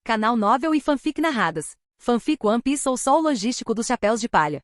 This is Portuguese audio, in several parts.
Canal Novel e Fanfic narradas. Fanfic One Piece ou Sol Logístico dos Chapéus de Palha.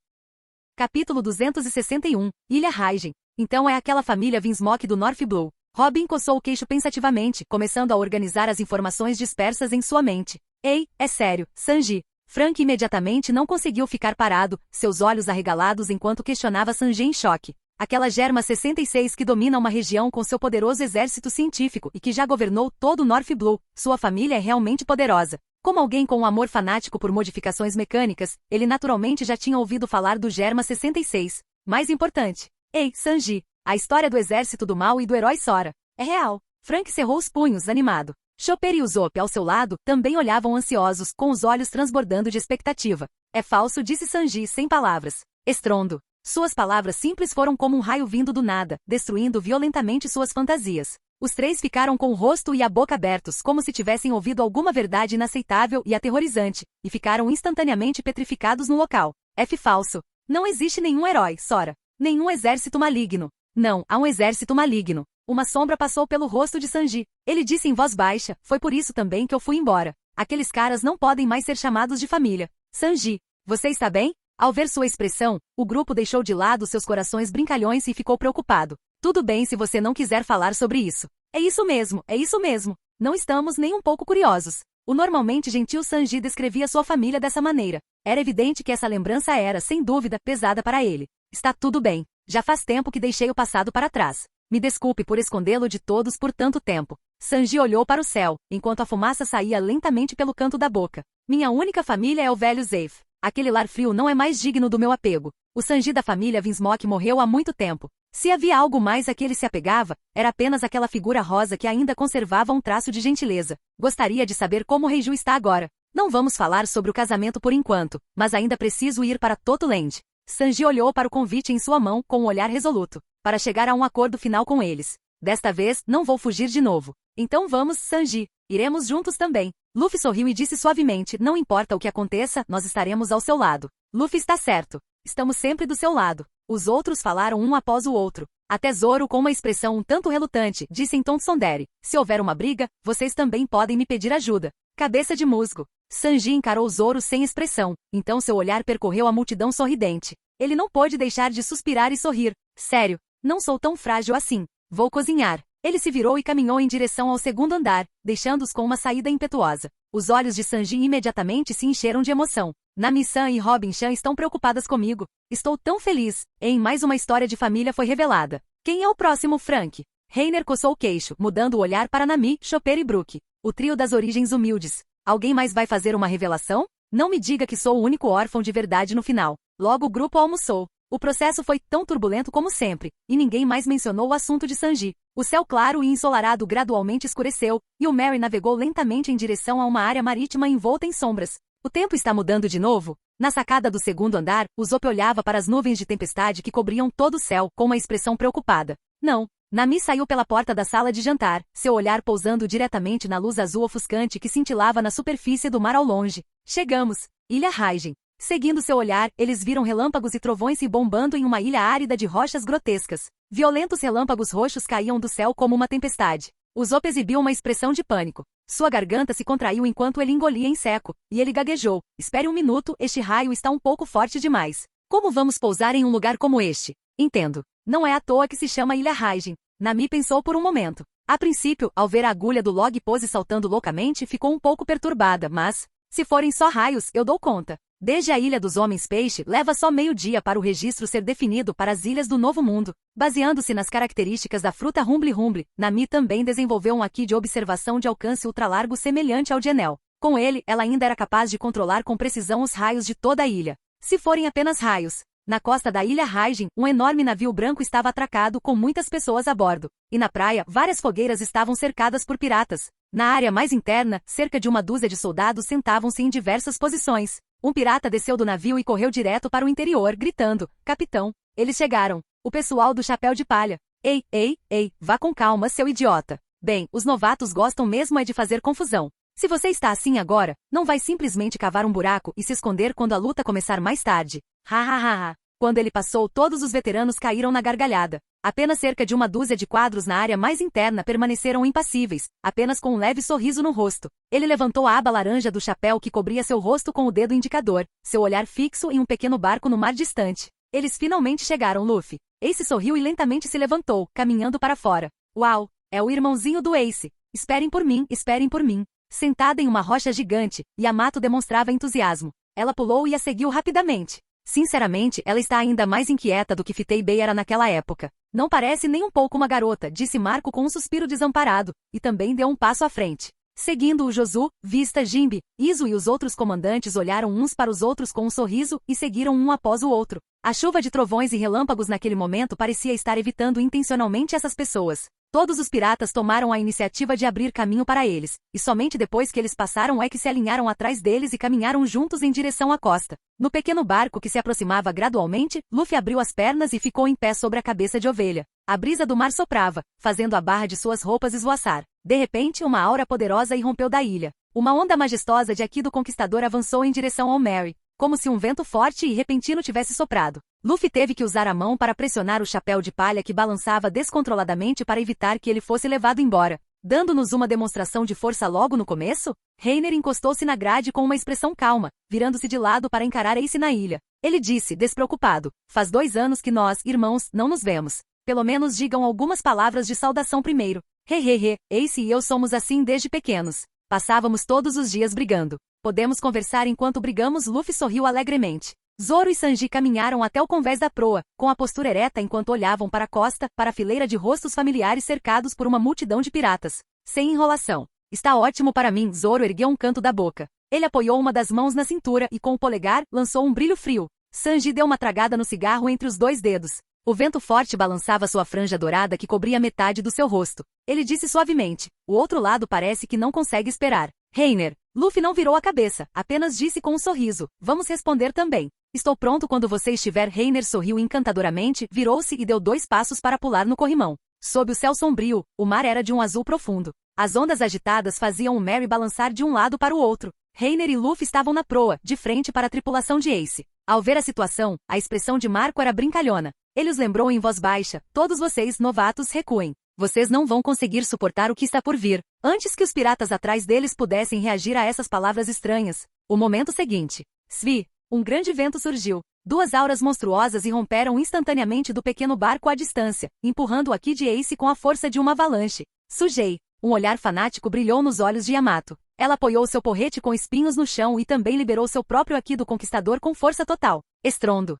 Capítulo 261, Ilha Raijin. Então é aquela família Vinsmoke do North Blue. Robin coçou o queixo pensativamente, começando a organizar as informações dispersas em sua mente. Ei, é sério, Sanji. Frank imediatamente não conseguiu ficar parado, seus olhos arregalados enquanto questionava Sanji em choque. Aquela Germa 66 que domina uma região com seu poderoso exército científico e que já governou todo o North Blue, sua família é realmente poderosa. Como alguém com um amor fanático por modificações mecânicas, ele naturalmente já tinha ouvido falar do Germa 66. Mais importante. Ei, Sanji, a história do exército do mal e do herói Sora. É real. Frank cerrou os punhos, animado. Chopper e Usopp ao seu lado também olhavam ansiosos, com os olhos transbordando de expectativa. É falso, disse Sanji sem palavras. Estrondo. Suas palavras simples foram como um raio vindo do nada, destruindo violentamente suas fantasias. Os três ficaram com o rosto e a boca abertos como se tivessem ouvido alguma verdade inaceitável e aterrorizante, e ficaram instantaneamente petrificados no local. F falso. Não existe nenhum herói, Sora. Nenhum exército maligno. Não, há um exército maligno. Uma sombra passou pelo rosto de Sanji. Ele disse em voz baixa, foi por isso também que eu fui embora. Aqueles caras não podem mais ser chamados de família. Sanji, você está bem? Ao ver sua expressão, o grupo deixou de lado seus corações brincalhões e ficou preocupado. Tudo bem se você não quiser falar sobre isso. É isso mesmo, é isso mesmo. Não estamos nem um pouco curiosos. O normalmente gentil Sanji descrevia sua família dessa maneira. Era evidente que essa lembrança era, sem dúvida, pesada para ele. Está tudo bem. Já faz tempo que deixei o passado para trás. Me desculpe por escondê-lo de todos por tanto tempo. Sanji olhou para o céu, enquanto a fumaça saía lentamente pelo canto da boca. Minha única família é o velho Zeif. Aquele lar frio não é mais digno do meu apego. O Sanji da família Vinsmoke morreu há muito tempo. Se havia algo mais a que ele se apegava, era apenas aquela figura rosa que ainda conservava um traço de gentileza. Gostaria de saber como Reiju está agora. Não vamos falar sobre o casamento por enquanto, mas ainda preciso ir para Totoland. Sanji olhou para o convite em sua mão com um olhar resoluto, para chegar a um acordo final com eles. Desta vez, não vou fugir de novo. Então vamos, Sanji. Iremos juntos também. Luffy sorriu e disse suavemente, não importa o que aconteça, nós estaremos ao seu lado. Luffy está certo. Estamos sempre do seu lado. Os outros falaram um após o outro. Até Zoro, com uma expressão um tanto relutante, disse em tom tsundere, se houver uma briga, vocês também podem me pedir ajuda. Cabeça de musgo. Sanji encarou Zoro sem expressão, então seu olhar percorreu a multidão sorridente. Ele não pôde deixar de suspirar e sorrir. Sério, não sou tão frágil assim. Vou cozinhar. Ele se virou e caminhou em direção ao segundo andar, deixando-os com uma saída impetuosa. Os olhos de Sanji imediatamente se encheram de emoção. Nami-san e Robin-chan estão preocupadas comigo. Estou tão feliz. Em mais uma história de família foi revelada. Quem é o próximo Frank? Reiner coçou o queixo, mudando o olhar para Nami, Chopper e Brook. O trio das origens humildes. Alguém mais vai fazer uma revelação? Não me diga que sou o único órfão de verdade no final. Logo o grupo almoçou. O processo foi tão turbulento como sempre, e ninguém mais mencionou o assunto de Sanji. O céu claro e ensolarado gradualmente escureceu, e o Merry navegou lentamente em direção a uma área marítima envolta em sombras. O tempo está mudando de novo? Na sacada do segundo andar, Usopp olhava para as nuvens de tempestade que cobriam todo o céu, com uma expressão preocupada. Não. Nami saiu pela porta da sala de jantar, seu olhar pousando diretamente na luz azul ofuscante que cintilava na superfície do mar ao longe. Chegamos. Ilha Raijin. Seguindo seu olhar, eles viram relâmpagos e trovões se bombando em uma ilha árida de rochas grotescas. Violentos relâmpagos roxos caíam do céu como uma tempestade. Usopp exibiu uma expressão de pânico. Sua garganta se contraiu enquanto ele engolia em seco, e ele gaguejou. Espere um minuto, este raio está um pouco forte demais. Como vamos pousar em um lugar como este? Entendo. Não é à toa que se chama Ilha Raijin. Nami pensou por um momento. A princípio, ao ver a agulha do log pose saltando loucamente, ficou um pouco perturbada, mas... se forem só raios, eu dou conta. Desde a Ilha dos Homens-Peixe, leva só meio-dia para o registro ser definido para as Ilhas do Novo Mundo. Baseando-se nas características da fruta Rumble Rumble, Nami também desenvolveu um Haki de observação de alcance ultralargo semelhante ao de Enel. Com ele, ela ainda era capaz de controlar com precisão os raios de toda a ilha. Se forem apenas raios. Na costa da Ilha Raijin, um enorme navio branco estava atracado com muitas pessoas a bordo. E na praia, várias fogueiras estavam cercadas por piratas. Na área mais interna, cerca de uma dúzia de soldados sentavam-se em diversas posições. Um pirata desceu do navio e correu direto para o interior, gritando, capitão, eles chegaram. O pessoal do chapéu de palha. Ei, ei, ei, vá com calma, seu idiota. Bem, os novatos gostam mesmo é de fazer confusão. Se você está assim agora, não vai simplesmente cavar um buraco e se esconder quando a luta começar mais tarde. Ha ha ha ha. Quando ele passou, todos os veteranos caíram na gargalhada. Apenas cerca de uma dúzia de quadros na área mais interna permaneceram impassíveis, apenas com um leve sorriso no rosto. Ele levantou a aba laranja do chapéu que cobria seu rosto com o dedo indicador, seu olhar fixo em um pequeno barco no mar distante. Eles finalmente chegaram, Luffy. Ace sorriu e lentamente se levantou, caminhando para fora. Uau! É o irmãozinho do Ace. Esperem por mim, esperem por mim. Sentada em uma rocha gigante, Yamato demonstrava entusiasmo. Ela pulou e a seguiu rapidamente. Sinceramente, ela está ainda mais inquieta do que Fitei-Bey era naquela época. Não parece nem um pouco uma garota, disse Marco com um suspiro desamparado, e também deu um passo à frente. Seguindo o Jozu, Vista, Jinbe, Izo e os outros comandantes olharam uns para os outros com um sorriso e seguiram um após o outro. A chuva de trovões e relâmpagos naquele momento parecia estar evitando intencionalmente essas pessoas. Todos os piratas tomaram a iniciativa de abrir caminho para eles, e somente depois que eles passaram é que se alinharam atrás deles e caminharam juntos em direção à costa. No pequeno barco que se aproximava gradualmente, Luffy abriu as pernas e ficou em pé sobre a cabeça de Ovelha. A brisa do mar soprava, fazendo a barra de suas roupas esvoaçar. De repente, uma aura poderosa irrompeu da ilha. Uma onda majestosa de Aqui do Conquistador avançou em direção ao Mary, como se um vento forte e repentino tivesse soprado. Luffy teve que usar a mão para pressionar o chapéu de palha que balançava descontroladamente para evitar que ele fosse levado embora. Dando-nos uma demonstração de força logo no começo, Reiner encostou-se na grade com uma expressão calma, virando-se de lado para encarar Ace na ilha. Ele disse, despreocupado, faz 2 anos que nós, irmãos, não nos vemos. Pelo menos digam algumas palavras de saudação primeiro. Hehehe, Ace e eu somos assim desde pequenos. Passávamos todos os dias brigando. Podemos conversar enquanto brigamos. Luffy sorriu alegremente. Zoro e Sanji caminharam até o convés da proa, com a postura ereta enquanto olhavam para a costa, para a fileira de rostos familiares cercados por uma multidão de piratas. Sem enrolação. Está ótimo para mim. Zoro ergueu um canto da boca. Ele apoiou uma das mãos na cintura e com o polegar, lançou um brilho frio. Sanji deu uma tragada no cigarro entre os 2 dedos. O vento forte balançava sua franja dourada que cobria metade do seu rosto. Ele disse suavemente, o outro lado parece que não consegue esperar. Reiner. Luffy não virou a cabeça, apenas disse com um sorriso, vamos responder também. Estou pronto quando você estiver. Reiner sorriu encantadoramente, virou-se e deu 2 passos para pular no corrimão. Sob o céu sombrio, o mar era de um azul profundo. As ondas agitadas faziam o Mary balançar de um lado para o outro. Reiner e Luffy estavam na proa, de frente para a tripulação de Ace. Ao ver a situação, a expressão de Marco era brincalhona. Ele os lembrou em voz baixa, todos vocês, novatos, recuem. Vocês não vão conseguir suportar o que está por vir. Antes que os piratas atrás deles pudessem reagir a essas palavras estranhas. O momento seguinte. Svi. Um grande vento surgiu. 2 auras monstruosas irromperam instantaneamente do pequeno barco à distância, empurrando o Aki de Ace com a força de uma avalanche. Sujei. Um olhar fanático brilhou nos olhos de Yamato. Ela apoiou seu porrete com espinhos no chão e também liberou seu próprio Aki do Conquistador com força total. Estrondo.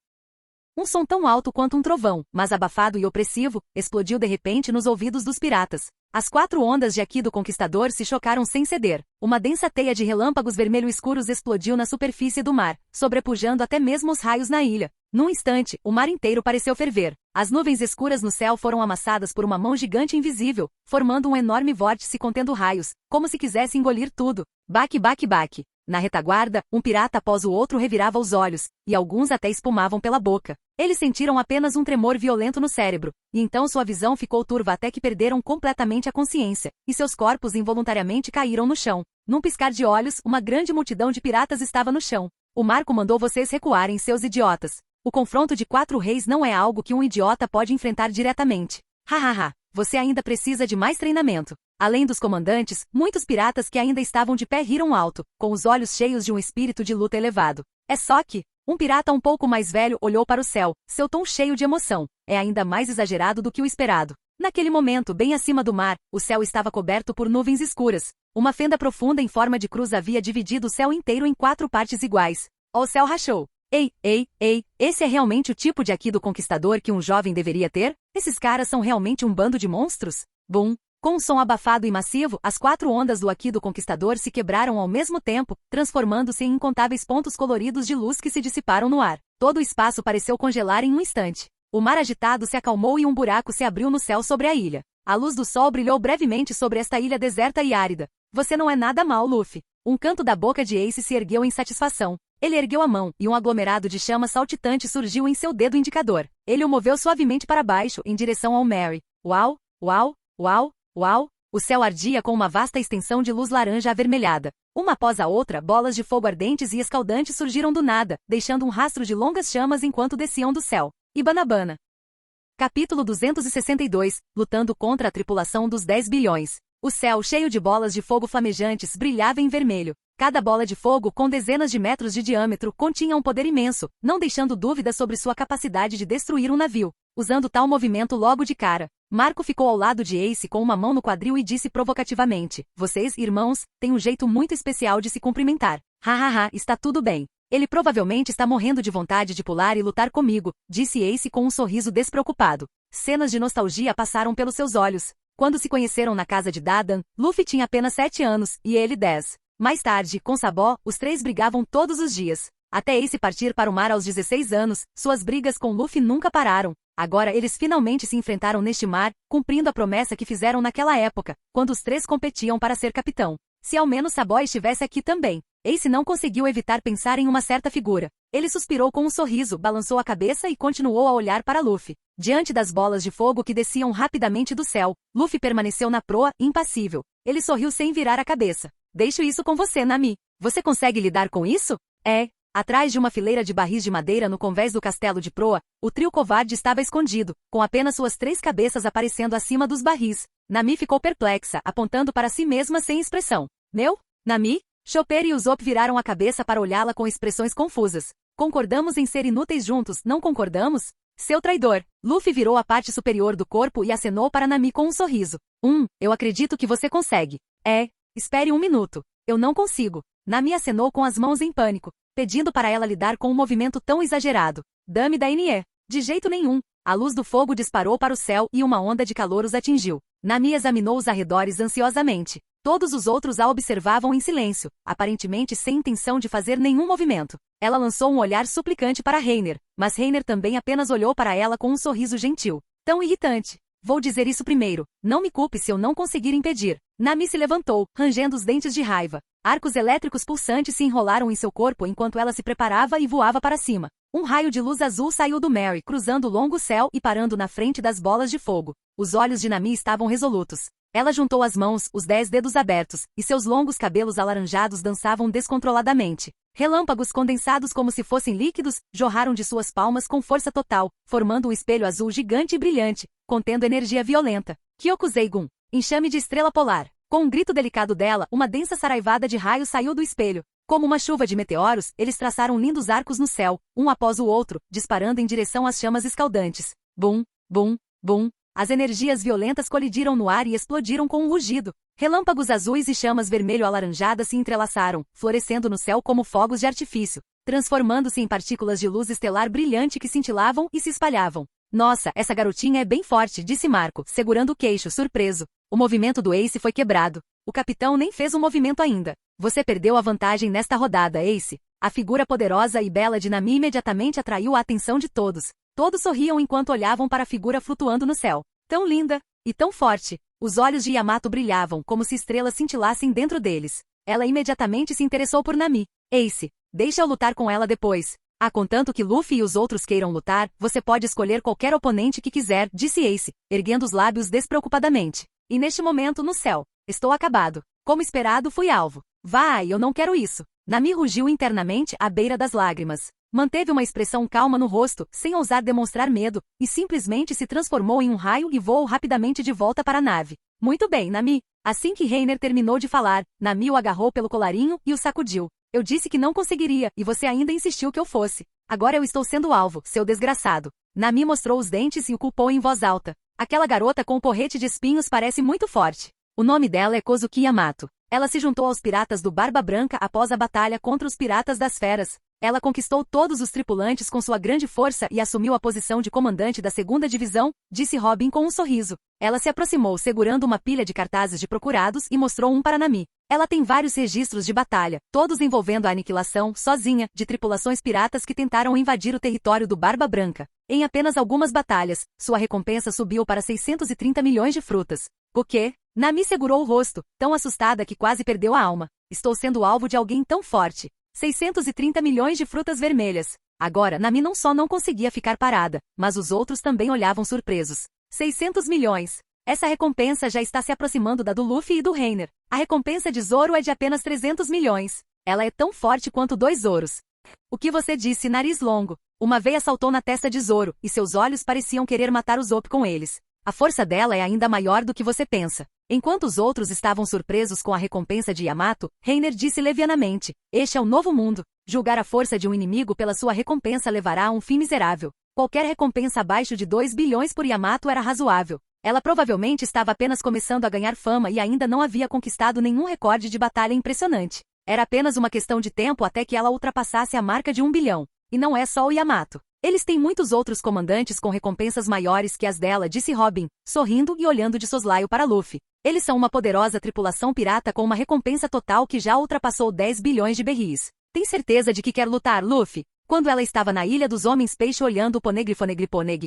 Um som tão alto quanto um trovão, mas abafado e opressivo, explodiu de repente nos ouvidos dos piratas. As 4 ondas de Aqui do Conquistador se chocaram sem ceder. Uma densa teia de relâmpagos vermelho escuros explodiu na superfície do mar, sobrepujando até mesmo os raios na ilha. Num instante, o mar inteiro pareceu ferver. As nuvens escuras no céu foram amassadas por uma mão gigante invisível, formando um enorme vórtice contendo raios, como se quisesse engolir tudo. Baque, baque, baque. Na retaguarda, um pirata após o outro revirava os olhos, e alguns até espumavam pela boca. Eles sentiram apenas um tremor violento no cérebro, e então sua visão ficou turva até que perderam completamente a consciência, e seus corpos involuntariamente caíram no chão. Num piscar de olhos, uma grande multidão de piratas estava no chão. O Marco mandou vocês recuarem, seus idiotas. O confronto de 4 reis não é algo que um idiota pode enfrentar diretamente. Hahaha, você ainda precisa de mais treinamento. Além dos comandantes, muitos piratas que ainda estavam de pé riram alto, com os olhos cheios de um espírito de luta elevado. É só que, um pirata um pouco mais velho olhou para o céu, seu tom cheio de emoção. É ainda mais exagerado do que o esperado. Naquele momento, bem acima do mar, o céu estava coberto por nuvens escuras. Uma fenda profunda em forma de cruz havia dividido o céu inteiro em 4 partes iguais. O céu rachou. Ei, esse é realmente o tipo de Aqui do Conquistador que um jovem deveria ter? Esses caras são realmente um bando de monstros? Bum! Com um som abafado e massivo, as 4 ondas do Aqui do Conquistador se quebraram ao mesmo tempo, transformando-se em incontáveis pontos coloridos de luz que se dissiparam no ar. Todo o espaço pareceu congelar em um instante. O mar agitado se acalmou e um buraco se abriu no céu sobre a ilha. A luz do sol brilhou brevemente sobre esta ilha deserta e árida. Você não é nada mal, Luffy. Um canto da boca de Ace se ergueu em satisfação. Ele ergueu a mão, e um aglomerado de chama saltitante surgiu em seu dedo indicador. Ele o moveu suavemente para baixo, em direção ao Mary. Uau, uau, uau, uau, O céu ardia com uma vasta extensão de luz laranja avermelhada. Uma após a outra, bolas de fogo ardentes e escaldantes surgiram do nada, deixando um rastro de longas chamas enquanto desciam do céu. Ibanabana. Capítulo 262, lutando contra a tripulação dos 10 bilhões. O céu, cheio de bolas de fogo flamejantes, brilhava em vermelho. Cada bola de fogo, com dezenas de metros de diâmetro, continha um poder imenso, não deixando dúvida sobre sua capacidade de destruir um navio. Usando tal movimento logo de cara, Marco ficou ao lado de Ace com uma mão no quadril e disse provocativamente: "Vocês, irmãos, têm um jeito muito especial de se cumprimentar. Hahaha, está tudo bem. Ele provavelmente está morrendo de vontade de pular e lutar comigo", disse Ace com um sorriso despreocupado. Cenas de nostalgia passaram pelos seus olhos. Quando se conheceram na casa de Dadan, Luffy tinha apenas 7 anos, e ele 10. Mais tarde, com Sabó, os três brigavam todos os dias. Até Ace partir para o mar aos 16 anos, suas brigas com Luffy nunca pararam. Agora eles finalmente se enfrentaram neste mar, cumprindo a promessa que fizeram naquela época, quando os três competiam para ser capitão. Se ao menos Sabó estivesse aqui também. Ace não conseguiu evitar pensar em uma certa figura. Ele suspirou com um sorriso, balançou a cabeça e continuou a olhar para Luffy. Diante das bolas de fogo que desciam rapidamente do céu, Luffy permaneceu na proa, impassível. Ele sorriu sem virar a cabeça. "Deixo isso com você, Nami. Você consegue lidar com isso?" "É." Atrás de uma fileira de barris de madeira no convés do castelo de proa, o trio covarde estava escondido, com apenas suas 3 cabeças aparecendo acima dos barris. Nami ficou perplexa, apontando para si mesma sem expressão. "Meu? Nami?" Chopper e Usopp viraram a cabeça para olhá-la com expressões confusas. "Concordamos em ser inúteis juntos, não concordamos?" "Seu traidor." Luffy virou a parte superior do corpo e acenou para Nami com um sorriso. Eu acredito que você consegue." "É. Espere um minuto. Eu não consigo." Nami acenou com as mãos em pânico, pedindo para ela lidar com um movimento tão exagerado. "Dame da NE." "De jeito nenhum." A luz do fogo disparou para o céu e uma onda de calor os atingiu. Nami examinou os arredores ansiosamente. Todos os outros a observavam em silêncio, aparentemente sem intenção de fazer nenhum movimento. Ela lançou um olhar suplicante para Reiner, mas Reiner também apenas olhou para ela com um sorriso gentil. "Tão irritante. Vou dizer isso primeiro. Não me culpe se eu não conseguir impedir." Nami se levantou, rangendo os dentes de raiva. Arcos elétricos pulsantes se enrolaram em seu corpo enquanto ela se preparava e voava para cima. Um raio de luz azul saiu do Mary, cruzando o longo céu e parando na frente das bolas de fogo. Os olhos de Nami estavam resolutos. Ela juntou as mãos, os 10 dedos abertos, e seus longos cabelos alaranjados dançavam descontroladamente. Relâmpagos condensados como se fossem líquidos, jorraram de suas palmas com força total, formando um espelho azul gigante e brilhante, contendo energia violenta. Kyokuzeigun. Enxame de estrela polar. Com um grito delicado dela, uma densa saraivada de raios saiu do espelho. Como uma chuva de meteoros, eles traçaram lindos arcos no céu, um após o outro, disparando em direção às chamas escaldantes. Bum, bum, bum. As energias violentas colidiram no ar e explodiram com um rugido. Relâmpagos azuis e chamas vermelho-alaranjadas se entrelaçaram, florescendo no céu como fogos de artifício, transformando-se em partículas de luz estelar brilhante que cintilavam e se espalhavam. "Nossa, essa garotinha é bem forte", disse Marco, segurando o queixo, surpreso. O movimento do Ace foi quebrado. O capitão nem fez um movimento ainda. "Você perdeu a vantagem nesta rodada, Ace." A figura poderosa e bela de Nami imediatamente atraiu a atenção de todos. Todos sorriam enquanto olhavam para a figura flutuando no céu. Tão linda! E tão forte! Os olhos de Yamato brilhavam, como se estrelas cintilassem dentro deles. Ela imediatamente se interessou por Nami. "Ace, deixa eu lutar com ela depois." Contanto que Luffy e os outros queiram lutar, você pode escolher qualquer oponente que quiser", disse Ace, erguendo os lábios despreocupadamente. E neste momento no céu. "Estou acabado. Como esperado, fui alvo." "Vai, eu não quero isso." Nami rugiu internamente à beira das lágrimas. Manteve uma expressão calma no rosto, sem ousar demonstrar medo, e simplesmente se transformou em um raio e voou rapidamente de volta para a nave. "Muito bem, Nami." Assim que Reiner terminou de falar, Nami o agarrou pelo colarinho e o sacudiu. "Eu disse que não conseguiria, e você ainda insistiu que eu fosse. Agora eu estou sendo alvo, seu desgraçado." Nami mostrou os dentes e o culpou em voz alta. "Aquela garota com o porrete de espinhos parece muito forte." O nome dela é Kozuki Yamato. Ela se juntou aos piratas do Barba Branca após a batalha contra os piratas das feras. Ela conquistou todos os tripulantes com sua grande força e assumiu a posição de comandante da 2ª divisão, disse Robin com um sorriso. Ela se aproximou segurando uma pilha de cartazes de procurados e mostrou um para Nami. Ela tem vários registros de batalha, todos envolvendo a aniquilação, sozinha, de tripulações piratas que tentaram invadir o território do Barba Branca. Em apenas algumas batalhas, sua recompensa subiu para 630 milhões de frutas. "O quê?" Nami segurou o rosto, tão assustada que quase perdeu a alma. "Estou sendo alvo de alguém tão forte. 630 milhões de frutas vermelhas." Agora, Nami não só não conseguia ficar parada, mas os outros também olhavam surpresos. 600 milhões. Essa recompensa já está se aproximando da do Luffy e do Reiner. A recompensa de Zoro é de apenas 300 milhões. Ela é tão forte quanto 2 Zoros. O que você disse, nariz longo? Uma veia saltou na testa de Zoro, e seus olhos pareciam querer matar o Usopp com eles. A força dela é ainda maior do que você pensa. Enquanto os outros estavam surpresos com a recompensa de Yamato, Reiner disse levianamente: este é o novo mundo. Julgar a força de um inimigo pela sua recompensa levará a um fim miserável. Qualquer recompensa abaixo de 2 bilhões por Yamato era razoável. Ela provavelmente estava apenas começando a ganhar fama e ainda não havia conquistado nenhum recorde de batalha impressionante. Era apenas uma questão de tempo até que ela ultrapassasse a marca de 1 bilhão. E não é só o Yamato. Eles têm muitos outros comandantes com recompensas maiores que as dela, disse Robin, sorrindo e olhando de soslaio para Luffy. Eles são uma poderosa tripulação pirata com uma recompensa total que já ultrapassou 10 bilhões de berris. Tem certeza de que quer lutar, Luffy? Quando ela estava na Ilha dos Homens Peixe olhando o Poneglyph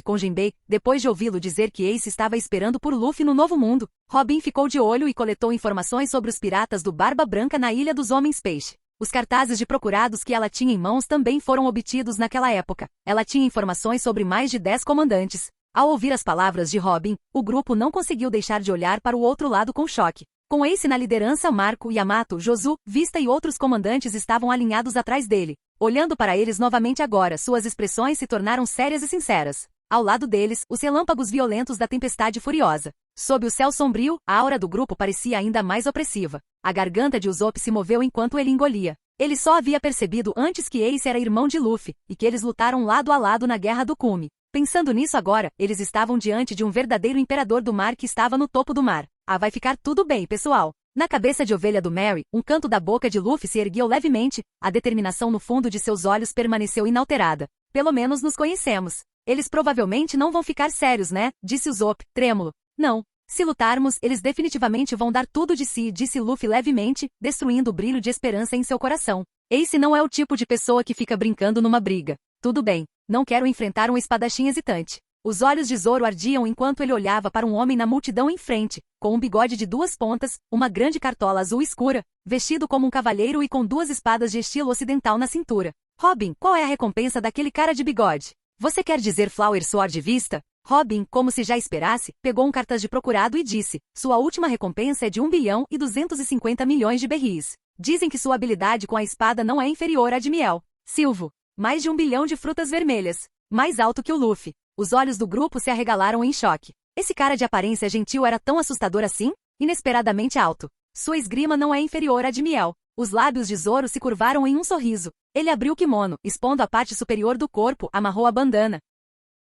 com Jinbei, depois de ouvi-lo dizer que Ace estava esperando por Luffy no Novo Mundo, Robin ficou de olho e coletou informações sobre os piratas do Barba Branca na Ilha dos Homens Peixe. Os cartazes de procurados que ela tinha em mãos também foram obtidos naquela época. Ela tinha informações sobre mais de 10 comandantes. Ao ouvir as palavras de Robin, o grupo não conseguiu deixar de olhar para o outro lado com choque. Com Ace na liderança, Marco, Yamato, Josu, Vista e outros comandantes estavam alinhados atrás dele. Olhando para eles novamente agora, suas expressões se tornaram sérias e sinceras. Ao lado deles, os relâmpagos violentos da tempestade furiosa. Sob o céu sombrio, a aura do grupo parecia ainda mais opressiva. A garganta de Usopp se moveu enquanto ele engolia. Ele só havia percebido antes que Ace era irmão de Luffy, e que eles lutaram lado a lado na Guerra do Cume. Pensando nisso agora, eles estavam diante de um verdadeiro imperador do mar que estava no topo do mar. Ah, vai ficar tudo bem, pessoal. Na cabeça de ovelha do Merry, um canto da boca de Luffy se ergueu levemente, a determinação no fundo de seus olhos permaneceu inalterada. Pelo menos nos conhecemos. Eles provavelmente não vão ficar sérios, né? Disse Usopp, trêmulo. Não. Se lutarmos, eles definitivamente vão dar tudo de si, disse Luffy levemente, destruindo o brilho de esperança em seu coração. Ace não é o tipo de pessoa que fica brincando numa briga. Tudo bem. Não quero enfrentar um espadachim hesitante. Os olhos de Zoro ardiam enquanto ele olhava para um homem na multidão em frente, com um bigode de 2 pontas, uma grande cartola azul escura, vestido como um cavalheiro e com 2 espadas de estilo ocidental na cintura. Robin, qual é a recompensa daquele cara de bigode? Você quer dizer Flower Sword Vista? Robin, como se já esperasse, pegou um cartaz de procurado e disse, sua última recompensa é de 1 bilhão e 250 milhões de berris. Dizem que sua habilidade com a espada não é inferior à de Miel. Silvo. Mais de 1 bilhão de frutas vermelhas. Mais alto que o Luffy. Os olhos do grupo se arregalaram em choque. Esse cara de aparência gentil era tão assustador assim? Inesperadamente alto. Sua esgrima não é inferior à de Miel. Os lábios de Zoro se curvaram em um sorriso. Ele abriu o kimono, expondo a parte superior do corpo, amarrou a bandana.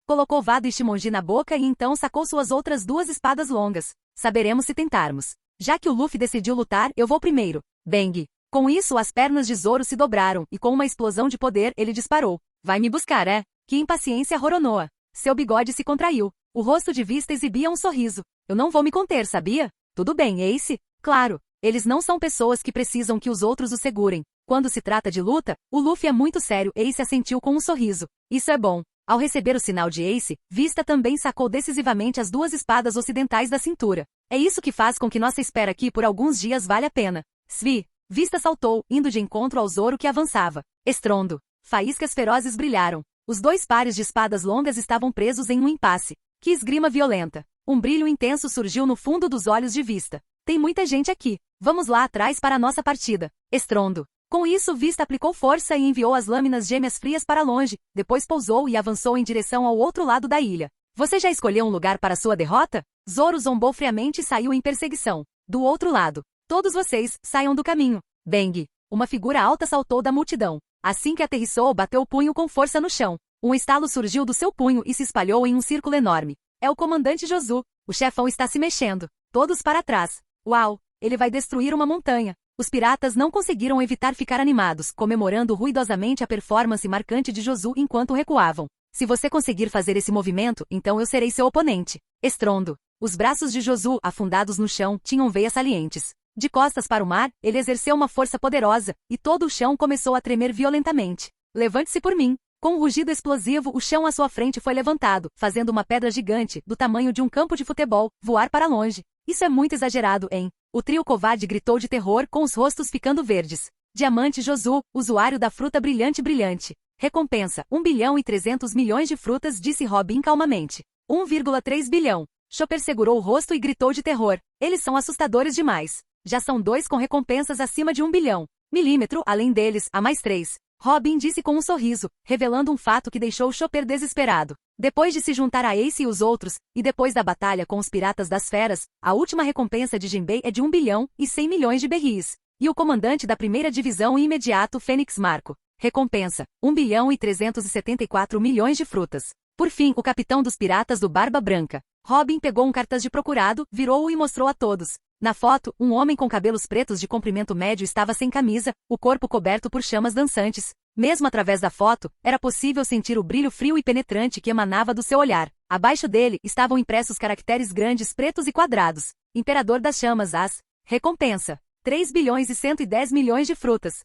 Colocou Vado e Shimonji na boca e então sacou suas outras 2 espadas longas. Saberemos se tentarmos. Já que o Luffy decidiu lutar, eu vou primeiro. Bang! Com isso, as pernas de Zoro se dobraram, e com uma explosão de poder, ele disparou. Vai me buscar, é? Que impaciência, Roronoa. Seu bigode se contraiu. O rosto de Vista exibia um sorriso. Eu não vou me conter, sabia? Tudo bem, Ace? Claro. Eles não são pessoas que precisam que os outros o segurem. Quando se trata de luta, o Luffy é muito sério. Ace assentiu com um sorriso. Isso é bom. Ao receber o sinal de Ace, Vista também sacou decisivamente as 2 espadas ocidentais da cintura. É isso que faz com que nossa espera aqui por alguns dias vale a pena. Svi. Vista saltou, indo de encontro ao Zoro que avançava. Estrondo. Faíscas ferozes brilharam. Os 2 pares de espadas longas estavam presos em um impasse. Que esgrima violenta. Um brilho intenso surgiu no fundo dos olhos de Vista. Tem muita gente aqui. Vamos lá atrás para a nossa partida. Estrondo. Com isso, Vista aplicou força e enviou as lâminas gêmeas frias para longe, depois pousou e avançou em direção ao outro lado da ilha. Você já escolheu um lugar para sua derrota? Zoro zombou friamente e saiu em perseguição. Do outro lado. Todos vocês, saiam do caminho. Bang! Uma figura alta saltou da multidão. Assim que aterrissou, bateu o punho com força no chão. Um estalo surgiu do seu punho e se espalhou em um círculo enorme. É o comandante Josu. O chefão está se mexendo. Todos para trás. Uau! Ele vai destruir uma montanha. Os piratas não conseguiram evitar ficar animados, comemorando ruidosamente a performance marcante de Josu enquanto recuavam. Se você conseguir fazer esse movimento, então eu serei seu oponente. Estrondo. Os braços de Josu, afundados no chão, tinham veias salientes. De costas para o mar, ele exerceu uma força poderosa, e todo o chão começou a tremer violentamente. Levante-se por mim. Com um rugido explosivo, o chão à sua frente foi levantado, fazendo uma pedra gigante, do tamanho de um campo de futebol, voar para longe. Isso é muito exagerado, hein? O trio covarde gritou de terror, com os rostos ficando verdes. Diamante Josu, usuário da fruta brilhante. Recompensa, 1 bilhão e 300 milhões de frutas, disse Robin calmamente. 1,3 bilhão. Chopper segurou o rosto e gritou de terror. Eles são assustadores demais. Já são 2 com recompensas acima de 1 bilhão. Milímetro, além deles, há mais 3. Robin disse com um sorriso, revelando um fato que deixou Chopper desesperado. Depois de se juntar a Ace e os outros, e depois da batalha com os Piratas das Feras, a última recompensa de Jinbei é de 1 bilhão e 100 milhões de berries. E o comandante da primeira divisão imediato Fênix Marco. Recompensa, 1 bilhão e 374 milhões de frutas. Por fim, o capitão dos Piratas do Barba Branca. Robin pegou um cartaz de procurado, virou-o e mostrou a todos. Na foto, um homem com cabelos pretos de comprimento médio estava sem camisa, o corpo coberto por chamas dançantes. Mesmo através da foto, era possível sentir o brilho frio e penetrante que emanava do seu olhar. Abaixo dele, estavam impressos caracteres grandes pretos e quadrados. Imperador das Chamas As. Recompensa. 3 bilhões e 110 milhões de frutas.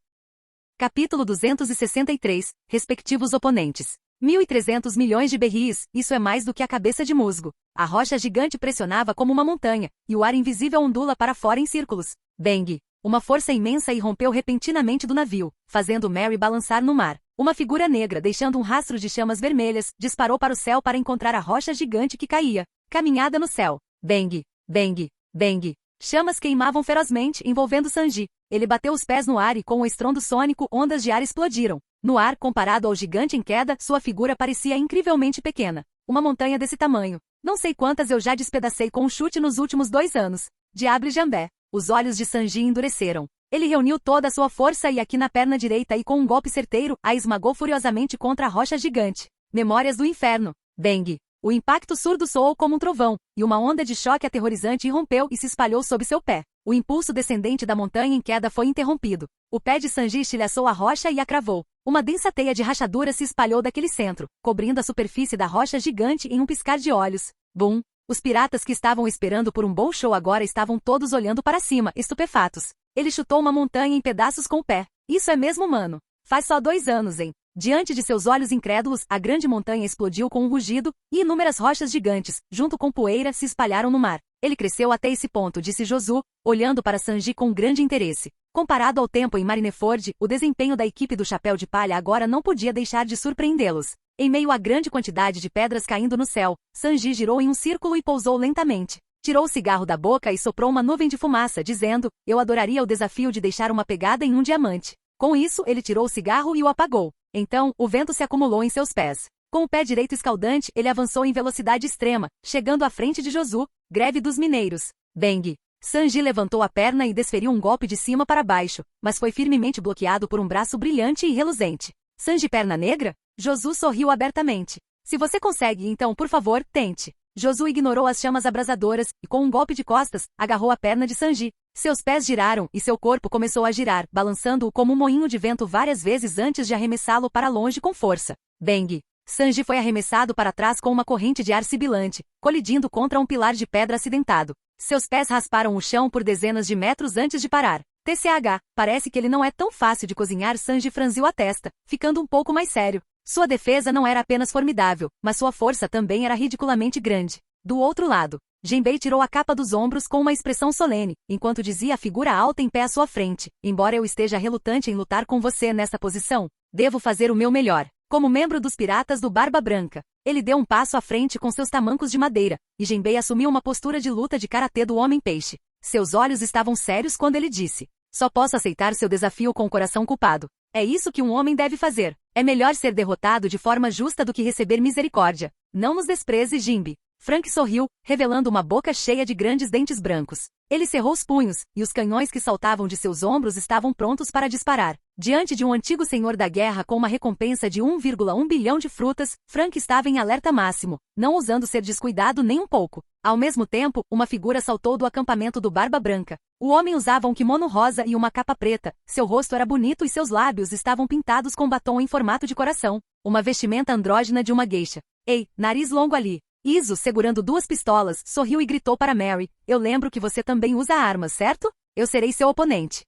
Capítulo 263. Respectivos oponentes. 1.300 milhões de berries, isso é mais do que a cabeça de musgo. A rocha gigante pressionava como uma montanha, e o ar invisível ondula para fora em círculos. Bang! Uma força imensa irrompeu repentinamente do navio, fazendo Mary balançar no mar. Uma figura negra, deixando um rastro de chamas vermelhas, disparou para o céu para encontrar a rocha gigante que caía. Caminhada no céu. Bang! Bang! Bang! Chamas queimavam ferozmente, envolvendo Sanji. Ele bateu os pés no ar e com o estrondo sônico, ondas de ar explodiram. No ar, comparado ao gigante em queda, sua figura parecia incrivelmente pequena. Uma montanha desse tamanho. Não sei quantas eu já despedacei com um chute nos últimos 2 anos. Diable Jambé. Os olhos de Sanji endureceram. Ele reuniu toda a sua força e aqui na perna direita e com um golpe certeiro, a esmagou furiosamente contra a rocha gigante. Memórias do inferno. Bang! O impacto surdo soou como um trovão, e uma onda de choque aterrorizante irrompeu e se espalhou sob seu pé. O impulso descendente da montanha em queda foi interrompido. O pé de Sanji estilhaçou a rocha e a cravou. Uma densa teia de rachaduras se espalhou daquele centro, cobrindo a superfície da rocha gigante em um piscar de olhos. Bum! Os piratas que estavam esperando por um bom show agora estavam todos olhando para cima, estupefatos. Ele chutou uma montanha em pedaços com o pé. Isso é mesmo humano. Faz só 2 anos, hein? Diante de seus olhos incrédulos, a grande montanha explodiu com um rugido, e inúmeras rochas gigantes, junto com poeira, se espalharam no mar. Ele cresceu até esse ponto, disse Josu, olhando para Sanji com grande interesse. Comparado ao tempo em Marineford, o desempenho da equipe do Chapéu de Palha agora não podia deixar de surpreendê-los. Em meio à grande quantidade de pedras caindo no céu, Sanji girou em um círculo e pousou lentamente. Tirou o cigarro da boca e soprou uma nuvem de fumaça, dizendo, eu adoraria o desafio de deixar uma pegada em um diamante. Com isso, ele tirou o cigarro e o apagou. Então, o vento se acumulou em seus pés. Com o pé direito escaldante, ele avançou em velocidade extrema, chegando à frente de Josu, greve dos mineiros. Bang! Sanji levantou a perna e desferiu um golpe de cima para baixo, mas foi firmemente bloqueado por um braço brilhante e reluzente. Sanji perna negra? Josu sorriu abertamente. Se você consegue, então, por favor, tente. Josu ignorou as chamas abrasadoras e, com um golpe de costas, agarrou a perna de Sanji. Seus pés giraram e seu corpo começou a girar, balançando-o como um moinho de vento várias vezes antes de arremessá-lo para longe com força. Bang! Sanji foi arremessado para trás com uma corrente de ar sibilante, colidindo contra um pilar de pedra acidentado. Seus pés rasparam o chão por dezenas de metros antes de parar. TCH, parece que ele não é tão fácil de cozinhar. Sanji franziu a testa, ficando um pouco mais sério. Sua defesa não era apenas formidável, mas sua força também era ridiculamente grande. Do outro lado, Jinbei tirou a capa dos ombros com uma expressão solene, enquanto dizia a figura alta em pé à sua frente. Embora eu esteja relutante em lutar com você nessa posição, devo fazer o meu melhor. Como membro dos Piratas do Barba Branca, ele deu um passo à frente com seus tamancos de madeira, e Jinbei assumiu uma postura de luta de karatê do Homem-Peixe. Seus olhos estavam sérios quando ele disse, só posso aceitar seu desafio com o coração culpado. É isso que um homem deve fazer. É melhor ser derrotado de forma justa do que receber misericórdia. Não nos despreze, Jinbe. Frank sorriu, revelando uma boca cheia de grandes dentes brancos. Ele cerrou os punhos, e os canhões que saltavam de seus ombros estavam prontos para disparar. Diante de um antigo senhor da guerra com uma recompensa de 1,1 bilhão de frutas, Frank estava em alerta máximo, não ousando ser descuidado nem um pouco. Ao mesmo tempo, uma figura saltou do acampamento do Barba Branca. O homem usava um kimono rosa e uma capa preta, seu rosto era bonito e seus lábios estavam pintados com batom em formato de coração. Uma vestimenta andrógina de uma geisha. Ei, nariz longo ali. Iso, segurando 2 pistolas, sorriu e gritou para Mary, eu lembro que você também usa armas, certo? Eu serei seu oponente.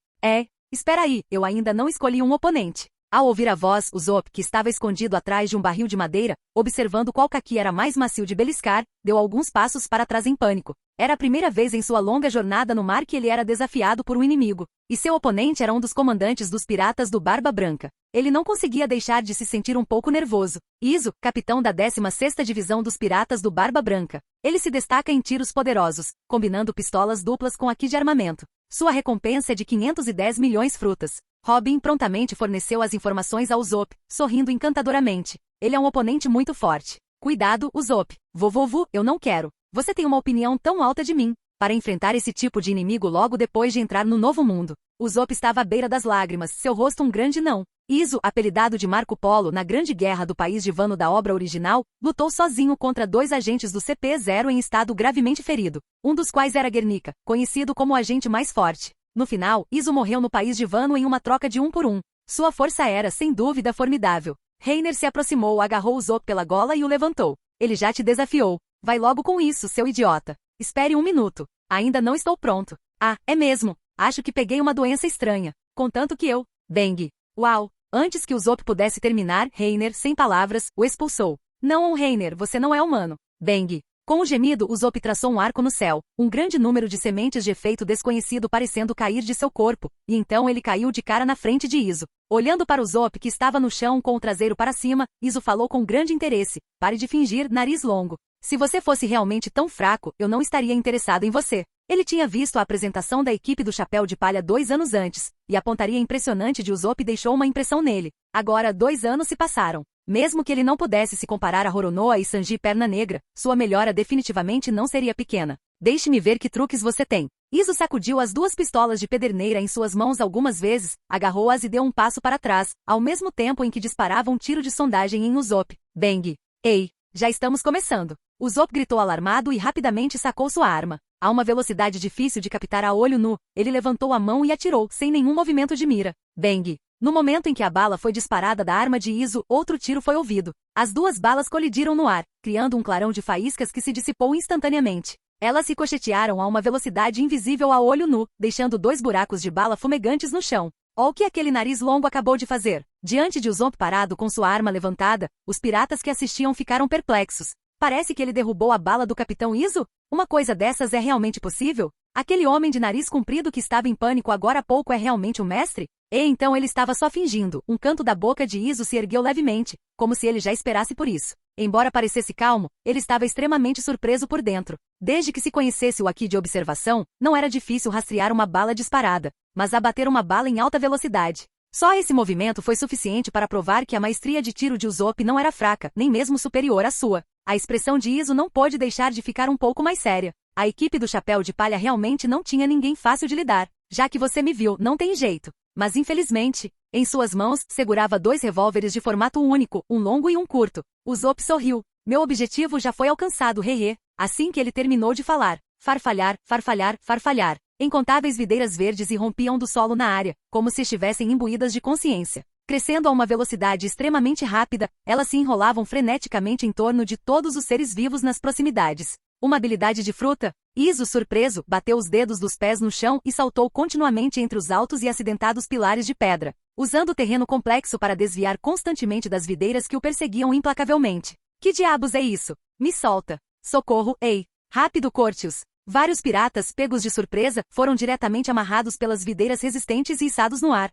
Espera aí, eu ainda não escolhi um oponente. Ao ouvir a voz, o Zop, que estava escondido atrás de um barril de madeira, observando qual caqui era mais macio de beliscar, deu alguns passos para trás em pânico. Era a primeira vez em sua longa jornada no mar que ele era desafiado por um inimigo, e seu oponente era um dos comandantes dos Piratas do Barba Branca. Ele não conseguia deixar de se sentir um pouco nervoso. Iso, capitão da 16ª Divisão dos Piratas do Barba Branca. Ele se destaca em tiros poderosos, combinando pistolas duplas com a kit de armamento. Sua recompensa é de 510 milhões frutas. Robin prontamente forneceu as informações a Usopp, sorrindo encantadoramente. Ele é um oponente muito forte. Cuidado, Usopp. Vovovo, eu não quero. Você tem uma opinião tão alta de mim. Para enfrentar esse tipo de inimigo logo depois de entrar no novo mundo. Usopp estava à beira das lágrimas, seu rosto um grande não. Izo, apelidado de Marco Polo na Grande Guerra do País de Wano da obra original, lutou sozinho contra 2 agentes do CP-0 em estado gravemente ferido, um dos quais era Guernica, conhecido como o agente mais forte. No final, Izo morreu no País de Wano em uma troca de 1 por 1. Sua força era, sem dúvida, formidável. Reiner se aproximou, agarrou Usopp pela gola e o levantou. Ele já te desafiou. Vai logo com isso, seu idiota. Espere 1 minuto. Ainda não estou pronto. Ah, é mesmo. Acho que peguei uma doença estranha. Contanto que eu... Bang. Uau. Antes que Usopp pudesse terminar, Reiner, sem palavras, o expulsou. Não, Reiner, você não é humano. Bang. Com um gemido, Usopp traçou um arco no céu, um grande número de sementes de efeito desconhecido parecendo cair de seu corpo, e então ele caiu de cara na frente de Izo. Olhando para Usopp que estava no chão com o traseiro para cima, Izo falou com grande interesse. Pare de fingir, nariz longo. Se você fosse realmente tão fraco, eu não estaria interessado em você. Ele tinha visto a apresentação da equipe do Chapéu de Palha 2 anos antes, e a pontaria impressionante de Usopp deixou uma impressão nele. Agora 2 anos se passaram. Mesmo que ele não pudesse se comparar a Roronoa e Sanji Perna Negra, sua melhora definitivamente não seria pequena. Deixe-me ver que truques você tem. Izo sacudiu as 2 pistolas de pederneira em suas mãos algumas vezes, agarrou-as e deu um passo para trás, ao mesmo tempo em que disparava um tiro de sondagem em Usopp. Bang! Ei! Já estamos começando. Usopp gritou alarmado e rapidamente sacou sua arma. A uma velocidade difícil de captar a olho nu, ele levantou a mão e atirou, sem nenhum movimento de mira. Bang! No momento em que a bala foi disparada da arma de Izo, outro tiro foi ouvido. As 2 balas colidiram no ar, criando um clarão de faíscas que se dissipou instantaneamente. Elas se ricochetearam a uma velocidade invisível a olho nu, deixando 2 buracos de bala fumegantes no chão. Olha o que aquele nariz longo acabou de fazer. Diante de Usopp parado com sua arma levantada, os piratas que assistiam ficaram perplexos. Parece que ele derrubou a bala do Capitão Izo? Uma coisa dessas é realmente possível? Aquele homem de nariz comprido que estava em pânico agora há pouco é realmente um mestre? E então ele estava só fingindo. Um canto da boca de Izo se ergueu levemente, como se ele já esperasse por isso. Embora parecesse calmo, ele estava extremamente surpreso por dentro. Desde que se conhecesse o Haki de observação, não era difícil rastrear uma bala disparada, mas abater uma bala em alta velocidade. Só esse movimento foi suficiente para provar que a maestria de tiro de Usopp não era fraca, nem mesmo superior à sua. A expressão de Izo não pôde deixar de ficar um pouco mais séria. A equipe do Chapéu de Palha realmente não tinha ninguém fácil de lidar. Já que você me viu, não tem jeito. Mas infelizmente, em suas mãos, segurava 2 revólveres de formato único, um longo e um curto. Usopp sorriu. Meu objetivo já foi alcançado, hehe. Assim que ele terminou de falar. Farfalhar, farfalhar, farfalhar. Incontáveis videiras verdes irrompiam do solo na área, como se estivessem imbuídas de consciência. Crescendo a uma velocidade extremamente rápida, elas se enrolavam freneticamente em torno de todos os seres vivos nas proximidades. Uma habilidade de fruta? Izo, surpreso, bateu os dedos dos pés no chão e saltou continuamente entre os altos e acidentados pilares de pedra, usando o terreno complexo para desviar constantemente das videiras que o perseguiam implacavelmente. Que diabos é isso? Me solta. Socorro, ei. Rápido, corte-os. Vários piratas, pegos de surpresa, foram diretamente amarrados pelas videiras resistentes e içados no ar.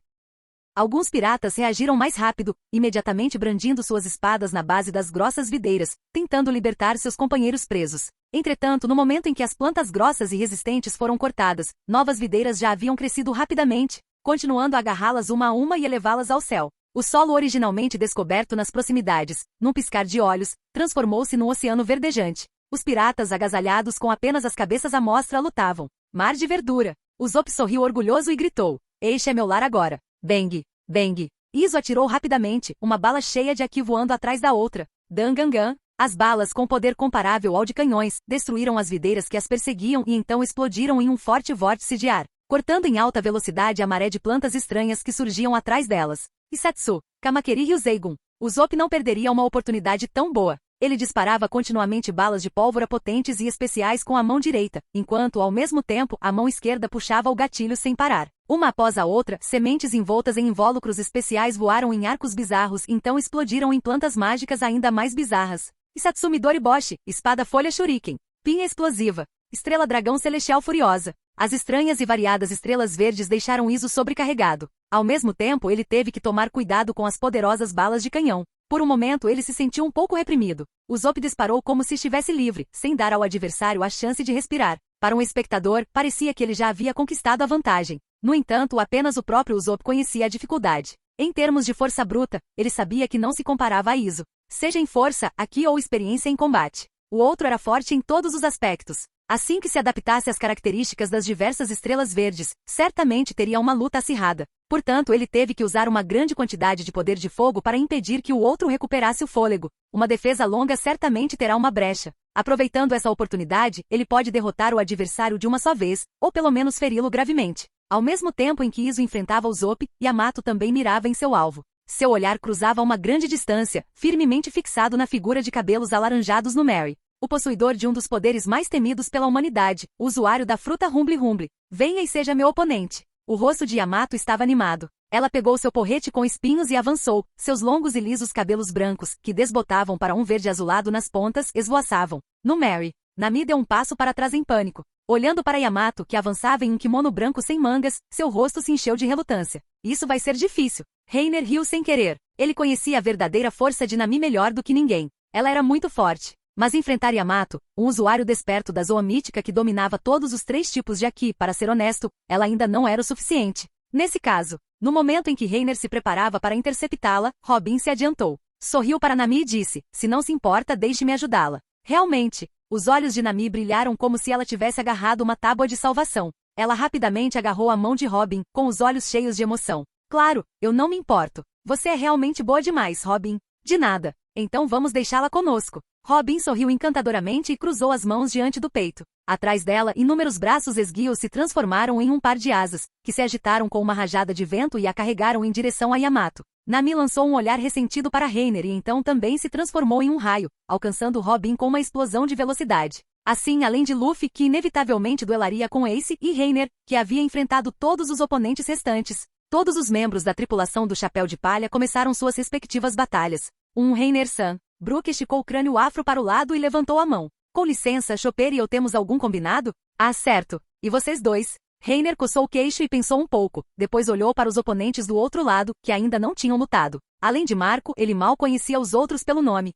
Alguns piratas reagiram mais rápido, imediatamente brandindo suas espadas na base das grossas videiras, tentando libertar seus companheiros presos. Entretanto, no momento em que as plantas grossas e resistentes foram cortadas, novas videiras já haviam crescido rapidamente, continuando a agarrá-las uma a uma e elevá-las ao céu. O solo originalmente descoberto nas proximidades, num piscar de olhos, transformou-se num oceano verdejante. Os piratas agasalhados com apenas as cabeças à mostra lutavam. Mar de verdura. Usopp sorriu orgulhoso e gritou. Este é meu lar agora. Bang! Bang! Izo atirou rapidamente, uma bala cheia de Haki voando atrás da outra. Dangangan! As balas, com poder comparável ao de canhões, destruíram as videiras que as perseguiam e então explodiram em um forte vórtice de ar, cortando em alta velocidade a maré de plantas estranhas que surgiam atrás delas. Isatsu! Kamakeri Ryuzeigun! Usopp não perderia uma oportunidade tão boa. Ele disparava continuamente balas de pólvora potentes e especiais com a mão direita, enquanto, ao mesmo tempo, a mão esquerda puxava o gatilho sem parar. Uma após a outra, sementes envoltas em invólucros especiais voaram em arcos bizarros e então explodiram em plantas mágicas ainda mais bizarras. Isatsumi Doriboshi, espada folha shuriken, pinha explosiva, estrela dragão celestial furiosa. As estranhas e variadas estrelas verdes deixaram Izo sobrecarregado. Ao mesmo tempo, ele teve que tomar cuidado com as poderosas balas de canhão. Por um momento ele se sentiu um pouco reprimido. O Zop disparou como se estivesse livre, sem dar ao adversário a chance de respirar. Para um espectador, parecia que ele já havia conquistado a vantagem. No entanto, apenas o próprio Usopp conhecia a dificuldade. Em termos de força bruta, ele sabia que não se comparava a Izo. Seja em força, aqui ou experiência em combate. O outro era forte em todos os aspectos. Assim que se adaptasse às características das diversas estrelas verdes, certamente teria uma luta acirrada. Portanto, ele teve que usar uma grande quantidade de poder de fogo para impedir que o outro recuperasse o fôlego. Uma defesa longa certamente terá uma brecha. Aproveitando essa oportunidade, ele pode derrotar o adversário de uma só vez, ou pelo menos feri-lo gravemente. Ao mesmo tempo em que Izo enfrentava o Usopp, Yamato também mirava em seu alvo. Seu olhar cruzava uma grande distância, firmemente fixado na figura de cabelos alaranjados no Mary. O possuidor de um dos poderes mais temidos pela humanidade, o usuário da fruta Rumble Rumble. Venha e seja meu oponente. O rosto de Yamato estava animado. Ela pegou seu porrete com espinhos e avançou. Seus longos e lisos cabelos brancos, que desbotavam para um verde azulado nas pontas, esvoaçavam. No Mary, Nami deu um passo para trás em pânico. Olhando para Yamato, que avançava em um kimono branco sem mangas, seu rosto se encheu de relutância. Isso vai ser difícil. Reiner riu sem querer. Ele conhecia a verdadeira força de Nami melhor do que ninguém. Ela era muito forte. Mas enfrentar Yamato, um usuário desperto da Zoa Mítica que dominava todos os 3 tipos de Haki, para ser honesto, ela ainda não era o suficiente. Nesse caso, no momento em que Reiner se preparava para interceptá-la, Robin se adiantou. Sorriu para Nami e disse, se não se importa, deixe-me ajudá-la. Realmente, os olhos de Nami brilharam como se ela tivesse agarrado uma tábua de salvação. Ela rapidamente agarrou a mão de Robin, com os olhos cheios de emoção. Claro, eu não me importo. Você é realmente boa demais, Robin. De nada. Então vamos deixá-la conosco. Robin sorriu encantadoramente e cruzou as mãos diante do peito. Atrás dela, inúmeros braços esguios se transformaram em um par de asas, que se agitaram com uma rajada de vento e a carregaram em direção a Yamato. Nami lançou um olhar ressentido para Reiner e então também se transformou em um raio, alcançando Robin com uma explosão de velocidade. Assim, além de Luffy, que inevitavelmente duelaria com Ace, e Reiner, que havia enfrentado todos os oponentes restantes. Todos os membros da tripulação do Chapéu de Palha começaram suas respectivas batalhas. Reiner-san. Brook esticou o crânio afro para o lado e levantou a mão. Com licença, Chopper e eu temos algum combinado? Ah, certo. E vocês dois? Reiner coçou o queixo e pensou um pouco. Depois olhou para os oponentes do outro lado, que ainda não tinham lutado. Além de Marco, ele mal conhecia os outros pelo nome.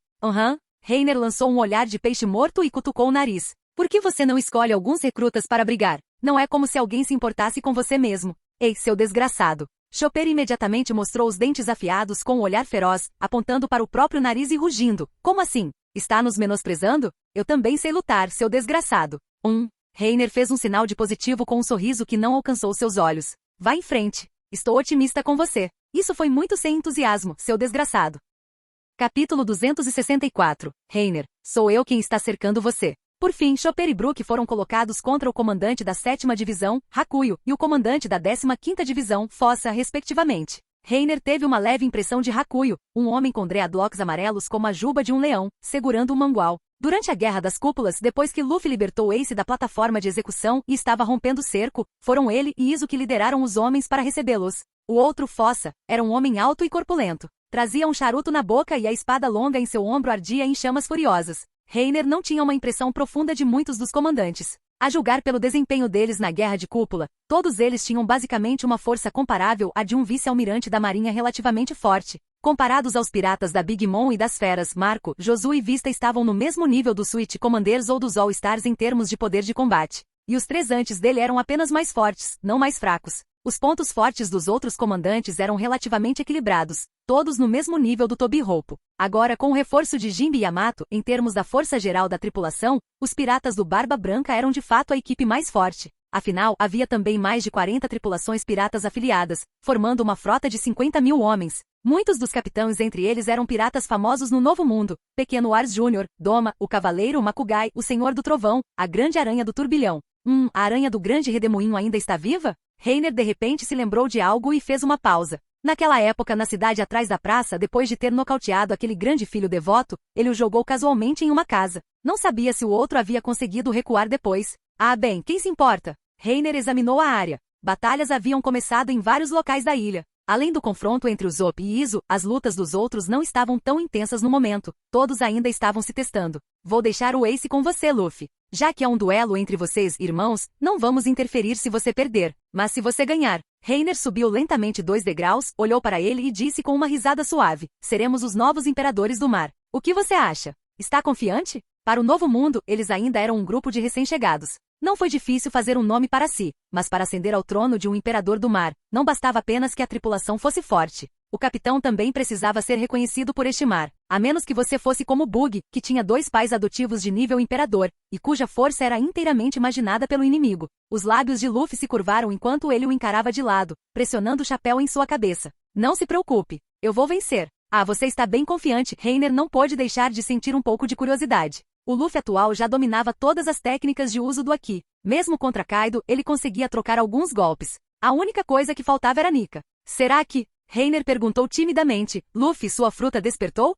Reiner lançou um olhar de peixe morto e cutucou o nariz. Por que você não escolhe alguns recrutas para brigar? Não é como se alguém se importasse com você mesmo. Ei, seu desgraçado. Chopper imediatamente mostrou os dentes afiados com um olhar feroz, apontando para o próprio nariz e rugindo. Como assim? Está nos menosprezando? Eu também sei lutar, seu desgraçado. Reiner fez um sinal de positivo com um sorriso que não alcançou seus olhos. Vá em frente. Estou otimista com você. Isso foi muito sem entusiasmo, seu desgraçado. Capítulo 264. Reiner, sou eu quem está cercando você. Por fim, Chopper e Brook foram colocados contra o comandante da 7ª Divisão, Hakuyo, e o comandante da 15ª Divisão, Fossa, respectivamente. Reiner teve uma leve impressão de Hakuyo, um homem com dreadlocks amarelos como a juba de um leão, segurando um mangual. Durante a Guerra das Cúpulas, depois que Luffy libertou Ace da plataforma de execução e estava rompendo o cerco, foram ele e Izo que lideraram os homens para recebê-los. O outro, Fossa, era um homem alto e corpulento. Trazia um charuto na boca e a espada longa em seu ombro ardia em chamas furiosas. Reiner não tinha uma impressão profunda de muitos dos comandantes. A julgar pelo desempenho deles na Guerra de Cúpula, todos eles tinham basicamente uma força comparável à de um vice-almirante da Marinha relativamente forte. Comparados aos piratas da Big Mom e das feras, Marco, Josu e Vista estavam no mesmo nível dos Sweet Commanders ou dos All-Stars em termos de poder de combate. E os 3 antes dele eram apenas mais fortes, não mais fracos. Os pontos fortes dos outros comandantes eram relativamente equilibrados, todos no mesmo nível do Toby Hope. Agora, com o reforço de Jinbe e Yamato, em termos da força geral da tripulação, os piratas do Barba Branca eram de fato a equipe mais forte. Afinal, havia também mais de 40 tripulações piratas afiliadas, formando uma frota de 50.000 homens. Muitos dos capitães entre eles eram piratas famosos no Novo Mundo: Pequeno Ars Jr., Doma, o Cavaleiro Makugai, o Senhor do Trovão, a Grande Aranha do Turbilhão. A Aranha do Grande Redemoinho ainda está viva? Reiner de repente se lembrou de algo e fez uma pausa. Naquela época, na cidade atrás da praça, depois de ter nocauteado aquele grande filho devoto, ele o jogou casualmente em uma casa. Não sabia se o outro havia conseguido recuar depois. Ah bem, quem se importa? Reiner examinou a área. Batalhas haviam começado em vários locais da ilha. Além do confronto entre Usopp e Izo, as lutas dos outros não estavam tão intensas no momento. Todos ainda estavam se testando. Vou deixar o Ace com você, Luffy. Já que é um duelo entre vocês, irmãos, não vamos interferir se você perder, mas se você ganhar. Reiner subiu lentamente 2 degraus, olhou para ele e disse com uma risada suave: seremos os novos imperadores do mar. O que você acha? Está confiante? Para o novo mundo, eles ainda eram um grupo de recém-chegados. Não foi difícil fazer um nome para si, mas para ascender ao trono de um imperador do mar, não bastava apenas que a tripulação fosse forte. O capitão também precisava ser reconhecido por este mar, a menos que você fosse como Bug, que tinha 2 pais adotivos de nível imperador, e cuja força era inteiramente imaginada pelo inimigo. Os lábios de Luffy se curvaram enquanto ele o encarava de lado, pressionando o chapéu em sua cabeça. Não se preocupe, eu vou vencer. Ah, você está bem confiante. Reiner não pôde deixar de sentir um pouco de curiosidade. O Luffy atual já dominava todas as técnicas de uso do Haki. Mesmo contra Kaido, ele conseguia trocar alguns golpes. A única coisa que faltava era Nika. Será que... Reiner perguntou timidamente. Luffy, sua fruta despertou?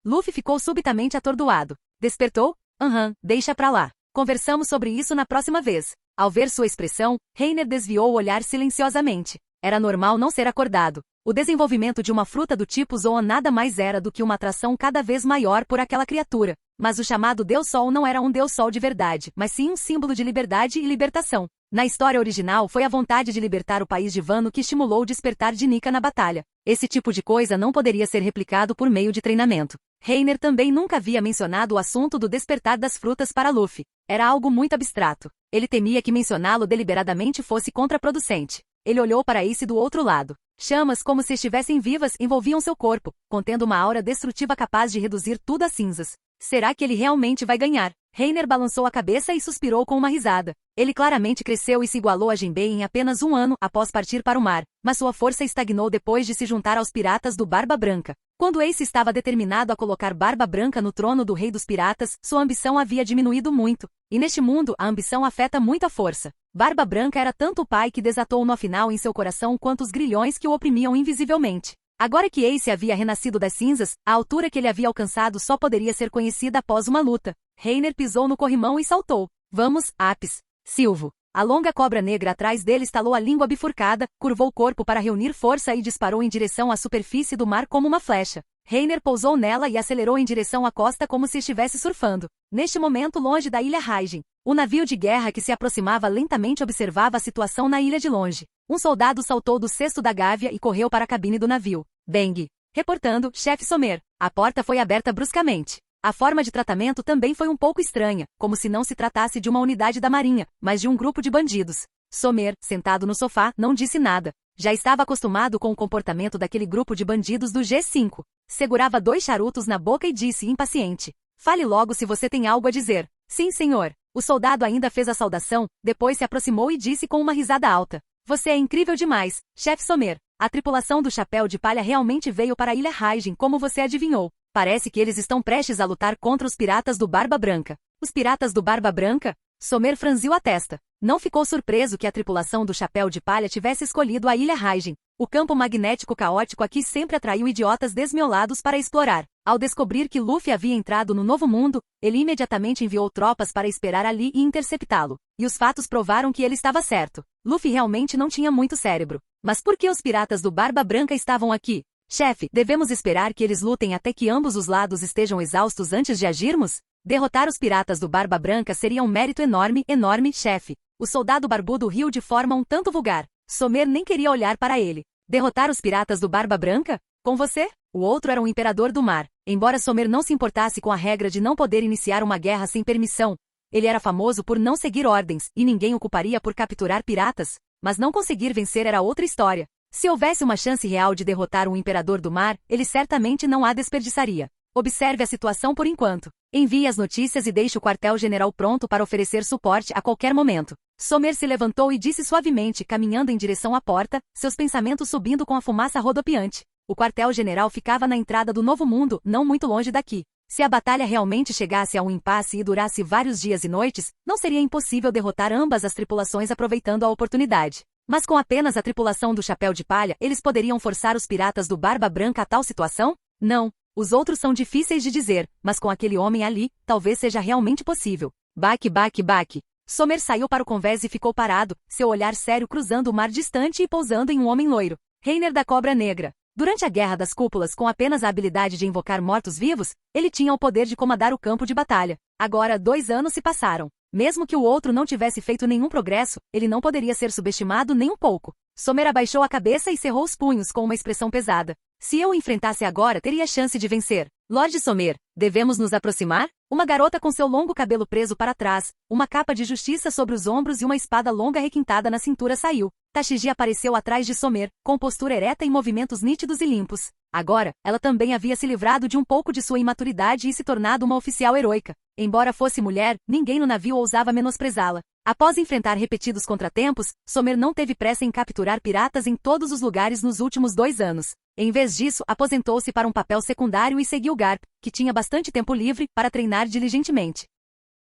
Luffy ficou subitamente atordoado. Despertou? Deixa pra lá. Conversamos sobre isso na próxima vez. Ao ver sua expressão, Reiner desviou o olhar silenciosamente. Era normal não ser acordado. O desenvolvimento de uma fruta do tipo Zoan nada mais era do que uma atração cada vez maior por aquela criatura. Mas o chamado Deus Sol não era um Deus Sol de verdade, mas sim um símbolo de liberdade e libertação. Na história original, foi a vontade de libertar o país de Wano que estimulou o despertar de Nika na batalha. Esse tipo de coisa não poderia ser replicado por meio de treinamento. Reiner também nunca havia mencionado o assunto do despertar das frutas para Luffy. Era algo muito abstrato. Ele temia que mencioná-lo deliberadamente fosse contraproducente. Ele olhou para Ace do outro lado. Chamas como se estivessem vivas envolviam seu corpo, contendo uma aura destrutiva capaz de reduzir tudo a cinzas. Será que ele realmente vai ganhar? Reiner balançou a cabeça e suspirou com uma risada. Ele claramente cresceu e se igualou a Jinbei em apenas 1 ano após partir para o mar, mas sua força estagnou depois de se juntar aos piratas do Barba Branca. Quando Ace estava determinado a colocar Barba Branca no trono do rei dos piratas, sua ambição havia diminuído muito. E neste mundo, a ambição afeta muito a força. Barba Branca era tanto o pai que desatou o nó final em seu coração quanto os grilhões que o oprimiam invisivelmente. Agora que Ace havia renascido das cinzas, a altura que ele havia alcançado só poderia ser conhecida após uma luta. Reiner pisou no corrimão e saltou. Vamos, Apis. Silvo. A longa cobra negra atrás dele estalou a língua bifurcada, curvou o corpo para reunir força e disparou em direção à superfície do mar como uma flecha. Reiner pousou nela e acelerou em direção à costa como se estivesse surfando. Neste momento longe da ilha Raijin, o navio de guerra que se aproximava lentamente observava a situação na ilha de longe. Um soldado saltou do cesto da gávea e correu para a cabine do navio. Bang! Reportando, chefe Sommer. A porta foi aberta bruscamente. A forma de tratamento também foi um pouco estranha, como se não se tratasse de uma unidade da marinha, mas de um grupo de bandidos. Sommer, sentado no sofá, não disse nada. Já estava acostumado com o comportamento daquele grupo de bandidos do G5. Segurava 2 charutos na boca e disse impaciente. Fale logo se você tem algo a dizer. Sim, senhor. O soldado ainda fez a saudação, depois se aproximou e disse com uma risada alta. Você é incrível demais, chefe Sommer. A tripulação do Chapéu de Palha realmente veio para a Ilha Raijin, como você adivinhou. Parece que eles estão prestes a lutar contra os piratas do Barba Branca. Os piratas do Barba Branca? Sommer franziu a testa. Não ficou surpreso que a tripulação do Chapéu de Palha tivesse escolhido a Ilha Raijin. O campo magnético caótico aqui sempre atraiu idiotas desmiolados para explorar. Ao descobrir que Luffy havia entrado no Novo Mundo, ele imediatamente enviou tropas para esperar ali e interceptá-lo. E os fatos provaram que ele estava certo. Luffy realmente não tinha muito cérebro. Mas por que os piratas do Barba Branca estavam aqui? Chefe, devemos esperar que eles lutem até que ambos os lados estejam exaustos antes de agirmos? Derrotar os piratas do Barba Branca seria um mérito enorme, chefe. O soldado barbudo riu de forma um tanto vulgar. Sommer nem queria olhar para ele. Derrotar os piratas do Barba Branca? Com você? O outro era um imperador do mar. Embora Sommer não se importasse com a regra de não poder iniciar uma guerra sem permissão, ele era famoso por não seguir ordens, e ninguém o culparia por capturar piratas. Mas não conseguir vencer era outra história. Se houvesse uma chance real de derrotar um imperador do mar, ele certamente não a desperdiçaria. Observe a situação por enquanto. Envie as notícias e deixe o quartel-general pronto para oferecer suporte a qualquer momento. Sommer se levantou e disse suavemente, caminhando em direção à porta, seus pensamentos subindo com a fumaça rodopiante. O quartel-general ficava na entrada do Novo Mundo, não muito longe daqui. Se a batalha realmente chegasse a um impasse e durasse vários dias e noites, não seria impossível derrotar ambas as tripulações aproveitando a oportunidade. Mas com apenas a tripulação do Chapéu de Palha, eles poderiam forçar os piratas do Barba Branca a tal situação? Não. Os outros são difíceis de dizer, mas com aquele homem ali, talvez seja realmente possível. Baque. Sommer saiu para o convés e ficou parado, seu olhar sério cruzando o mar distante e pousando em um homem loiro. Reiner da Cobra Negra. Durante a Guerra das Cúpulas, com apenas a habilidade de invocar mortos-vivos, ele tinha o poder de comandar o campo de batalha. Agora 2 anos se passaram. Mesmo que o outro não tivesse feito nenhum progresso, ele não poderia ser subestimado nem um pouco. Sommer abaixou a cabeça e cerrou os punhos com uma expressão pesada. Se eu o enfrentasse agora, teria chance de vencer. Lord Sommer, devemos nos aproximar? Uma garota com seu longo cabelo preso para trás, uma capa de justiça sobre os ombros e uma espada longa requintada na cintura saiu. Tashigi apareceu atrás de Sommer, com postura ereta e movimentos nítidos e limpos. Agora, ela também havia se livrado de um pouco de sua imaturidade e se tornado uma oficial heroica. Embora fosse mulher, ninguém no navio ousava menosprezá-la. Após enfrentar repetidos contratempos, Sommer não teve pressa em capturar piratas em todos os lugares nos últimos 2 anos. Em vez disso, aposentou-se para um papel secundário e seguiu Garp, que tinha bastante tempo livre, para treinar diligentemente.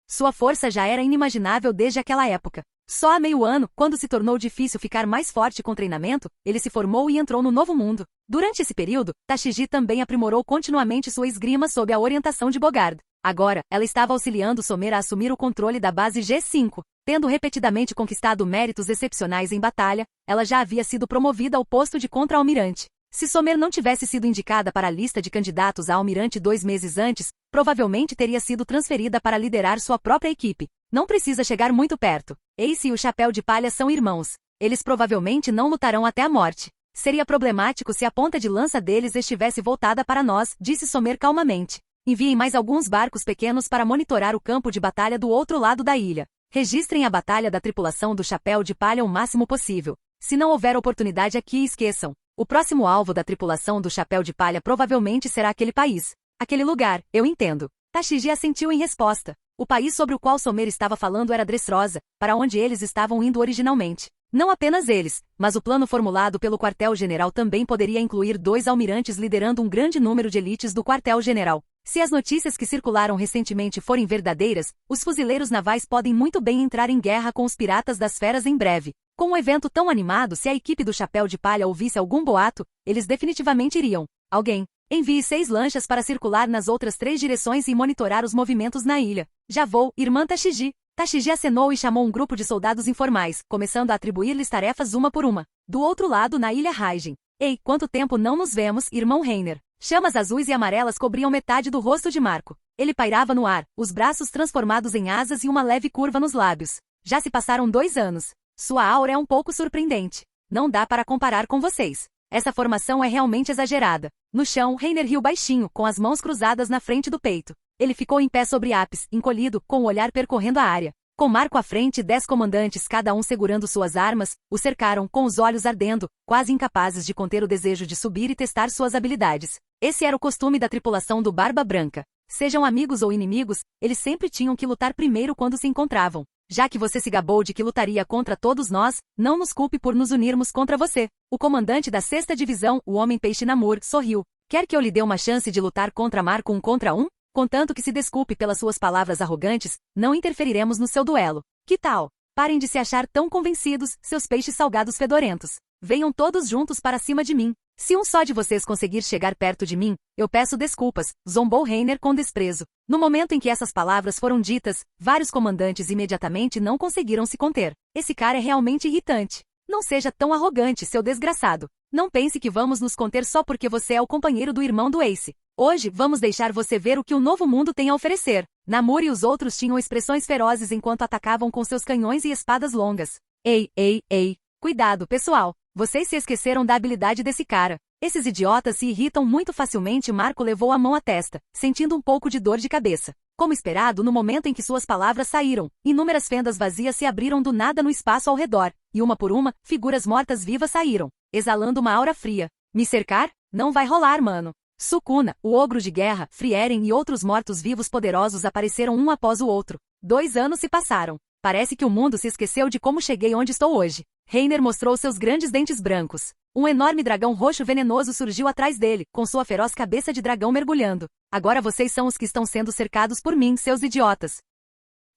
Sua força já era inimaginável desde aquela época. Só há meio ano, quando se tornou difícil ficar mais forte com treinamento, ele se formou e entrou no novo mundo. Durante esse período, Tashigi também aprimorou continuamente sua esgrima sob a orientação de Bogard. Agora, ela estava auxiliando Sommer a assumir o controle da base G5. Tendo repetidamente conquistado méritos excepcionais em batalha, ela já havia sido promovida ao posto de contra-almirante. Se Sommer não tivesse sido indicada para a lista de candidatos a almirante 2 meses antes, provavelmente teria sido transferida para liderar sua própria equipe. Não precisa chegar muito perto. Ace e o Chapéu de Palha são irmãos. Eles provavelmente não lutarão até a morte. Seria problemático se a ponta de lança deles estivesse voltada para nós, disse Sommer calmamente. Enviem mais alguns barcos pequenos para monitorar o campo de batalha do outro lado da ilha. Registrem a batalha da tripulação do Chapéu de Palha o máximo possível. Se não houver oportunidade aqui, esqueçam. O próximo alvo da tripulação do Chapéu de Palha provavelmente será aquele país. Aquele lugar, eu entendo. Tashigi assentiu em resposta. O país sobre o qual Sommer estava falando era Dressrosa, para onde eles estavam indo originalmente. Não apenas eles, mas o plano formulado pelo quartel-general também poderia incluir 2 almirantes liderando um grande número de elites do quartel-general. Se as notícias que circularam recentemente forem verdadeiras, os fuzileiros navais podem muito bem entrar em guerra com os piratas das feras em breve. Com um evento tão animado, se a equipe do Chapéu de Palha ouvisse algum boato, eles definitivamente iriam. Alguém, envie 6 lanchas para circular nas outras 3 direções e monitorar os movimentos na ilha. Já vou, irmã Tashigi. Tashigi acenou e chamou um grupo de soldados informais, começando a atribuir-lhes tarefas uma por uma. Do outro lado, na ilha Raijin. Ei, quanto tempo não nos vemos, irmão Reiner. Chamas azuis e amarelas cobriam metade do rosto de Marco. Ele pairava no ar, os braços transformados em asas e uma leve curva nos lábios. Já se passaram 2 anos. Sua aura é um pouco surpreendente. Não dá para comparar com vocês. Essa formação é realmente exagerada. No chão, Reiner riu baixinho, com as mãos cruzadas na frente do peito. Ele ficou em pé sobre Apis, encolhido, com o olhar percorrendo a área. Com Marco à frente e 10 comandantes, cada um segurando suas armas, o cercaram, com os olhos ardendo, quase incapazes de conter o desejo de subir e testar suas habilidades. Esse era o costume da tripulação do Barba Branca. Sejam amigos ou inimigos, eles sempre tinham que lutar primeiro quando se encontravam. Já que você se gabou de que lutaria contra todos nós, não nos culpe por nos unirmos contra você. O comandante da 6ª Divisão, o Homem-Peixe Namor, sorriu. Quer que eu lhe dê uma chance de lutar contra Marco 1 contra 1? Contanto que se desculpe pelas suas palavras arrogantes, não interferiremos no seu duelo. Que tal? Parem de se achar tão convencidos, seus peixes salgados fedorentos. Venham todos juntos para cima de mim. Se um só de vocês conseguir chegar perto de mim, eu peço desculpas, zombou Reiner com desprezo. No momento em que essas palavras foram ditas, vários comandantes imediatamente não conseguiram se conter. Esse cara é realmente irritante. Não seja tão arrogante, seu desgraçado. Não pense que vamos nos conter só porque você é o companheiro do irmão do Ace. Hoje, vamos deixar você ver o que o novo mundo tem a oferecer. Namor e os outros tinham expressões ferozes enquanto atacavam com seus canhões e espadas longas. Ei, ei, ei. Cuidado, pessoal. Vocês se esqueceram da habilidade desse cara. Esses idiotas se irritam muito facilmente. Marco levou a mão à testa, sentindo um pouco de dor de cabeça. Como esperado, no momento em que suas palavras saíram, inúmeras fendas vazias se abriram do nada no espaço ao redor, e uma por uma, figuras mortas-vivas saíram, exalando uma aura fria. Me cercar? Não vai rolar, mano. Sukuna, o ogro de guerra, Frieren e outros mortos-vivos poderosos apareceram um após o outro. 2 anos se passaram. Parece que o mundo se esqueceu de como cheguei onde estou hoje. Reiner mostrou seus grandes dentes brancos. Um enorme dragão roxo venenoso surgiu atrás dele, com sua feroz cabeça de dragão mergulhando. Agora vocês são os que estão sendo cercados por mim, seus idiotas.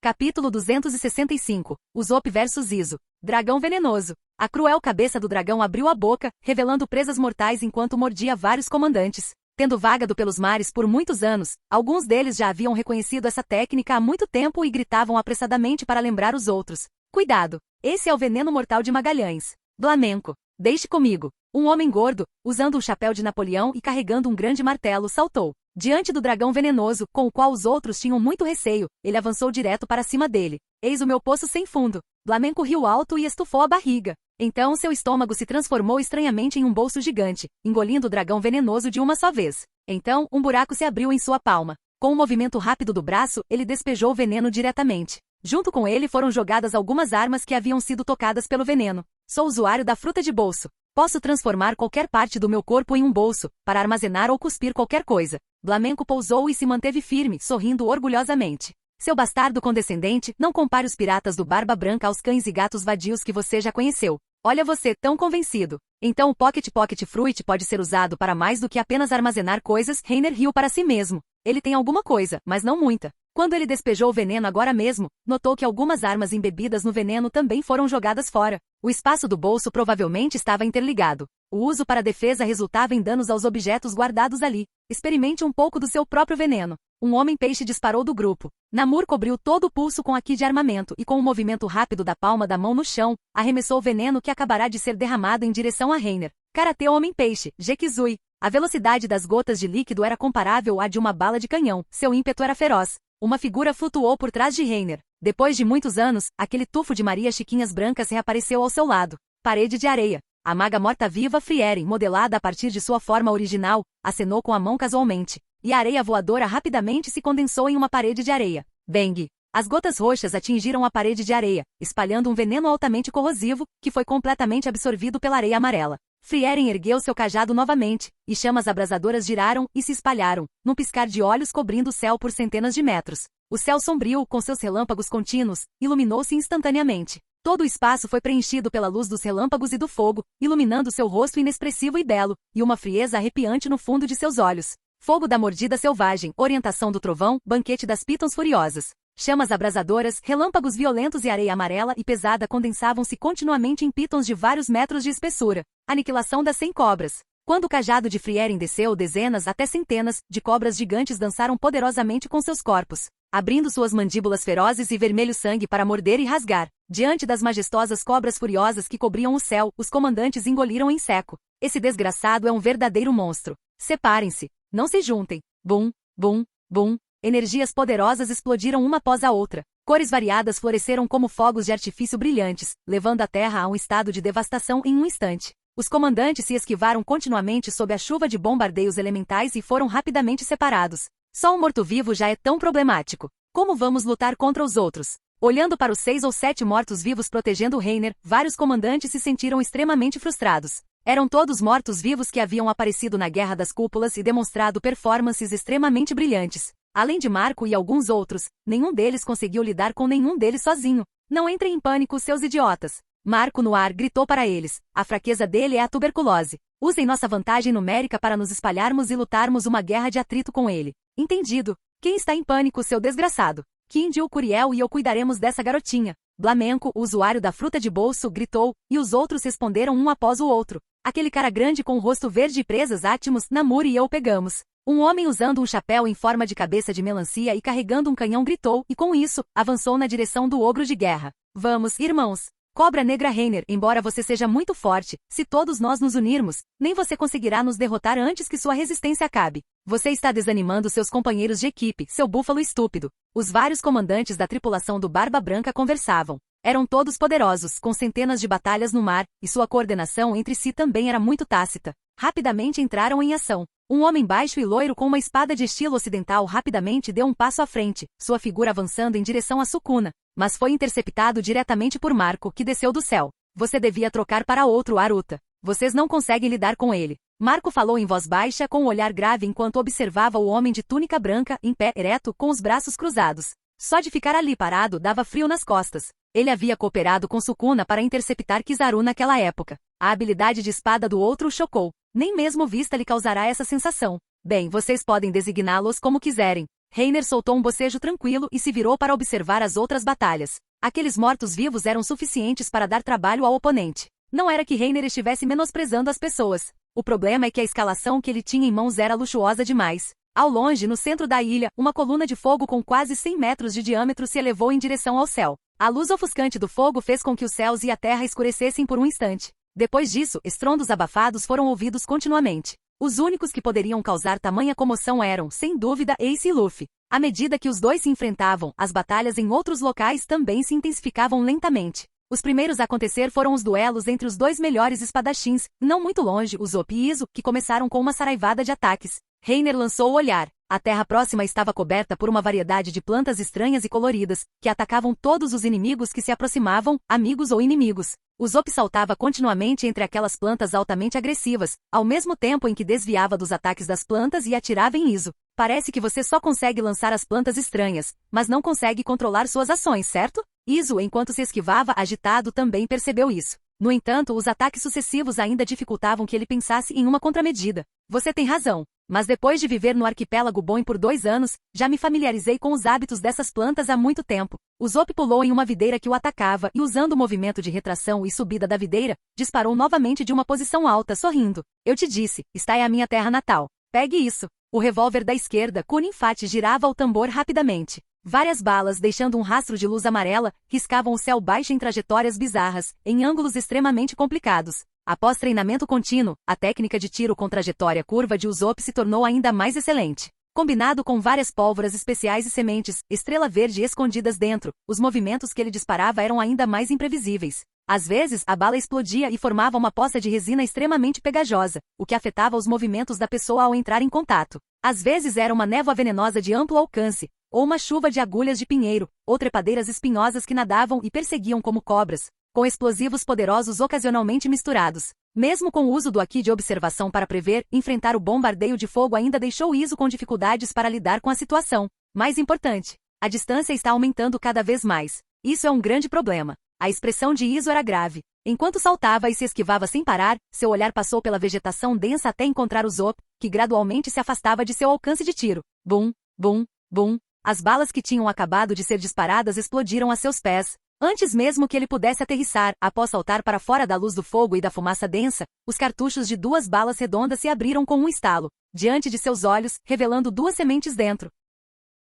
Capítulo 265. Usopp vs Izo. Dragão venenoso. A cruel cabeça do dragão abriu a boca, revelando presas mortais enquanto mordia vários comandantes. Tendo vagado pelos mares por muitos anos, alguns deles já haviam reconhecido essa técnica há muito tempo e gritavam apressadamente para lembrar os outros. Cuidado! Esse é o veneno mortal de Magalhães. Blamenco. Deixe comigo. Um homem gordo, usando um chapéu de Napoleão e carregando um grande martelo, saltou. Diante do dragão venenoso, com o qual os outros tinham muito receio, ele avançou direto para cima dele. Eis o meu poço sem fundo. Blamenco riu alto e estufou a barriga. Então seu estômago se transformou estranhamente em um bolso gigante, engolindo o dragão venenoso de uma só vez. Então, um buraco se abriu em sua palma. Com um movimento rápido do braço, ele despejou o veneno diretamente. Junto com ele foram jogadas algumas armas que haviam sido tocadas pelo veneno. Sou usuário da fruta de bolso. Posso transformar qualquer parte do meu corpo em um bolso, para armazenar ou cuspir qualquer coisa. Blamenco pousou e se manteve firme, sorrindo orgulhosamente. Seu bastardo condescendente, não compare os piratas do Barba Branca aos cães e gatos vadios que você já conheceu. Olha você tão convencido. Então o Pocket Fruit pode ser usado para mais do que apenas armazenar coisas. Reiner riu para si mesmo. Ele tem alguma coisa, mas não muita. Quando ele despejou o veneno agora mesmo, notou que algumas armas embebidas no veneno também foram jogadas fora. O espaço do bolso provavelmente estava interligado. O uso para defesa resultava em danos aos objetos guardados ali. Experimente um pouco do seu próprio veneno. Um homem-peixe disparou do grupo. Namor cobriu todo o pulso com a ki de armamento e com um movimento rápido da palma da mão no chão, arremessou o veneno que acabará de ser derramado em direção a Reiner. Karatê Homem-Peixe, Gekizui. A velocidade das gotas de líquido era comparável à de uma bala de canhão. Seu ímpeto era feroz. Uma figura flutuou por trás de Reiner. Depois de muitos anos, aquele tufo de Maria Chiquinhas brancas reapareceu ao seu lado. Parede de areia. A maga morta-viva Frieren, modelada a partir de sua forma original, acenou com a mão casualmente. E a areia voadora rapidamente se condensou em uma parede de areia. Bang! As gotas roxas atingiram a parede de areia, espalhando um veneno altamente corrosivo, que foi completamente absorvido pela areia amarela. Frieren ergueu seu cajado novamente, e chamas abrasadoras giraram e se espalharam, num piscar de olhos cobrindo o céu por centenas de metros. O céu sombrio, com seus relâmpagos contínuos, iluminou-se instantaneamente. Todo o espaço foi preenchido pela luz dos relâmpagos e do fogo, iluminando seu rosto inexpressivo e belo, e uma frieza arrepiante no fundo de seus olhos. Fogo da mordida selvagem, orientação do trovão, banquete das pitons furiosas. Chamas abrasadoras, relâmpagos violentos e areia amarela e pesada condensavam-se continuamente em pitons de vários metros de espessura. Aniquilação das 100 cobras. Quando o cajado de Frieren desceu, dezenas até centenas de cobras gigantes dançaram poderosamente com seus corpos, abrindo suas mandíbulas ferozes e vermelho sangue para morder e rasgar. Diante das majestosas cobras furiosas que cobriam o céu, os comandantes engoliram em seco. Esse desgraçado é um verdadeiro monstro. Separem-se. Não se juntem. Bum, bum, bum. Energias poderosas explodiram uma após a outra. Cores variadas floresceram como fogos de artifício brilhantes, levando a terra a um estado de devastação em um instante. Os comandantes se esquivaram continuamente sob a chuva de bombardeios elementais e foram rapidamente separados. Só um morto-vivo já é tão problemático. Como vamos lutar contra os outros? Olhando para os 6 ou 7 mortos-vivos protegendo Reiner, vários comandantes se sentiram extremamente frustrados. Eram todos mortos-vivos que haviam aparecido na Guerra das Cúpulas e demonstrado performances extremamente brilhantes. Além de Marco e alguns outros, nenhum deles conseguiu lidar com nenhum deles sozinho. Não entrem em pânico, seus idiotas. Marco no ar gritou para eles. A fraqueza dele é a tuberculose. Usem nossa vantagem numérica para nos espalharmos e lutarmos uma guerra de atrito com ele. Entendido. Quem está em pânico, seu desgraçado? Kindy ou Curiel e eu cuidaremos dessa garotinha. Blamenco, o usuário da fruta de bolso, gritou, e os outros responderam um após o outro. Aquele cara grande com o rosto verde e presas átimos, Namor e eu pegamos. Um homem usando um chapéu em forma de cabeça de melancia e carregando um canhão gritou, e com isso, avançou na direção do ogro de guerra. Vamos, irmãos. Cobra Negra Reiner, embora você seja muito forte, se todos nós nos unirmos, nem você conseguirá nos derrotar antes que sua resistência acabe. Você está desanimando seus companheiros de equipe, seu búfalo estúpido. Os vários comandantes da tripulação do Barba Branca conversavam. Eram todos poderosos, com centenas de batalhas no mar, e sua coordenação entre si também era muito tácita. Rapidamente entraram em ação. Um homem baixo e loiro com uma espada de estilo ocidental rapidamente deu um passo à frente, sua figura avançando em direção a Sukuna, mas foi interceptado diretamente por Marco, que desceu do céu. Você devia trocar para outro Aruta. Vocês não conseguem lidar com ele. Marco falou em voz baixa com um olhar grave enquanto observava o homem de túnica branca, em pé, ereto, com os braços cruzados. Só de ficar ali parado dava frio nas costas. Ele havia cooperado com Sukuna para interceptar Kizaru naquela época. A habilidade de espada do outro o chocou. Nem mesmo vista lhe causará essa sensação. Bem, vocês podem designá-los como quiserem. Reiner soltou um bocejo tranquilo e se virou para observar as outras batalhas. Aqueles mortos-vivos eram suficientes para dar trabalho ao oponente. Não era que Reiner estivesse menosprezando as pessoas. O problema é que a escalação que ele tinha em mãos era luxuosa demais. Ao longe, no centro da ilha, uma coluna de fogo com quase 100 metros de diâmetro se elevou em direção ao céu. A luz ofuscante do fogo fez com que os céus e a terra escurecessem por um instante. Depois disso, estrondos abafados foram ouvidos continuamente. Os únicos que poderiam causar tamanha comoção eram, sem dúvida, Ace e Luffy. À medida que os dois se enfrentavam, as batalhas em outros locais também se intensificavam lentamente. Os primeiros a acontecer foram os duelos entre os dois melhores espadachins, não muito longe, Usopp e Izo, que começaram com uma saraivada de ataques. Reiner lançou o olhar. A terra próxima estava coberta por uma variedade de plantas estranhas e coloridas, que atacavam todos os inimigos que se aproximavam, amigos ou inimigos. Usopp saltava continuamente entre aquelas plantas altamente agressivas, ao mesmo tempo em que desviava dos ataques das plantas e atirava em Izo. Parece que você só consegue lançar as plantas estranhas, mas não consegue controlar suas ações, certo? Izo, enquanto se esquivava agitado, também percebeu isso. No entanto, os ataques sucessivos ainda dificultavam que ele pensasse em uma contramedida. Você tem razão. Mas depois de viver no arquipélago Boim por 2 anos, já me familiarizei com os hábitos dessas plantas há muito tempo. Usopp pulou em uma videira que o atacava e, usando o movimento de retração e subida da videira, disparou novamente de uma posição alta, sorrindo. Eu te disse, esta é a minha terra natal. Pegue isso. O revólver da esquerda, Kuninfat, girava o tambor rapidamente. Várias balas, deixando um rastro de luz amarela, riscavam o céu baixo em trajetórias bizarras, em ângulos extremamente complicados. Após treinamento contínuo, a técnica de tiro com trajetória curva de Usopp se tornou ainda mais excelente. Combinado com várias pólvoras especiais e sementes, estrela verde escondidas dentro, os movimentos que ele disparava eram ainda mais imprevisíveis. Às vezes, a bala explodia e formava uma poça de resina extremamente pegajosa, o que afetava os movimentos da pessoa ao entrar em contato. Às vezes era uma névoa venenosa de amplo alcance, ou uma chuva de agulhas de pinheiro, ou trepadeiras espinhosas que nadavam e perseguiam como cobras, com explosivos poderosos ocasionalmente misturados. Mesmo com o uso do Haki de observação para prever, enfrentar o bombardeio de fogo ainda deixou Izo com dificuldades para lidar com a situação. Mais importante, a distância está aumentando cada vez mais. Isso é um grande problema. A expressão de Izo era grave. Enquanto saltava e se esquivava sem parar, seu olhar passou pela vegetação densa até encontrar Usopp, que gradualmente se afastava de seu alcance de tiro. Bum, bum, bum. As balas que tinham acabado de ser disparadas explodiram a seus pés. Antes mesmo que ele pudesse aterrissar, após saltar para fora da luz do fogo e da fumaça densa, os cartuchos de 2 balas redondas se abriram com um estalo, diante de seus olhos, revelando 2 sementes dentro.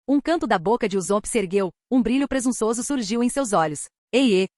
Um canto da boca de Usopp se ergueu, um brilho presunçoso surgiu em seus olhos.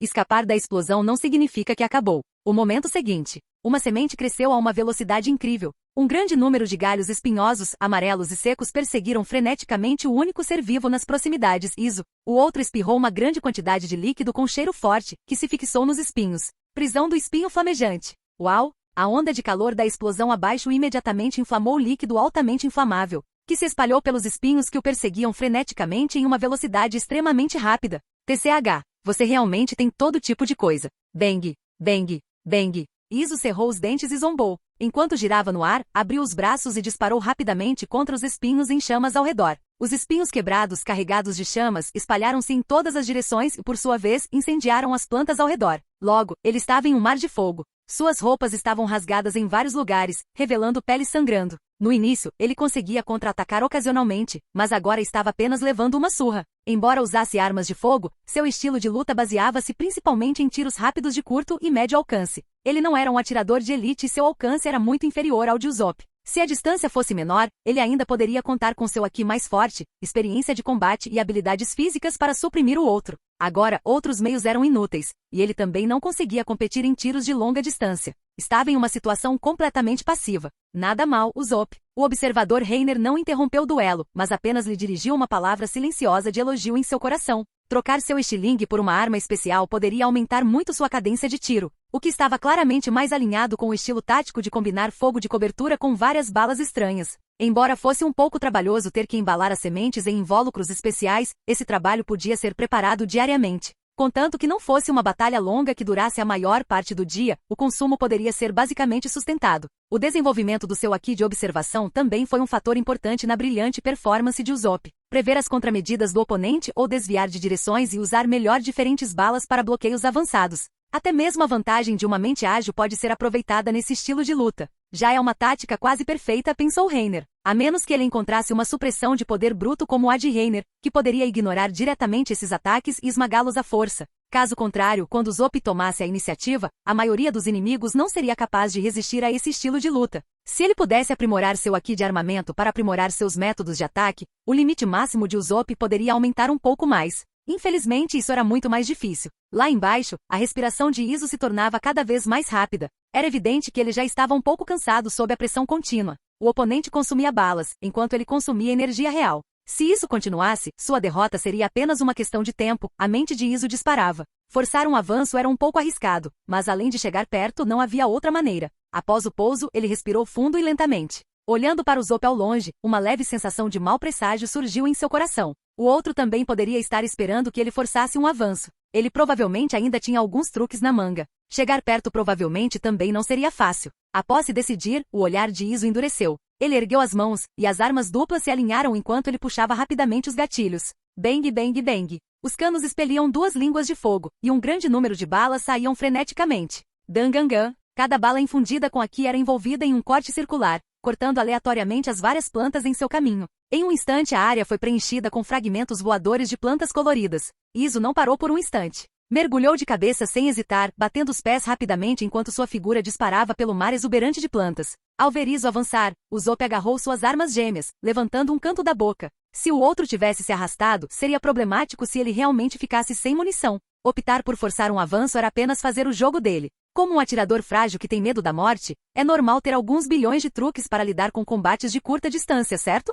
Escapar da explosão não significa que acabou. O momento seguinte, uma semente cresceu a uma velocidade incrível. Um grande número de galhos espinhosos, amarelos e secos perseguiram freneticamente o único ser vivo nas proximidades, Izo. O outro espirrou uma grande quantidade de líquido com cheiro forte, que se fixou nos espinhos. Prisão do espinho flamejante. Uau! A onda de calor da explosão abaixo imediatamente inflamou o líquido altamente inflamável, que se espalhou pelos espinhos que o perseguiam freneticamente em uma velocidade extremamente rápida. TCH. Você realmente tem todo tipo de coisa. Bang, bang, bang. Izo cerrou os dentes e zombou. Enquanto girava no ar, abriu os braços e disparou rapidamente contra os espinhos em chamas ao redor. Os espinhos quebrados, carregados de chamas, espalharam-se em todas as direções e, por sua vez, incendiaram as plantas ao redor. Logo, ele estava em um mar de fogo. Suas roupas estavam rasgadas em vários lugares, revelando pele sangrando. No início, ele conseguia contra-atacar ocasionalmente, mas agora estava apenas levando uma surra. Embora usasse armas de fogo, seu estilo de luta baseava-se principalmente em tiros rápidos de curto e médio alcance. Ele não era um atirador de elite e seu alcance era muito inferior ao de Usopp. Se a distância fosse menor, ele ainda poderia contar com seu Haki mais forte, experiência de combate e habilidades físicas para suprimir o outro. Agora, outros meios eram inúteis, e ele também não conseguia competir em tiros de longa distância. Estava em uma situação completamente passiva. Nada mal, Usopp. O observador Reiner não interrompeu o duelo, mas apenas lhe dirigiu uma palavra silenciosa de elogio em seu coração. Trocar seu estilingue por uma arma especial poderia aumentar muito sua cadência de tiro, o que estava claramente mais alinhado com o estilo tático de combinar fogo de cobertura com várias balas estranhas. Embora fosse um pouco trabalhoso ter que embalar as sementes em invólucros especiais, esse trabalho podia ser preparado diariamente. Contanto que não fosse uma batalha longa que durasse a maior parte do dia, o consumo poderia ser basicamente sustentado. O desenvolvimento do seu Haki de observação também foi um fator importante na brilhante performance de Usopp. Prever as contramedidas do oponente ou desviar de direções e usar melhor diferentes balas para bloqueios avançados. Até mesmo a vantagem de uma mente ágil pode ser aproveitada nesse estilo de luta. Já é uma tática quase perfeita, pensou Reiner. A menos que ele encontrasse uma supressão de poder bruto como a de Reiner, que poderia ignorar diretamente esses ataques e esmagá-los à força. Caso contrário, quando Usopp tomasse a iniciativa, a maioria dos inimigos não seria capaz de resistir a esse estilo de luta. Se ele pudesse aprimorar seu Haki de armamento para aprimorar seus métodos de ataque, o limite máximo de Usopp poderia aumentar um pouco mais. Infelizmente isso era muito mais difícil. Lá embaixo, a respiração de Izo se tornava cada vez mais rápida. Era evidente que ele já estava um pouco cansado sob a pressão contínua. O oponente consumia balas, enquanto ele consumia energia real. Se isso continuasse, sua derrota seria apenas uma questão de tempo, a mente de Iso disparava. Forçar um avanço era um pouco arriscado, mas além de chegar perto não havia outra maneira. Após o pouso, ele respirou fundo e lentamente. Olhando para o Usopp ao longe, uma leve sensação de mau presságio surgiu em seu coração. O outro também poderia estar esperando que ele forçasse um avanço. Ele provavelmente ainda tinha alguns truques na manga. Chegar perto provavelmente também não seria fácil. Após se decidir, o olhar de Iso endureceu. Ele ergueu as mãos, e as armas duplas se alinharam enquanto ele puxava rapidamente os gatilhos. Bang, bang, bang. Os canos expeliam 2 línguas de fogo, e um grande número de balas saíam freneticamente. Dangangan. Cada bala infundida com a Ki era envolvida em um corte circular, cortando aleatoriamente as várias plantas em seu caminho. Em um instante a área foi preenchida com fragmentos voadores de plantas coloridas. Iso não parou por um instante. Mergulhou de cabeça sem hesitar, batendo os pés rapidamente enquanto sua figura disparava pelo mar exuberante de plantas. Ao ver Iso avançar, Usopp agarrou suas armas gêmeas, levantando um canto da boca. Se o outro tivesse se arrastado, seria problemático se ele realmente ficasse sem munição. Optar por forçar um avanço era apenas fazer o jogo dele. Como um atirador frágil que tem medo da morte, é normal ter alguns bilhões de truques para lidar com combates de curta distância, certo?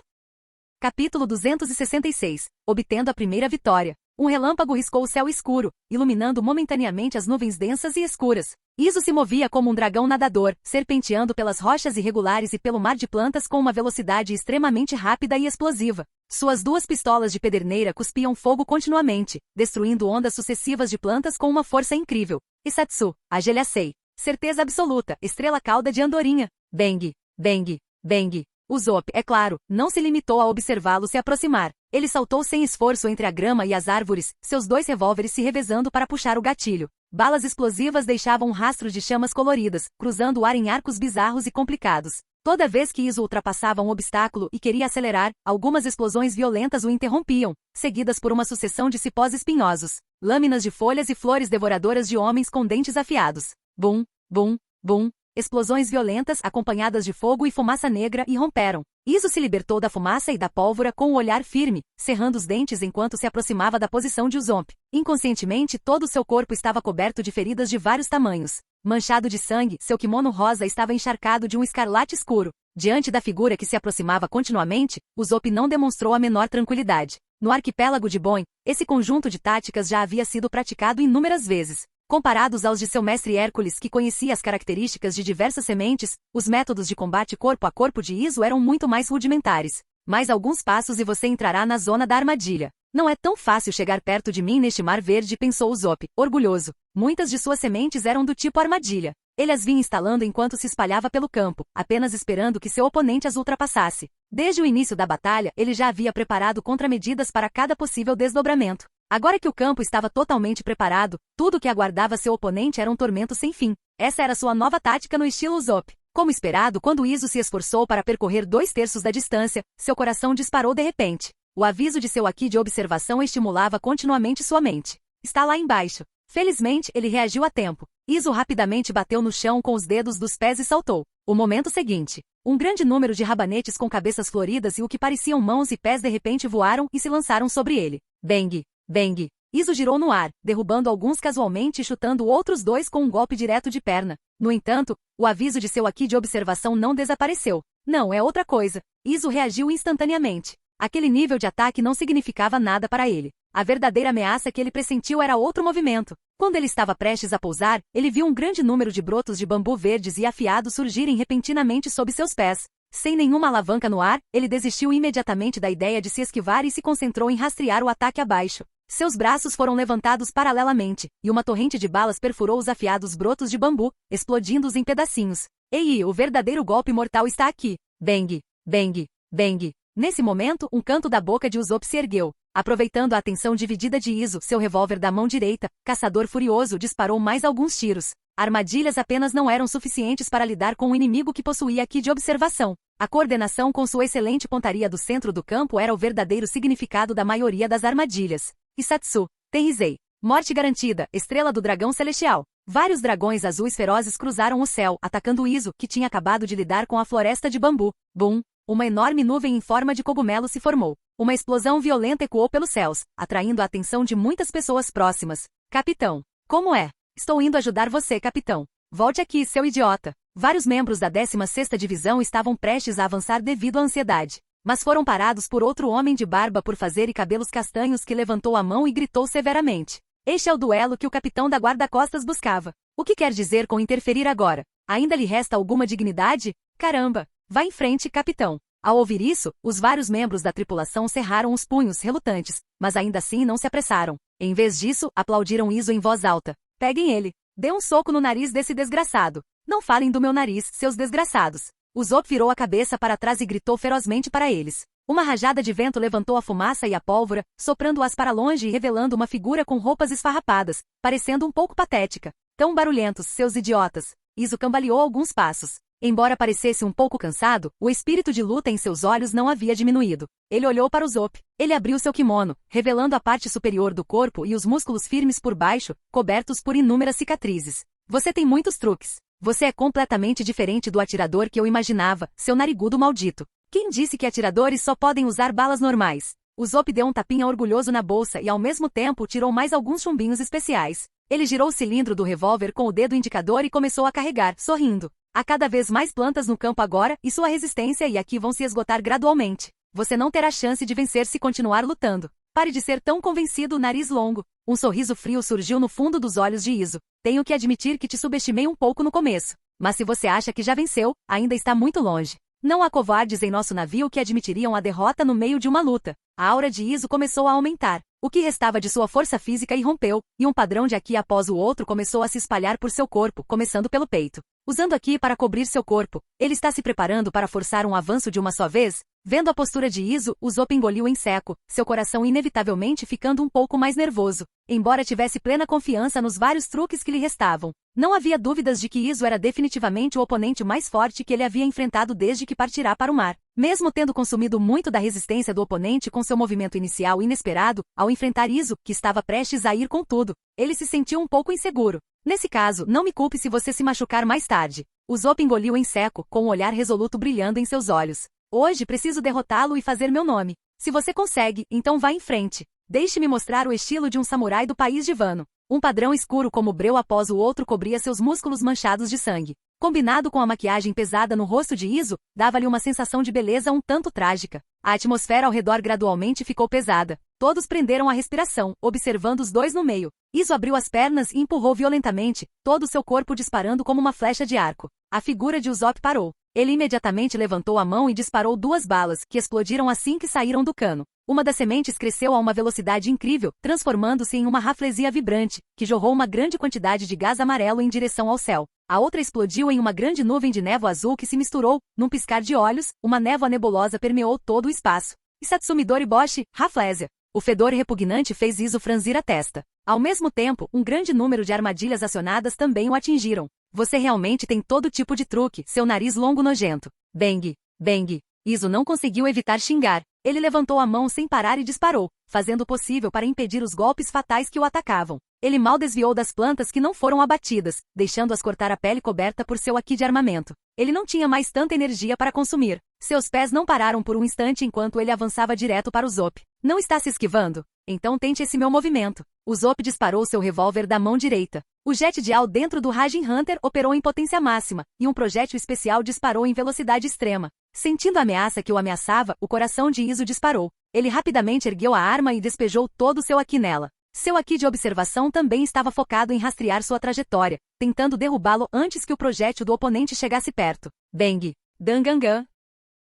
Capítulo 266. Obtendo a primeira vitória. Um relâmpago riscou o céu escuro, iluminando momentaneamente as nuvens densas e escuras. Iso se movia como um dragão nadador, serpenteando pelas rochas irregulares e pelo mar de plantas com uma velocidade extremamente rápida e explosiva. Suas 2 pistolas de pederneira cuspiam fogo continuamente, destruindo ondas sucessivas de plantas com uma força incrível. Isatsu, Agelhacei. Certeza absoluta, estrela cauda de andorinha. Bang, bang, bang. Usopp, é claro, não se limitou a observá-lo se aproximar. Ele saltou sem esforço entre a grama e as árvores, seus 2 revólveres se revezando para puxar o gatilho. Balas explosivas deixavam um rastro de chamas coloridas, cruzando o ar em arcos bizarros e complicados. Toda vez que Iso ultrapassava um obstáculo e queria acelerar, algumas explosões violentas o interrompiam, seguidas por uma sucessão de cipós espinhosos. Lâminas de folhas e flores devoradoras de homens com dentes afiados. Bum, bum, bum. Explosões violentas acompanhadas de fogo e fumaça negra irromperam. Iso se libertou da fumaça e da pólvora com o olhar firme, cerrando os dentes enquanto se aproximava da posição de Usopp. Inconscientemente todo o seu corpo estava coberto de feridas de vários tamanhos. Manchado de sangue, seu kimono rosa estava encharcado de um escarlate escuro. Diante da figura que se aproximava continuamente, Usopp não demonstrou a menor tranquilidade. No arquipélago de Boin, esse conjunto de táticas já havia sido praticado inúmeras vezes. Comparados aos de seu mestre Hércules, que conhecia as características de diversas sementes, os métodos de combate corpo a corpo de Iso eram muito mais rudimentares. Mais alguns passos e você entrará na zona da armadilha. Não é tão fácil chegar perto de mim neste mar verde, pensou Usopp, orgulhoso. Muitas de suas sementes eram do tipo armadilha. Ele as vinha instalando enquanto se espalhava pelo campo, apenas esperando que seu oponente as ultrapassasse. Desde o início da batalha, ele já havia preparado contramedidas para cada possível desdobramento. Agora que o campo estava totalmente preparado, tudo o que aguardava seu oponente era um tormento sem fim. Essa era sua nova tática no estilo Usopp. Como esperado, quando Iso se esforçou para percorrer 2/3 da distância, seu coração disparou de repente. O aviso de seu Haki de observação estimulava continuamente sua mente. Está lá embaixo. Felizmente, ele reagiu a tempo. Iso rapidamente bateu no chão com os dedos dos pés e saltou. O momento seguinte. Um grande número de rabanetes com cabeças floridas e o que pareciam mãos e pés de repente voaram e se lançaram sobre ele. Bang! Bang! Iso girou no ar, derrubando alguns casualmente e chutando outros 2 com um golpe direto de perna. No entanto, o aviso de seu Haki de observação não desapareceu. Não, é outra coisa. Iso reagiu instantaneamente. Aquele nível de ataque não significava nada para ele. A verdadeira ameaça que ele pressentiu era outro movimento. Quando ele estava prestes a pousar, ele viu um grande número de brotos de bambu verdes e afiados surgirem repentinamente sob seus pés. Sem nenhuma alavanca no ar, ele desistiu imediatamente da ideia de se esquivar e se concentrou em rastrear o ataque abaixo. Seus braços foram levantados paralelamente, e uma torrente de balas perfurou os afiados brotos de bambu, explodindo-os em pedacinhos. Ei, o verdadeiro golpe mortal está aqui. Bang! Bang! Bang! Nesse momento, um canto da boca de Usopp se ergueu. Aproveitando a atenção dividida de Iso, seu revólver da mão direita, caçador furioso disparou mais alguns tiros. Armadilhas apenas não eram suficientes para lidar com um inimigo que possuía Haki de observação. A coordenação com sua excelente pontaria do centro do campo era o verdadeiro significado da maioria das armadilhas. Isatsu, Tenrizei. Morte garantida, estrela do dragão celestial. Vários dragões azuis ferozes cruzaram o céu, atacando Iso, que tinha acabado de lidar com a floresta de bambu. Bum! Uma enorme nuvem em forma de cogumelo se formou. Uma explosão violenta ecoou pelos céus, atraindo a atenção de muitas pessoas próximas. Capitão. Como é? Estou indo ajudar você, capitão. Volte aqui, seu idiota. Vários membros da 16ª Divisão estavam prestes a avançar devido à ansiedade, mas foram parados por outro homem de barba por fazer e cabelos castanhos que levantou a mão e gritou severamente. Este é o duelo que o capitão da guarda-costas buscava. O que quer dizer com interferir agora? Ainda lhe resta alguma dignidade? Caramba! Vá em frente, capitão. Ao ouvir isso, os vários membros da tripulação cerraram os punhos relutantes, mas ainda assim não se apressaram. Em vez disso, aplaudiram Iso em voz alta. Peguem ele. Dê um soco no nariz desse desgraçado. Não falem do meu nariz, seus desgraçados. Usopp virou a cabeça para trás e gritou ferozmente para eles. Uma rajada de vento levantou a fumaça e a pólvora, soprando-as para longe e revelando uma figura com roupas esfarrapadas, parecendo um pouco patética. Tão barulhentos, seus idiotas. Iso cambaleou alguns passos. Embora parecesse um pouco cansado, o espírito de luta em seus olhos não havia diminuído. Ele olhou para Usopp. Ele abriu seu kimono, revelando a parte superior do corpo e os músculos firmes por baixo, cobertos por inúmeras cicatrizes. Você tem muitos truques. Você é completamente diferente do atirador que eu imaginava, seu narigudo maldito. Quem disse que atiradores só podem usar balas normais? Usopp deu um tapinha orgulhoso na bolsa e ao mesmo tempo tirou mais alguns chumbinhos especiais. Ele girou o cilindro do revólver com o dedo indicador e começou a carregar, sorrindo. Há cada vez mais plantas no campo agora, e sua resistência e aqui vão se esgotar gradualmente. Você não terá chance de vencer se continuar lutando. Pare de ser tão convencido, nariz longo. Um sorriso frio surgiu no fundo dos olhos de Iso. Tenho que admitir que te subestimei um pouco no começo. Mas se você acha que já venceu, ainda está muito longe. Não há covardes em nosso navio que admitiriam a derrota no meio de uma luta. A aura de Iso começou a aumentar. O que restava de sua força física irrompeu, e um padrão de Haki após o outro começou a se espalhar por seu corpo, começando pelo peito. Usando Haki para cobrir seu corpo, ele está se preparando para forçar um avanço de uma só vez? Vendo a postura de Iso, Usopp engoliu em seco, seu coração inevitavelmente ficando um pouco mais nervoso, embora tivesse plena confiança nos vários truques que lhe restavam. Não havia dúvidas de que Iso era definitivamente o oponente mais forte que ele havia enfrentado desde que partirá para o mar. Mesmo tendo consumido muito da resistência do oponente com seu movimento inicial inesperado, ao enfrentar Iso, que estava prestes a ir com tudo, ele se sentiu um pouco inseguro. Nesse caso, não me culpe se você se machucar mais tarde. Usopp engoliu em seco, com um olhar resoluto brilhando em seus olhos. Hoje preciso derrotá-lo e fazer meu nome. Se você consegue, então vá em frente. Deixe-me mostrar o estilo de um samurai do país de Wano. Um padrão escuro como breu após o outro cobria seus músculos manchados de sangue. Combinado com a maquiagem pesada no rosto de Iso, dava-lhe uma sensação de beleza um tanto trágica. A atmosfera ao redor gradualmente ficou pesada. Todos prenderam a respiração, observando os dois no meio. Iso abriu as pernas e empurrou violentamente, todo o seu corpo disparando como uma flecha de arco. A figura de Usopp parou. Ele imediatamente levantou a mão e disparou 2 balas, que explodiram assim que saíram do cano. Uma das sementes cresceu a uma velocidade incrível, transformando-se em uma raflesia vibrante, que jorrou uma grande quantidade de gás amarelo em direção ao céu. A outra explodiu em uma grande nuvem de névoa azul que se misturou. Num piscar de olhos, uma névoa nebulosa permeou todo o espaço. Satsumi Doriboshi, Raflesia. O fedor repugnante fez Iso franzir a testa. Ao mesmo tempo, um grande número de armadilhas acionadas também o atingiram. Você realmente tem todo tipo de truque, seu nariz longo nojento. Bang! Bang! Iso não conseguiu evitar xingar. Ele levantou a mão sem parar e disparou, fazendo o possível para impedir os golpes fatais que o atacavam. Ele mal desviou das plantas que não foram abatidas, deixando-as cortar a pele coberta por seu Haki de armamento. Ele não tinha mais tanta energia para consumir. Seus pés não pararam por um instante enquanto ele avançava direto para Usopp. Não está se esquivando? Então tente esse meu movimento. Usopp disparou seu revólver da mão direita. O jet de Al dentro do Raging Hunter operou em potência máxima, e um projétil especial disparou em velocidade extrema. Sentindo a ameaça que o ameaçava, o coração de Iso disparou. Ele rapidamente ergueu a arma e despejou todo o seu Haki nela. Seu Haki de observação também estava focado em rastrear sua trajetória, tentando derrubá-lo antes que o projétil do oponente chegasse perto. Bang! Dangangan!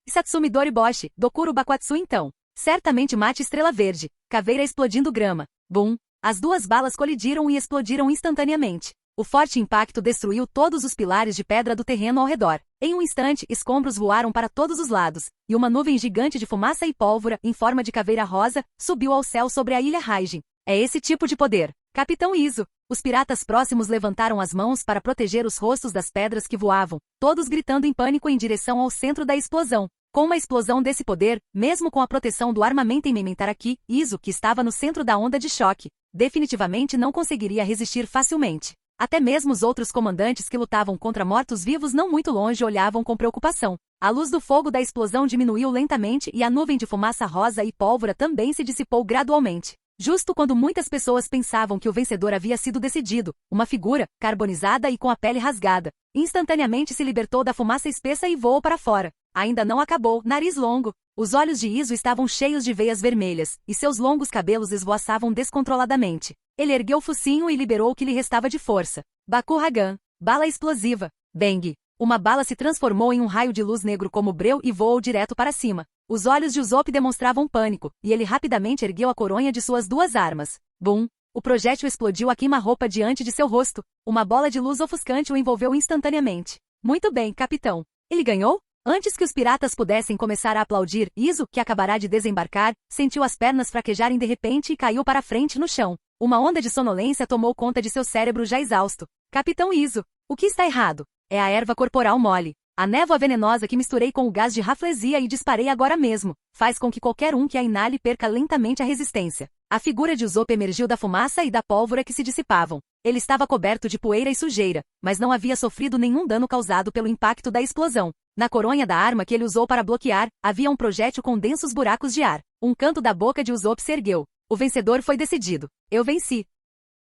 Satsumi Doriboshi, Dokuro Bakuatsu então. Certamente mate Estrela Verde, caveira explodindo grama. Bum! As 2 balas colidiram e explodiram instantaneamente. O forte impacto destruiu todos os pilares de pedra do terreno ao redor. Em um instante, escombros voaram para todos os lados, e uma nuvem gigante de fumaça e pólvora, em forma de caveira rosa, subiu ao céu sobre a ilha Raijin. É esse tipo de poder. Capitão Iso. Os piratas próximos levantaram as mãos para proteger os rostos das pedras que voavam, todos gritando em pânico em direção ao centro da explosão. Com uma explosão desse poder, mesmo com a proteção do armamento em Mementaraki, Iso, que estava no centro da onda de choque, definitivamente não conseguiria resistir facilmente. Até mesmo os outros comandantes que lutavam contra mortos-vivos não muito longe olhavam com preocupação. A luz do fogo da explosão diminuiu lentamente e a nuvem de fumaça rosa e pólvora também se dissipou gradualmente. Justo quando muitas pessoas pensavam que o vencedor havia sido decidido, uma figura, carbonizada e com a pele rasgada, instantaneamente se libertou da fumaça espessa e voou para fora. Ainda não acabou, nariz longo. Os olhos de Izo estavam cheios de veias vermelhas, e seus longos cabelos esvoaçavam descontroladamente. Ele ergueu o focinho e liberou o que lhe restava de força. Bakuhagan. Bala explosiva. Bang. Uma bala se transformou em um raio de luz negro como breu e voou direto para cima. Os olhos de Usopp demonstravam pânico, e ele rapidamente ergueu a coronha de suas duas armas. Bum! O projétil explodiu a queima-roupa diante de seu rosto. Uma bola de luz ofuscante o envolveu instantaneamente. Muito bem, capitão. Ele ganhou? Antes que os piratas pudessem começar a aplaudir, Izo, que acabará de desembarcar, sentiu as pernas fraquejarem de repente e caiu para frente no chão. Uma onda de sonolência tomou conta de seu cérebro já exausto. Capitão Izo, o que está errado? É a erva corporal mole. A névoa venenosa que misturei com o gás de raflesia e disparei agora mesmo, faz com que qualquer um que a inale perca lentamente a resistência. A figura de Usopp emergiu da fumaça e da pólvora que se dissipavam. Ele estava coberto de poeira e sujeira, mas não havia sofrido nenhum dano causado pelo impacto da explosão. Na coronha da arma que ele usou para bloquear, havia um projétil com densos buracos de ar. Um canto da boca de Usopp se ergueu. O vencedor foi decidido. Eu venci.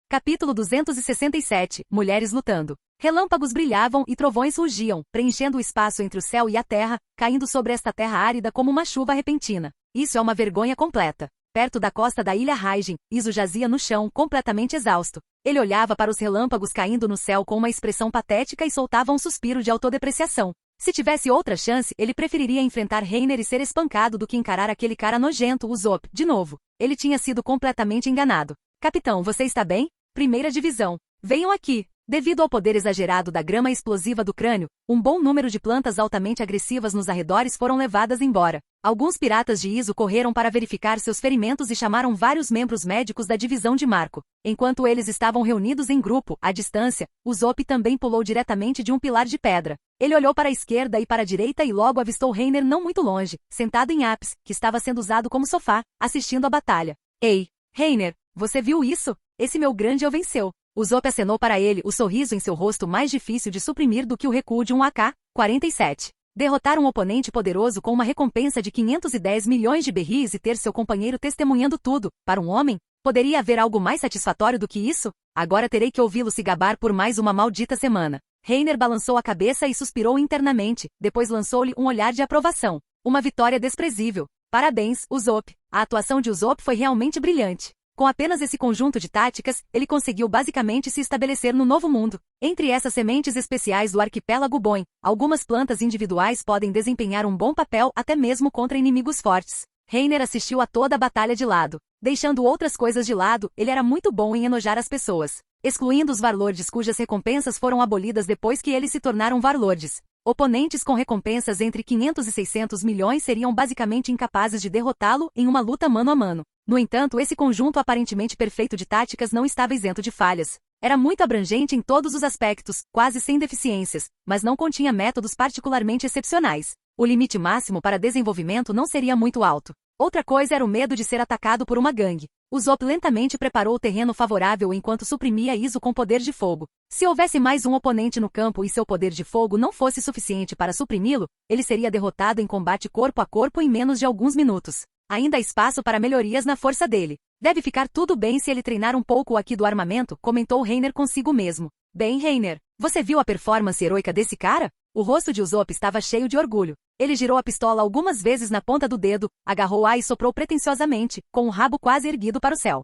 Capítulo 267. Mulheres lutando. Relâmpagos brilhavam e trovões rugiam, preenchendo o espaço entre o céu e a terra, caindo sobre esta terra árida como uma chuva repentina. Isso é uma vergonha completa. Perto da costa da ilha Raijin, Izo jazia no chão, completamente exausto. Ele olhava para os relâmpagos caindo no céu com uma expressão patética e soltava um suspiro de autodepreciação. Se tivesse outra chance, ele preferiria enfrentar Reiner e ser espancado do que encarar aquele cara nojento, Usopp, de novo. Ele tinha sido completamente enganado. Capitão, você está bem? Primeira divisão. Venham aqui. Devido ao poder exagerado da grama explosiva do crânio, um bom número de plantas altamente agressivas nos arredores foram levadas embora. Alguns piratas de Izo correram para verificar seus ferimentos e chamaram vários membros médicos da divisão de Marco. Enquanto eles estavam reunidos em grupo, à distância, Usopp também pulou diretamente de um pilar de pedra. Ele olhou para a esquerda e para a direita e logo avistou Reiner não muito longe, sentado em Apis, que estava sendo usado como sofá, assistindo à batalha. Ei, Reiner, você viu isso? Esse meu grande o venceu. Usopp acenou para ele, o sorriso em seu rosto mais difícil de suprimir do que o recuo de um AK-47. Derrotar um oponente poderoso com uma recompensa de 510 milhões de berris e ter seu companheiro testemunhando tudo, para um homem? Poderia haver algo mais satisfatório do que isso? Agora terei que ouvi-lo se gabar por mais uma maldita semana. Reiner balançou a cabeça e suspirou internamente, depois lançou-lhe um olhar de aprovação. Uma vitória desprezível. Parabéns, Usopp. A atuação de Usopp foi realmente brilhante. Com apenas esse conjunto de táticas, ele conseguiu basicamente se estabelecer no novo mundo. Entre essas sementes especiais do arquipélago Boin, algumas plantas individuais podem desempenhar um bom papel até mesmo contra inimigos fortes. Reiner assistiu a toda a batalha de lado. Deixando outras coisas de lado, ele era muito bom em enojar as pessoas. Excluindo os Warlords cujas recompensas foram abolidas depois que eles se tornaram Warlords. Oponentes com recompensas entre 500 e 600 milhões seriam basicamente incapazes de derrotá-lo em uma luta mano a mano. No entanto, esse conjunto aparentemente perfeito de táticas não estava isento de falhas. Era muito abrangente em todos os aspectos, quase sem deficiências, mas não continha métodos particularmente excepcionais. O limite máximo para desenvolvimento não seria muito alto. Outra coisa era o medo de ser atacado por uma gangue. Usopp lentamente preparou o terreno favorável enquanto suprimia Izo com poder de fogo. Se houvesse mais um oponente no campo e seu poder de fogo não fosse suficiente para suprimi-lo, ele seria derrotado em combate corpo a corpo em menos de alguns minutos. Ainda há espaço para melhorias na força dele. Deve ficar tudo bem se ele treinar um pouco aqui do armamento, comentou Reiner consigo mesmo. Bem, Reiner, você viu a performance heroica desse cara? O rosto de Usopp estava cheio de orgulho. Ele girou a pistola algumas vezes na ponta do dedo, agarrou-a e soprou pretensiosamente, com o rabo quase erguido para o céu.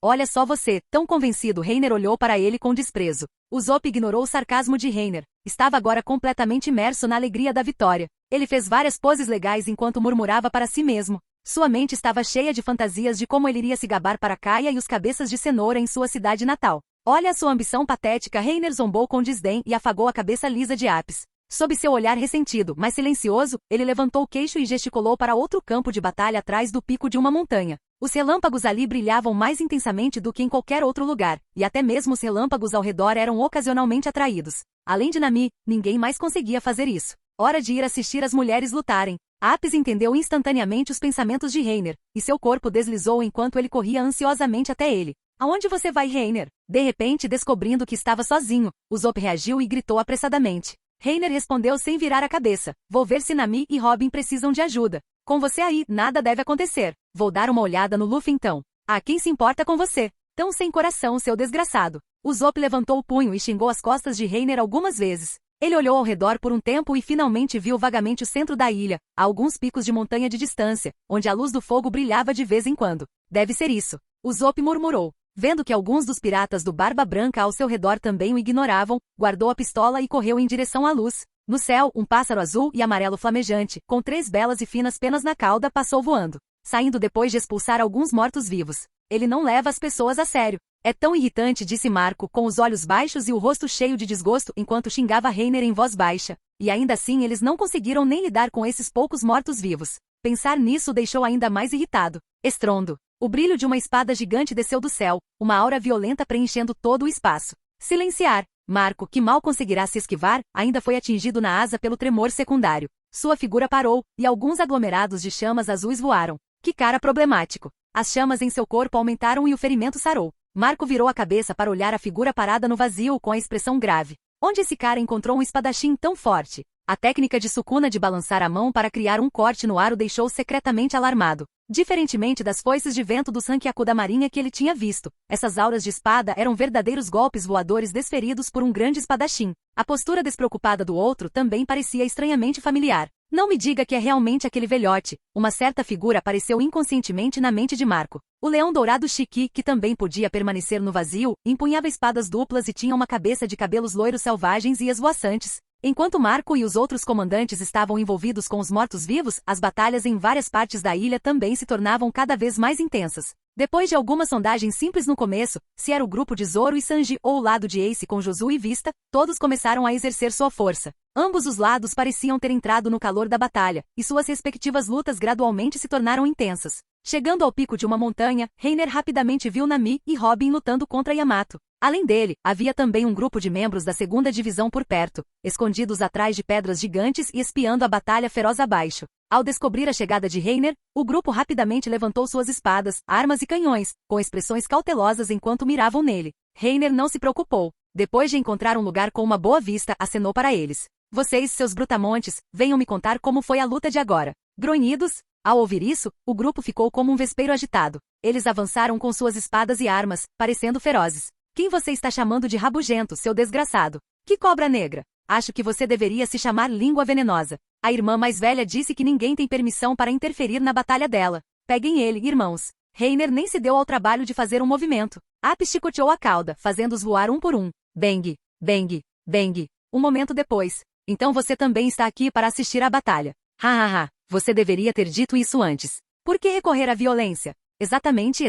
Olha só você, tão convencido. Reiner olhou para ele com desprezo. Usopp ignorou o sarcasmo de Reiner. Estava agora completamente imerso na alegria da vitória. Ele fez várias poses legais enquanto murmurava para si mesmo. Sua mente estava cheia de fantasias de como ele iria se gabar para Kaia e os cabeças de cenoura em sua cidade natal. Olha a sua ambição patética. Reiner zombou com desdém e afagou a cabeça lisa de Apis. Sob seu olhar ressentido, mas silencioso, ele levantou o queixo e gesticulou para outro campo de batalha atrás do pico de uma montanha. Os relâmpagos ali brilhavam mais intensamente do que em qualquer outro lugar, e até mesmo os relâmpagos ao redor eram ocasionalmente atraídos. Além de Nami, ninguém mais conseguia fazer isso. Hora de ir assistir as mulheres lutarem. Apis entendeu instantaneamente os pensamentos de Reiner, e seu corpo deslizou enquanto ele corria ansiosamente até ele. Aonde você vai, Reiner? De repente, descobrindo que estava sozinho, Usopp reagiu e gritou apressadamente. Reiner respondeu sem virar a cabeça. Vou ver se Nami e Robin precisam de ajuda. Com você aí, nada deve acontecer. Vou dar uma olhada no Luffy então. Ah, quem se importa com você? Tão sem coração, seu desgraçado. Usopp levantou o punho e xingou as costas de Reiner algumas vezes. Ele olhou ao redor por um tempo e finalmente viu vagamente o centro da ilha, a alguns picos de montanha de distância, onde a luz do fogo brilhava de vez em quando. Deve ser isso. Usopp murmurou. Vendo que alguns dos piratas do Barba Branca ao seu redor também o ignoravam, guardou a pistola e correu em direção à luz. No céu, um pássaro azul e amarelo flamejante, com 3 belas e finas penas na cauda, passou voando, saindo depois de expulsar alguns mortos-vivos. Ele não leva as pessoas a sério. É tão irritante, disse Marco, com os olhos baixos e o rosto cheio de desgosto enquanto xingava Reiner em voz baixa. E ainda assim eles não conseguiram nem lidar com esses poucos mortos-vivos. Pensar nisso o deixou ainda mais irritado. Estrondo. O brilho de uma espada gigante desceu do céu, uma aura violenta preenchendo todo o espaço. Silenciar. Marco, que mal conseguirá se esquivar, ainda foi atingido na asa pelo tremor secundário. Sua figura parou, e alguns aglomerados de chamas azuis voaram. Que cara problemático. As chamas em seu corpo aumentaram e o ferimento sarou. Marco virou a cabeça para olhar a figura parada no vazio com a expressão grave. Onde esse cara encontrou um espadachim tão forte? A técnica de Sukuna de balançar a mão para criar um corte no ar o deixou secretamente alarmado. Diferentemente das foices de vento do Sankyaku da marinha que ele tinha visto, essas auras de espada eram verdadeiros golpes voadores desferidos por um grande espadachim. A postura despreocupada do outro também parecia estranhamente familiar. Não me diga que é realmente aquele velhote. Uma certa figura apareceu inconscientemente na mente de Marco. O leão dourado Shiki, que também podia permanecer no vazio, empunhava espadas duplas e tinha uma cabeça de cabelos loiros selvagens e esvoaçantes. Enquanto Marco e os outros comandantes estavam envolvidos com os mortos-vivos, as batalhas em várias partes da ilha também se tornavam cada vez mais intensas. Depois de algumas sondagens simples no começo, se era o grupo de Zoro e Sanji ou o lado de Ace com Jozu e Vista, todos começaram a exercer sua força. Ambos os lados pareciam ter entrado no calor da batalha, e suas respectivas lutas gradualmente se tornaram intensas. Chegando ao pico de uma montanha, Reiner rapidamente viu Nami e Robin lutando contra Yamato. Além dele, havia também um grupo de membros da 2ª divisão por perto, escondidos atrás de pedras gigantes e espiando a batalha feroz abaixo. Ao descobrir a chegada de Reiner, o grupo rapidamente levantou suas espadas, armas e canhões, com expressões cautelosas enquanto miravam nele. Reiner não se preocupou. Depois de encontrar um lugar com uma boa vista, acenou para eles. Vocês, seus brutamontes, venham me contar como foi a luta de agora. Grunhidos. Ao ouvir isso, o grupo ficou como um vespeiro agitado. Eles avançaram com suas espadas e armas, parecendo ferozes. Quem você está chamando de rabugento, seu desgraçado? Que cobra negra? Acho que você deveria se chamar língua venenosa. A irmã mais velha disse que ninguém tem permissão para interferir na batalha dela. Peguem ele, irmãos. Reiner nem se deu ao trabalho de fazer um movimento. Ape chicoteou a cauda, fazendo-os voar um por um. Bang, bang, bang. Um momento depois. Então você também está aqui para assistir à batalha. Hahaha, você deveria ter dito isso antes. Por que recorrer à violência? Exatamente.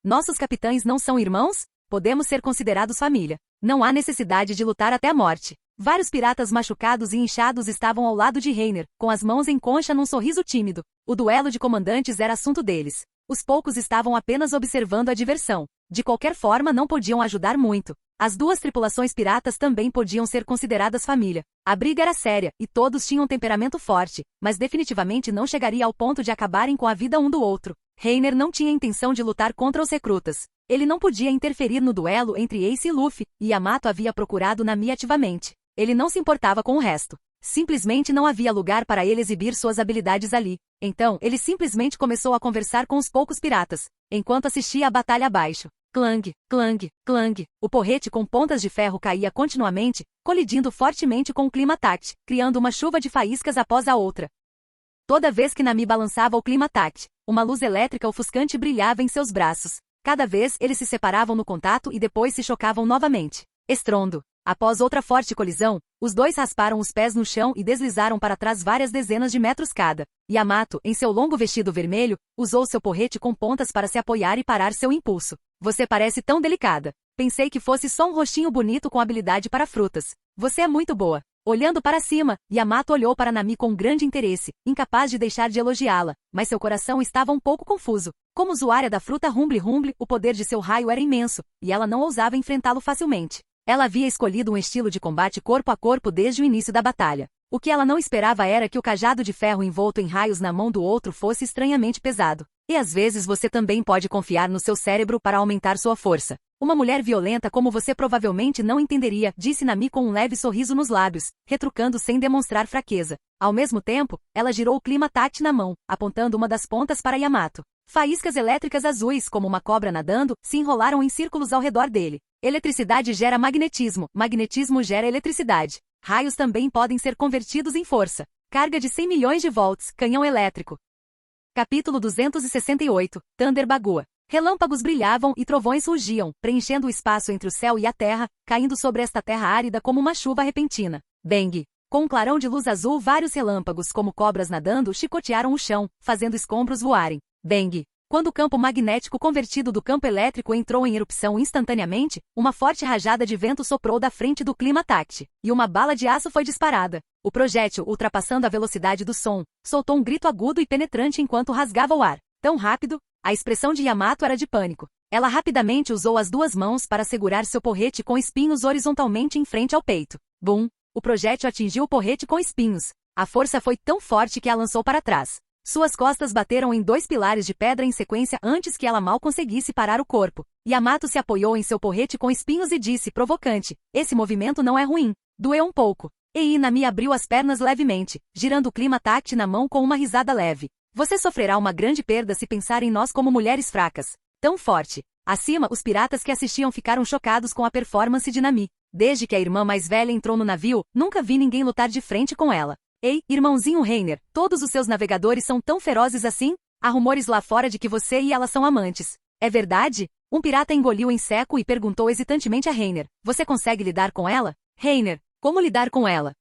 Nossos capitães não são irmãos? Podemos ser considerados família. Não há necessidade de lutar até a morte. Vários piratas machucados e inchados estavam ao lado de Reiner, com as mãos em concha num sorriso tímido. O duelo de comandantes era assunto deles. Os poucos estavam apenas observando a diversão. De qualquer forma não podiam ajudar muito. As duas tripulações piratas também podiam ser consideradas família. A briga era séria, e todos tinham temperamento forte, mas definitivamente não chegaria ao ponto de acabarem com a vida um do outro. Reiner não tinha intenção de lutar contra os recrutas. Ele não podia interferir no duelo entre Ace e Luffy, e Yamato havia procurado Nami ativamente. Ele não se importava com o resto. Simplesmente não havia lugar para ele exibir suas habilidades ali. Então, ele simplesmente começou a conversar com os poucos piratas, enquanto assistia a batalha abaixo. Clang, clang, clang. O porrete com pontas de ferro caía continuamente, colidindo fortemente com o Climatat, criando uma chuva de faíscas após a outra. Toda vez que Nami balançava o Climatat, uma luz elétrica ofuscante brilhava em seus braços. Cada vez eles se separavam no contato e depois se chocavam novamente. Estrondo. Após outra forte colisão, os dois rasparam os pés no chão e deslizaram para trás várias dezenas de metros cada. Yamato, em seu longo vestido vermelho, usou seu porrete com pontas para se apoiar e parar seu impulso. Você parece tão delicada. Pensei que fosse só um rostinho bonito com habilidade para frutas. Você é muito boa. Olhando para cima, Yamato olhou para Nami com grande interesse, incapaz de deixar de elogiá-la, mas seu coração estava um pouco confuso. Como usuária da fruta Rumble Rumble, o poder de seu raio era imenso, e ela não ousava enfrentá-lo facilmente. Ela havia escolhido um estilo de combate corpo a corpo desde o início da batalha. O que ela não esperava era que o cajado de ferro envolto em raios na mão do outro fosse estranhamente pesado. E às vezes você também pode confiar no seu cérebro para aumentar sua força. Uma mulher violenta como você provavelmente não entenderia, disse Nami com um leve sorriso nos lábios, retrucando sem demonstrar fraqueza. Ao mesmo tempo, ela girou o Climatat na mão, apontando uma das pontas para Yamato. Faíscas elétricas azuis, como uma cobra nadando, se enrolaram em círculos ao redor dele. Eletricidade gera magnetismo, magnetismo gera eletricidade. Raios também podem ser convertidos em força. Carga de 100 milhões de volts, canhão elétrico. Capítulo 268, Thunder Bagua. Relâmpagos brilhavam e trovões rugiam, preenchendo o espaço entre o céu e a terra, caindo sobre esta terra árida como uma chuva repentina. Bang! Com um clarão de luz azul, vários relâmpagos como cobras nadando chicotearam o chão, fazendo escombros voarem. Bang! Quando o campo magnético convertido do campo elétrico entrou em erupção instantaneamente, uma forte rajada de vento soprou da frente do Climatat, e uma bala de aço foi disparada. O projétil, ultrapassando a velocidade do som, soltou um grito agudo e penetrante enquanto rasgava o ar. Tão rápido, a expressão de Yamato era de pânico. Ela rapidamente usou as duas mãos para segurar seu porrete com espinhos horizontalmente em frente ao peito. Bum! O projétil atingiu o porrete com espinhos. A força foi tão forte que a lançou para trás. Suas costas bateram em dois pilares de pedra em sequência antes que ela mal conseguisse parar o corpo. Yamato se apoiou em seu porrete com espinhos e disse provocante, esse movimento não é ruim. Doeu um pouco. E Nami abriu as pernas levemente, girando o Climatat na mão com uma risada leve. Você sofrerá uma grande perda se pensar em nós como mulheres fracas. Tão forte. Acima, os piratas que assistiam ficaram chocados com a performance de Nami. Desde que a irmã mais velha entrou no navio, nunca vi ninguém lutar de frente com ela. Ei, irmãozinho Reiner, todos os seus navegadores são tão ferozes assim? Há rumores lá fora de que você e ela são amantes. É verdade? Um pirata engoliu em seco e perguntou hesitantemente a Reiner. Você consegue lidar com ela? Reiner, como lidar com ela?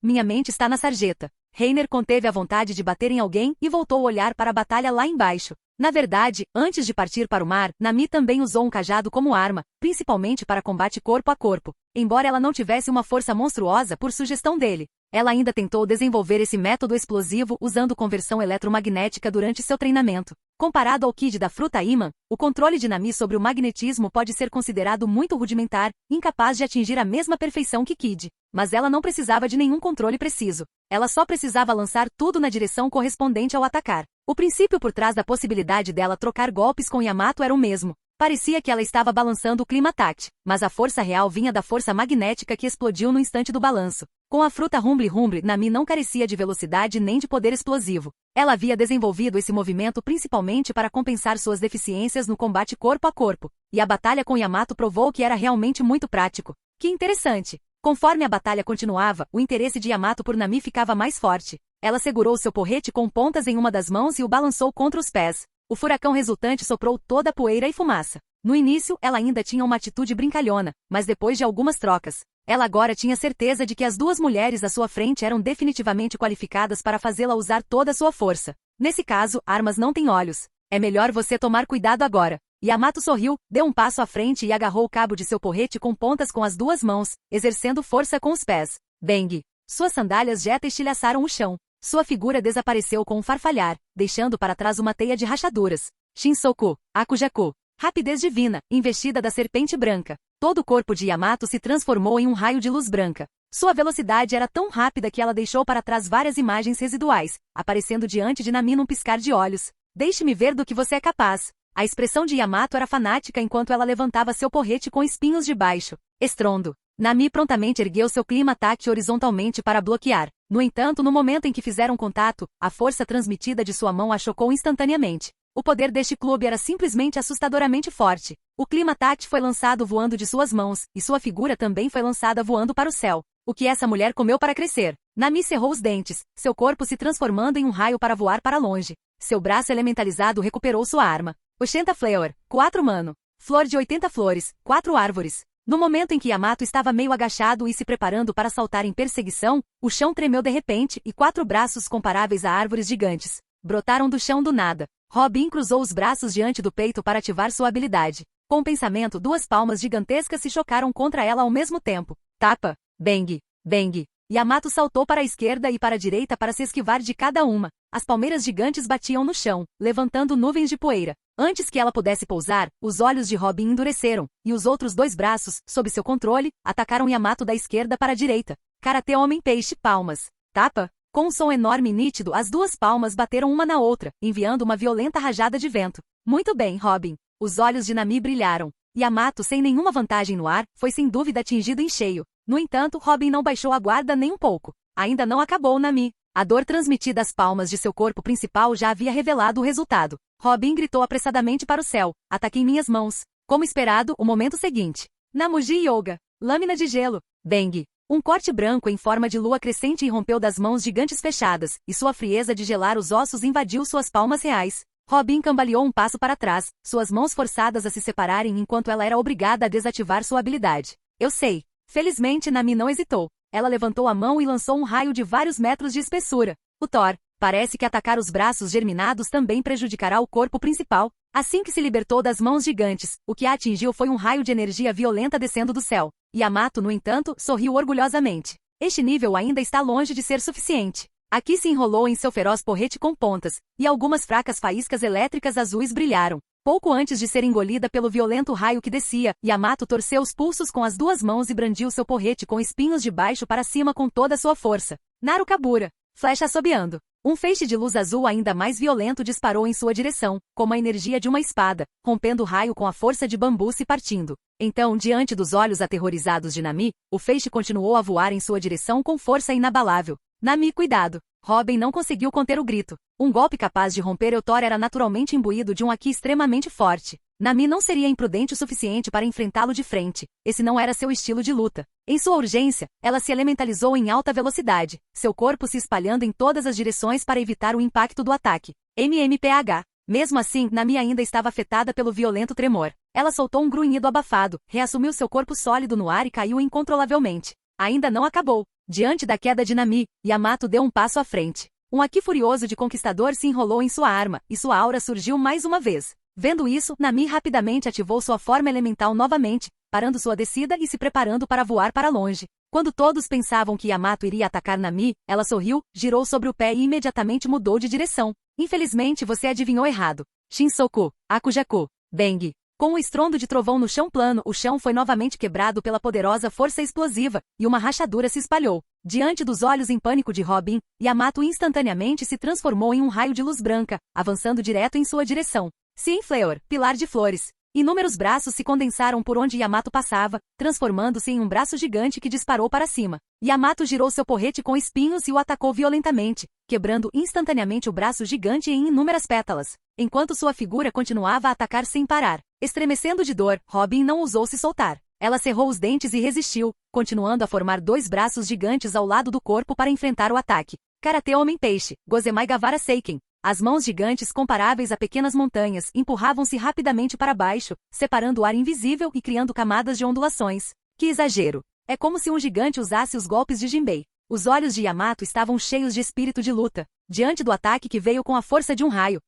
Minha mente está na sarjeta. Reiner conteve a vontade de bater em alguém e voltou a olhar para a batalha lá embaixo. Na verdade, antes de partir para o mar, Nami também usou um cajado como arma, principalmente para combate corpo a corpo, embora ela não tivesse uma força monstruosa por sugestão dele. Ela ainda tentou desenvolver esse método explosivo usando conversão eletromagnética durante seu treinamento. Comparado ao Kid da fruta imã, o controle de Nami sobre o magnetismo pode ser considerado muito rudimentar, incapaz de atingir a mesma perfeição que Kid. Mas ela não precisava de nenhum controle preciso. Ela só precisava lançar tudo na direção correspondente ao atacar. O princípio por trás da possibilidade dela trocar golpes com Yamato era o mesmo. Parecia que ela estava balançando o Climatat, mas a força real vinha da força magnética que explodiu no instante do balanço. Com a fruta Rumble Rumble, Nami não carecia de velocidade nem de poder explosivo. Ela havia desenvolvido esse movimento principalmente para compensar suas deficiências no combate corpo a corpo, e a batalha com Yamato provou que era realmente muito prático. Que interessante! Conforme a batalha continuava, o interesse de Yamato por Nami ficava mais forte. Ela segurou seu porrete com pontas em uma das mãos e o balançou contra os pés. O furacão resultante soprou toda a poeira e fumaça. No início, ela ainda tinha uma atitude brincalhona, mas depois de algumas trocas, ela agora tinha certeza de que as duas mulheres à sua frente eram definitivamente qualificadas para fazê-la usar toda a sua força. Nesse caso, armas não têm olhos. É melhor você tomar cuidado agora. Yamato sorriu, deu um passo à frente e agarrou o cabo de seu porrete com pontas com as duas mãos, exercendo força com os pés. Bang! Suas sandálias Jetta estilhaçaram o chão. Sua figura desapareceu com um farfalhar, deixando para trás uma teia de rachaduras. Shinsoku, Akujaku. Rapidez divina, investida da serpente branca. Todo o corpo de Yamato se transformou em um raio de luz branca. Sua velocidade era tão rápida que ela deixou para trás várias imagens residuais, aparecendo diante de Nami num piscar de olhos. Deixe-me ver do que você é capaz. A expressão de Yamato era fanática enquanto ela levantava seu porrete com espinhos de baixo. Estrondo. Nami prontamente ergueu seu Climatat horizontalmente para bloquear. No entanto, no momento em que fizeram contato, a força transmitida de sua mão a chocou instantaneamente. O poder deste clube era simplesmente assustadoramente forte. O Climatat foi lançado voando de suas mãos, e sua figura também foi lançada voando para o céu. O que essa mulher comeu para crescer? Nami cerrou os dentes, seu corpo se transformando em um raio para voar para longe. Seu braço elementalizado recuperou sua arma. 80 Flower, 4 mano. Flor de 80 flores, 4 árvores. No momento em que Yamato estava meio agachado e se preparando para saltar em perseguição, o chão tremeu de repente e 4 braços comparáveis a árvores gigantes brotaram do chão do nada. Robin cruzou os braços diante do peito para ativar sua habilidade. Com o pensamento, 2 palmas gigantescas se chocaram contra ela ao mesmo tempo. Tapa! Bang! Bang! Yamato saltou para a esquerda e para a direita para se esquivar de cada uma. As palmeiras gigantes batiam no chão, levantando nuvens de poeira. Antes que ela pudesse pousar, os olhos de Robin endureceram, e os outros 2 braços, sob seu controle, atacaram Yamato da esquerda para a direita. Karatê Homem-Peixe, palmas. Tapa! Com um som enorme e nítido, as duas palmas bateram uma na outra, enviando uma violenta rajada de vento. Muito bem, Robin. Os olhos de Nami brilharam. Yamato, sem nenhuma vantagem no ar, foi sem dúvida atingido em cheio. No entanto, Robin não baixou a guarda nem um pouco. Ainda não acabou, Nami. A dor transmitida às palmas de seu corpo principal já havia revelado o resultado. Robin gritou apressadamente para o céu. Ataquei minhas mãos. Como esperado, o momento seguinte. Namuji Yoga. Lâmina de gelo. Bang. Um corte branco em forma de lua crescente irrompeu das mãos gigantes fechadas, e sua frieza de gelar os ossos invadiu suas palmas reais. Robin cambaleou um passo para trás, suas mãos forçadas a se separarem enquanto ela era obrigada a desativar sua habilidade. Eu sei. Felizmente, Nami não hesitou. Ela levantou a mão e lançou um raio de vários metros de espessura. O Thor. Parece que atacar os braços germinados também prejudicará o corpo principal. Assim que se libertou das mãos gigantes, o que a atingiu foi um raio de energia violenta descendo do céu. Yamato, no entanto, sorriu orgulhosamente. Este nível ainda está longe de ser suficiente. Aqui se enrolou em seu feroz porrete com pontas, e algumas fracas faíscas elétricas azuis brilharam. Pouco antes de ser engolida pelo violento raio que descia, Yamato torceu os pulsos com as duas mãos e brandiu seu porrete com espinhos de baixo para cima com toda a sua força. Narukabura. Flecha assobiando. Um feixe de luz azul ainda mais violento disparou em sua direção, como a energia de uma espada, rompendo o raio com a força de bambu se partindo. Então, diante dos olhos aterrorizados de Nami, o feixe continuou a voar em sua direção com força inabalável. Nami, cuidado! Robin não conseguiu conter o grito. Um golpe capaz de romper o Thor era naturalmente imbuído de um Haki extremamente forte. Nami não seria imprudente o suficiente para enfrentá-lo de frente. Esse não era seu estilo de luta. Em sua urgência, ela se elementalizou em alta velocidade, seu corpo se espalhando em todas as direções para evitar o impacto do ataque. MMPH. Mesmo assim, Nami ainda estava afetada pelo violento tremor. Ela soltou um grunhido abafado, reassumiu seu corpo sólido no ar e caiu incontrolavelmente. Ainda não acabou. Diante da queda de Nami, Yamato deu um passo à frente. Um Haki furioso de conquistador se enrolou em sua arma, e sua aura surgiu mais uma vez. Vendo isso, Nami rapidamente ativou sua forma elemental novamente, parando sua descida e se preparando para voar para longe. Quando todos pensavam que Yamato iria atacar Nami, ela sorriu, girou sobre o pé e imediatamente mudou de direção. Infelizmente você adivinhou errado. Shinsoku. Akujaku. Bang. Com um estrondo de trovão no chão plano, o chão foi novamente quebrado pela poderosa força explosiva, e uma rachadura se espalhou. Diante dos olhos em pânico de Robin, Yamato instantaneamente se transformou em um raio de luz branca, avançando direto em sua direção. Sinfleur, pilar de flores. Inúmeros braços se condensaram por onde Yamato passava, transformando-se em um braço gigante que disparou para cima. Yamato girou seu porrete com espinhos e o atacou violentamente, quebrando instantaneamente o braço gigante em inúmeras pétalas, enquanto sua figura continuava a atacar sem parar. Estremecendo de dor, Robin não ousou se soltar. Ela cerrou os dentes e resistiu, continuando a formar dois braços gigantes ao lado do corpo para enfrentar o ataque. Karate Homem-Peixe, Gozemai Gavara Seiken. As mãos gigantes comparáveis a pequenas montanhas empurravam-se rapidamente para baixo, separando o ar invisível e criando camadas de ondulações. Que exagero! É como se um gigante usasse os golpes de Jinbei. Os olhos de Yamato estavam cheios de espírito de luta, diante do ataque que veio com a força de um raio.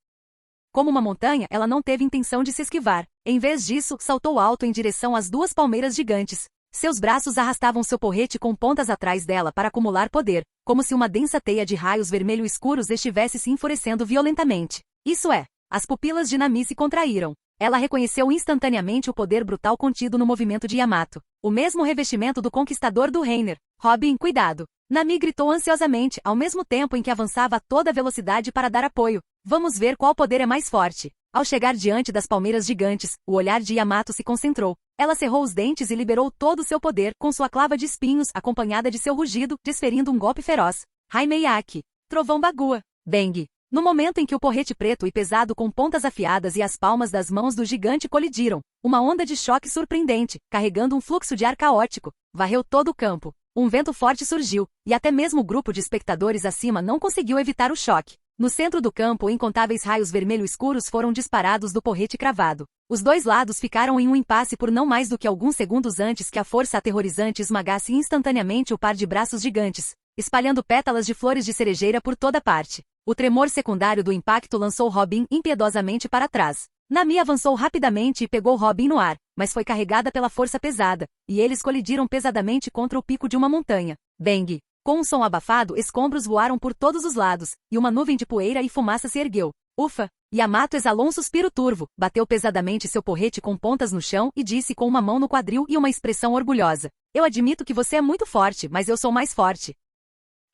Como uma montanha, ela não teve intenção de se esquivar. Em vez disso, saltou alto em direção às duas palmeiras gigantes. Seus braços arrastavam seu porrete com pontas atrás dela para acumular poder, como se uma densa teia de raios vermelho escuros estivesse se enfurecendo violentamente. Isso é, as pupilas de Nami se contraíram. Ela reconheceu instantaneamente o poder brutal contido no movimento de Yamato. O mesmo revestimento do conquistador do Reiner. Robin, cuidado! Nami gritou ansiosamente, ao mesmo tempo em que avançava a toda velocidade para dar apoio. Vamos ver qual poder é mais forte. Ao chegar diante das palmeiras gigantes, o olhar de Yamato se concentrou. Ela cerrou os dentes e liberou todo o seu poder, com sua clava de espinhos, acompanhada de seu rugido, desferindo um golpe feroz. Haimei-Aki. Trovão Bagua. Bang. No momento em que o porrete preto e pesado com pontas afiadas e as palmas das mãos do gigante colidiram, uma onda de choque surpreendente, carregando um fluxo de ar caótico, varreu todo o campo. Um vento forte surgiu, e até mesmo o grupo de espectadores acima não conseguiu evitar o choque. No centro do campo, incontáveis raios vermelho escuros foram disparados do porrete cravado. Os dois lados ficaram em um impasse por não mais do que alguns segundos antes que a força aterrorizante esmagasse instantaneamente o par de braços gigantes, espalhando pétalas de flores de cerejeira por toda parte. O tremor secundário do impacto lançou Robin impiedosamente para trás. Nami avançou rapidamente e pegou Robin no ar, mas foi carregada pela força pesada, e eles colidiram pesadamente contra o pico de uma montanha. Bang! Com um som abafado, escombros voaram por todos os lados, e uma nuvem de poeira e fumaça se ergueu. Ufa! Yamato exalou um suspiro turvo, bateu pesadamente seu porrete com pontas no chão e disse com uma mão no quadril e uma expressão orgulhosa. Eu admito que você é muito forte, mas eu sou mais forte.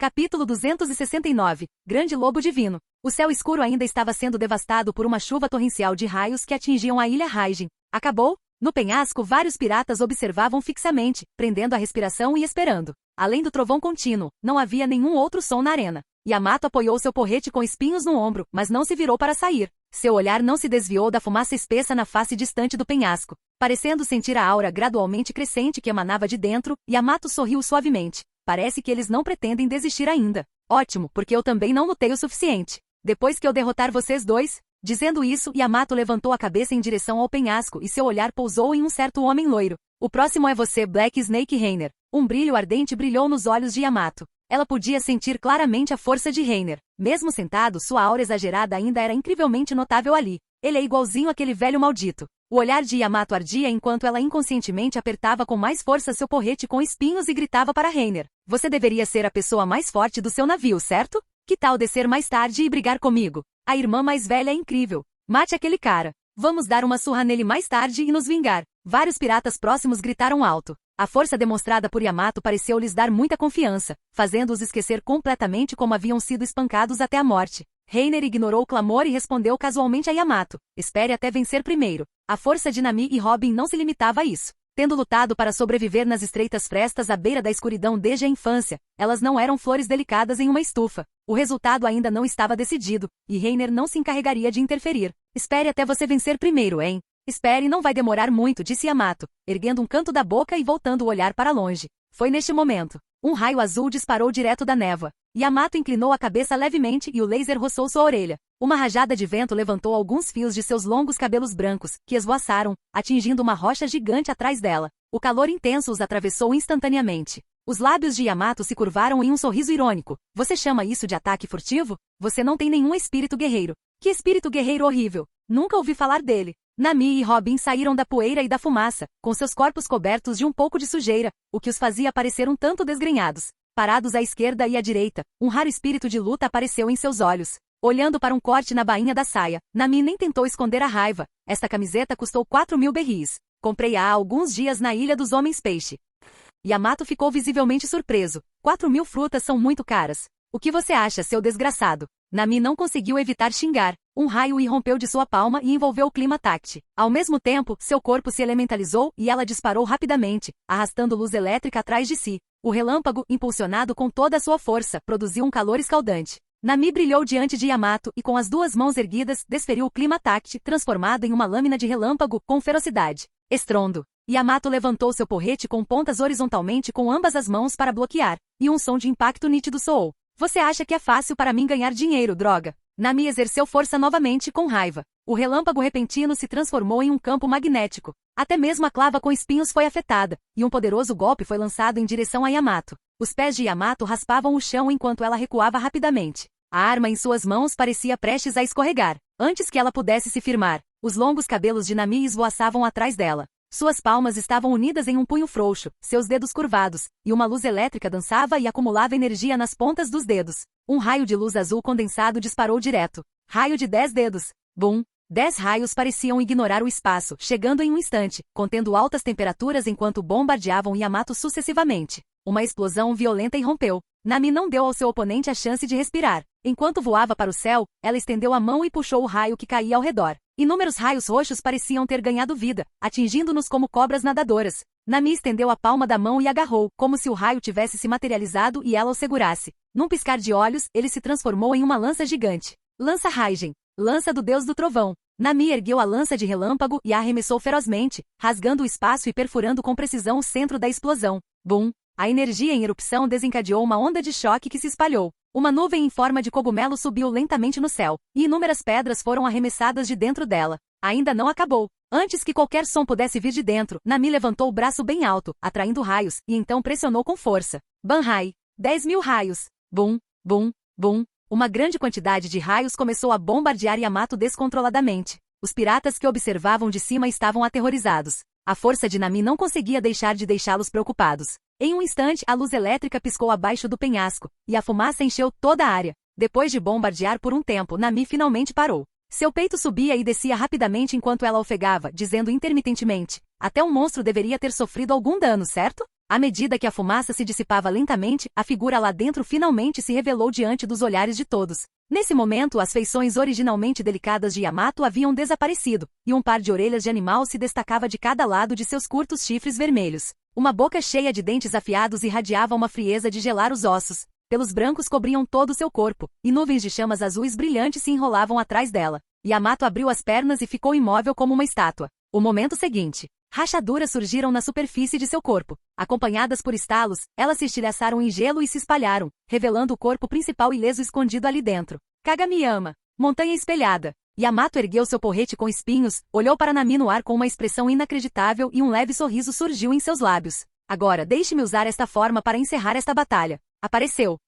Capítulo 269. Grande Lobo Divino. O céu escuro ainda estava sendo devastado por uma chuva torrencial de raios que atingiam a ilha Raijin. Acabou? No penhasco, vários piratas observavam fixamente, prendendo a respiração e esperando. Além do trovão contínuo, não havia nenhum outro som na arena. Yamato apoiou seu porrete com espinhos no ombro, mas não se virou para sair. Seu olhar não se desviou da fumaça espessa na face distante do penhasco. Parecendo sentir a aura gradualmente crescente que emanava de dentro, Yamato sorriu suavemente. Parece que eles não pretendem desistir ainda. Ótimo, porque eu também não lutei o suficiente. Depois que eu derrotar vocês dois... Dizendo isso, Yamato levantou a cabeça em direção ao penhasco e seu olhar pousou em um certo homem loiro. O próximo é você, Black Snake Reiner. Um brilho ardente brilhou nos olhos de Yamato. Ela podia sentir claramente a força de Reiner. Mesmo sentado, sua aura exagerada ainda era incrivelmente notável ali. Ele é igualzinho àquele velho maldito. O olhar de Yamato ardia enquanto ela inconscientemente apertava com mais força seu porrete com espinhos e gritava para Reiner. Você deveria ser a pessoa mais forte do seu navio, certo? Que tal descer mais tarde e brigar comigo? A irmã mais velha é incrível. Mate aquele cara. Vamos dar uma surra nele mais tarde e nos vingar. Vários piratas próximos gritaram alto. A força demonstrada por Yamato pareceu lhes dar muita confiança, fazendo-os esquecer completamente como haviam sido espancados até a morte. Reiner ignorou o clamor e respondeu casualmente a Yamato. Espere até vencer primeiro. A força de Nami e Robin não se limitava a isso. Tendo lutado para sobreviver nas estreitas frestas à beira da escuridão desde a infância, elas não eram flores delicadas em uma estufa. O resultado ainda não estava decidido, e Reiner não se encarregaria de interferir. Espere até você vencer primeiro, hein? Espere, não vai demorar muito, disse Yamato, erguendo um canto da boca e voltando o olhar para longe. Foi neste momento. Um raio azul disparou direto da névoa. Yamato inclinou a cabeça levemente e o laser roçou sua orelha. Uma rajada de vento levantou alguns fios de seus longos cabelos brancos, que esvoaçaram, atingindo uma rocha gigante atrás dela. O calor intenso os atravessou instantaneamente. Os lábios de Yamato se curvaram em um sorriso irônico. Você chama isso de ataque furtivo? Você não tem nenhum espírito guerreiro. Que espírito guerreiro horrível! Nunca ouvi falar dele. Nami e Robin saíram da poeira e da fumaça, com seus corpos cobertos de um pouco de sujeira, o que os fazia parecer um tanto desgrenhados. Parados à esquerda e à direita, um raro espírito de luta apareceu em seus olhos. Olhando para um corte na bainha da saia, Nami nem tentou esconder a raiva. Esta camiseta custou 4.000 berris. Comprei-a há alguns dias na Ilha dos Homens Peixe. Yamato ficou visivelmente surpreso. 4.000 frutas são muito caras. O que você acha, seu desgraçado? Nami não conseguiu evitar xingar. Um raio irrompeu de sua palma e envolveu o clima Tact. Ao mesmo tempo, seu corpo se elementalizou e ela disparou rapidamente, arrastando luz elétrica atrás de si. O relâmpago, impulsionado com toda a sua força, produziu um calor escaldante. Nami brilhou diante de Yamato e com as duas mãos erguidas, desferiu o clima Tact, transformado em uma lâmina de relâmpago, com ferocidade. Estrondo. Yamato levantou seu porrete com pontas horizontalmente com ambas as mãos para bloquear, e um som de impacto nítido soou. Você acha que é fácil para mim ganhar dinheiro, droga? Nami exerceu força novamente com raiva. O relâmpago repentino se transformou em um campo magnético. Até mesmo a clava com espinhos foi afetada, e um poderoso golpe foi lançado em direção a Yamato. Os pés de Yamato raspavam o chão enquanto ela recuava rapidamente. A arma em suas mãos parecia prestes a escorregar. Antes que ela pudesse se firmar, os longos cabelos de Nami esvoaçavam atrás dela. Suas palmas estavam unidas em um punho frouxo, seus dedos curvados, e uma luz elétrica dançava e acumulava energia nas pontas dos dedos. Um raio de luz azul condensado disparou direto. Raio de 10 dedos. Bum! 10 raios pareciam ignorar o espaço, chegando em um instante, contendo altas temperaturas enquanto bombardeavam Yamato sucessivamente. Uma explosão violenta irrompeu. Nami não deu ao seu oponente a chance de respirar. Enquanto voava para o céu, ela estendeu a mão e puxou o raio que caía ao redor. Inúmeros raios roxos pareciam ter ganhado vida, atingindo-nos como cobras nadadoras. Nami estendeu a palma da mão e agarrou, como se o raio tivesse se materializado e ela o segurasse. Num piscar de olhos, ele se transformou em uma lança gigante. Lança Raijin. Lança do Deus do Trovão. Nami ergueu a lança de relâmpago e a arremessou ferozmente, rasgando o espaço e perfurando com precisão o centro da explosão. Bum! A energia em erupção desencadeou uma onda de choque que se espalhou. Uma nuvem em forma de cogumelo subiu lentamente no céu, e inúmeras pedras foram arremessadas de dentro dela. Ainda não acabou. Antes que qualquer som pudesse vir de dentro, Nami levantou o braço bem alto, atraindo raios, e então pressionou com força. Banhai! 10.000 raios! Bum! Bum! Bum! Uma grande quantidade de raios começou a bombardear Yamato descontroladamente. Os piratas que observavam de cima estavam aterrorizados. A força de Nami não conseguia deixar de deixá-los preocupados. Em um instante, a luz elétrica piscou abaixo do penhasco, e a fumaça encheu toda a área. Depois de bombardear por um tempo, Nami finalmente parou. Seu peito subia e descia rapidamente enquanto ela ofegava, dizendo intermitentemente: até um monstro deveria ter sofrido algum dano, certo? À medida que a fumaça se dissipava lentamente, a figura lá dentro finalmente se revelou diante dos olhares de todos. Nesse momento, as feições originalmente delicadas de Yamato haviam desaparecido, e um par de orelhas de animal se destacava de cada lado de seus curtos chifres vermelhos. Uma boca cheia de dentes afiados irradiava uma frieza de gelar os ossos. Pelos brancos cobriam todo o seu corpo, e nuvens de chamas azuis brilhantes se enrolavam atrás dela. Yamato abriu as pernas e ficou imóvel como uma estátua. O momento seguinte, rachaduras surgiram na superfície de seu corpo. Acompanhadas por estalos, elas se estilhaçaram em gelo e se espalharam, revelando o corpo principal ileso escondido ali dentro. Kagami-sama, montanha espelhada. Yamato ergueu seu porrete com espinhos, olhou para Nami no ar com uma expressão inacreditável e um leve sorriso surgiu em seus lábios. Agora, deixe-me usar esta forma para encerrar esta batalha. Apareceu.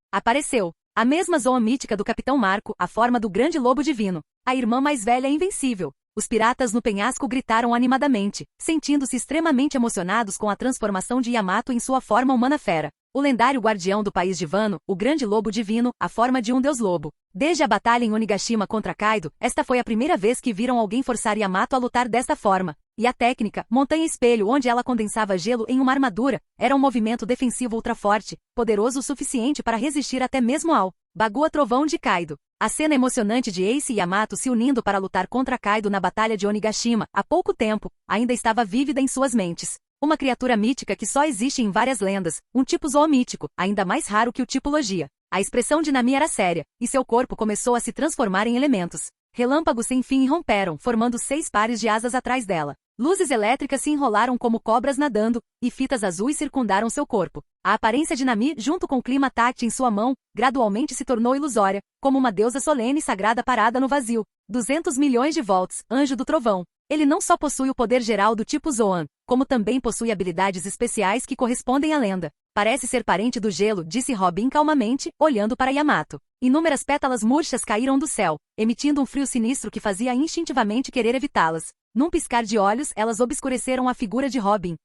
A mesma Zoan mítica do Capitão Marco, a forma do grande lobo divino. A irmã mais velha é invencível. Os piratas no penhasco gritaram animadamente, sentindo-se extremamente emocionados com a transformação de Yamato em sua forma humana fera. O lendário guardião do país de Wano, o grande lobo divino, a forma de um deus-lobo. Desde a batalha em Onigashima contra Kaido, esta foi a primeira vez que viram alguém forçar Yamato a lutar desta forma. E a técnica, montanha-espelho onde ela condensava gelo em uma armadura, era um movimento defensivo ultraforte, poderoso o suficiente para resistir até mesmo ao Bagua-trovão de Kaido. A cena emocionante de Ace e Yamato se unindo para lutar contra Kaido na batalha de Onigashima, há pouco tempo, ainda estava vívida em suas mentes. Uma criatura mítica que só existe em várias lendas, um tipo zoomítico, ainda mais raro que o tipo Logia. A expressão de Nami era séria, e seu corpo começou a se transformar em elementos. Relâmpagos sem fim irromperam, formando 6 pares de asas atrás dela. Luzes elétricas se enrolaram como cobras nadando, e fitas azuis circundaram seu corpo. A aparência de Nami, junto com o clima táctil em sua mão, gradualmente se tornou ilusória, como uma deusa solene e sagrada parada no vazio. 200 milhões de volts, anjo do trovão. Ele não só possui o poder geral do tipo Zoan, como também possui habilidades especiais que correspondem à lenda. Parece ser parente do gelo, disse Robin calmamente, olhando para Yamato. Inúmeras pétalas murchas caíram do céu, emitindo um frio sinistro que fazia instintivamente querer evitá-las. Num piscar de olhos, elas obscureceram a figura de Robin.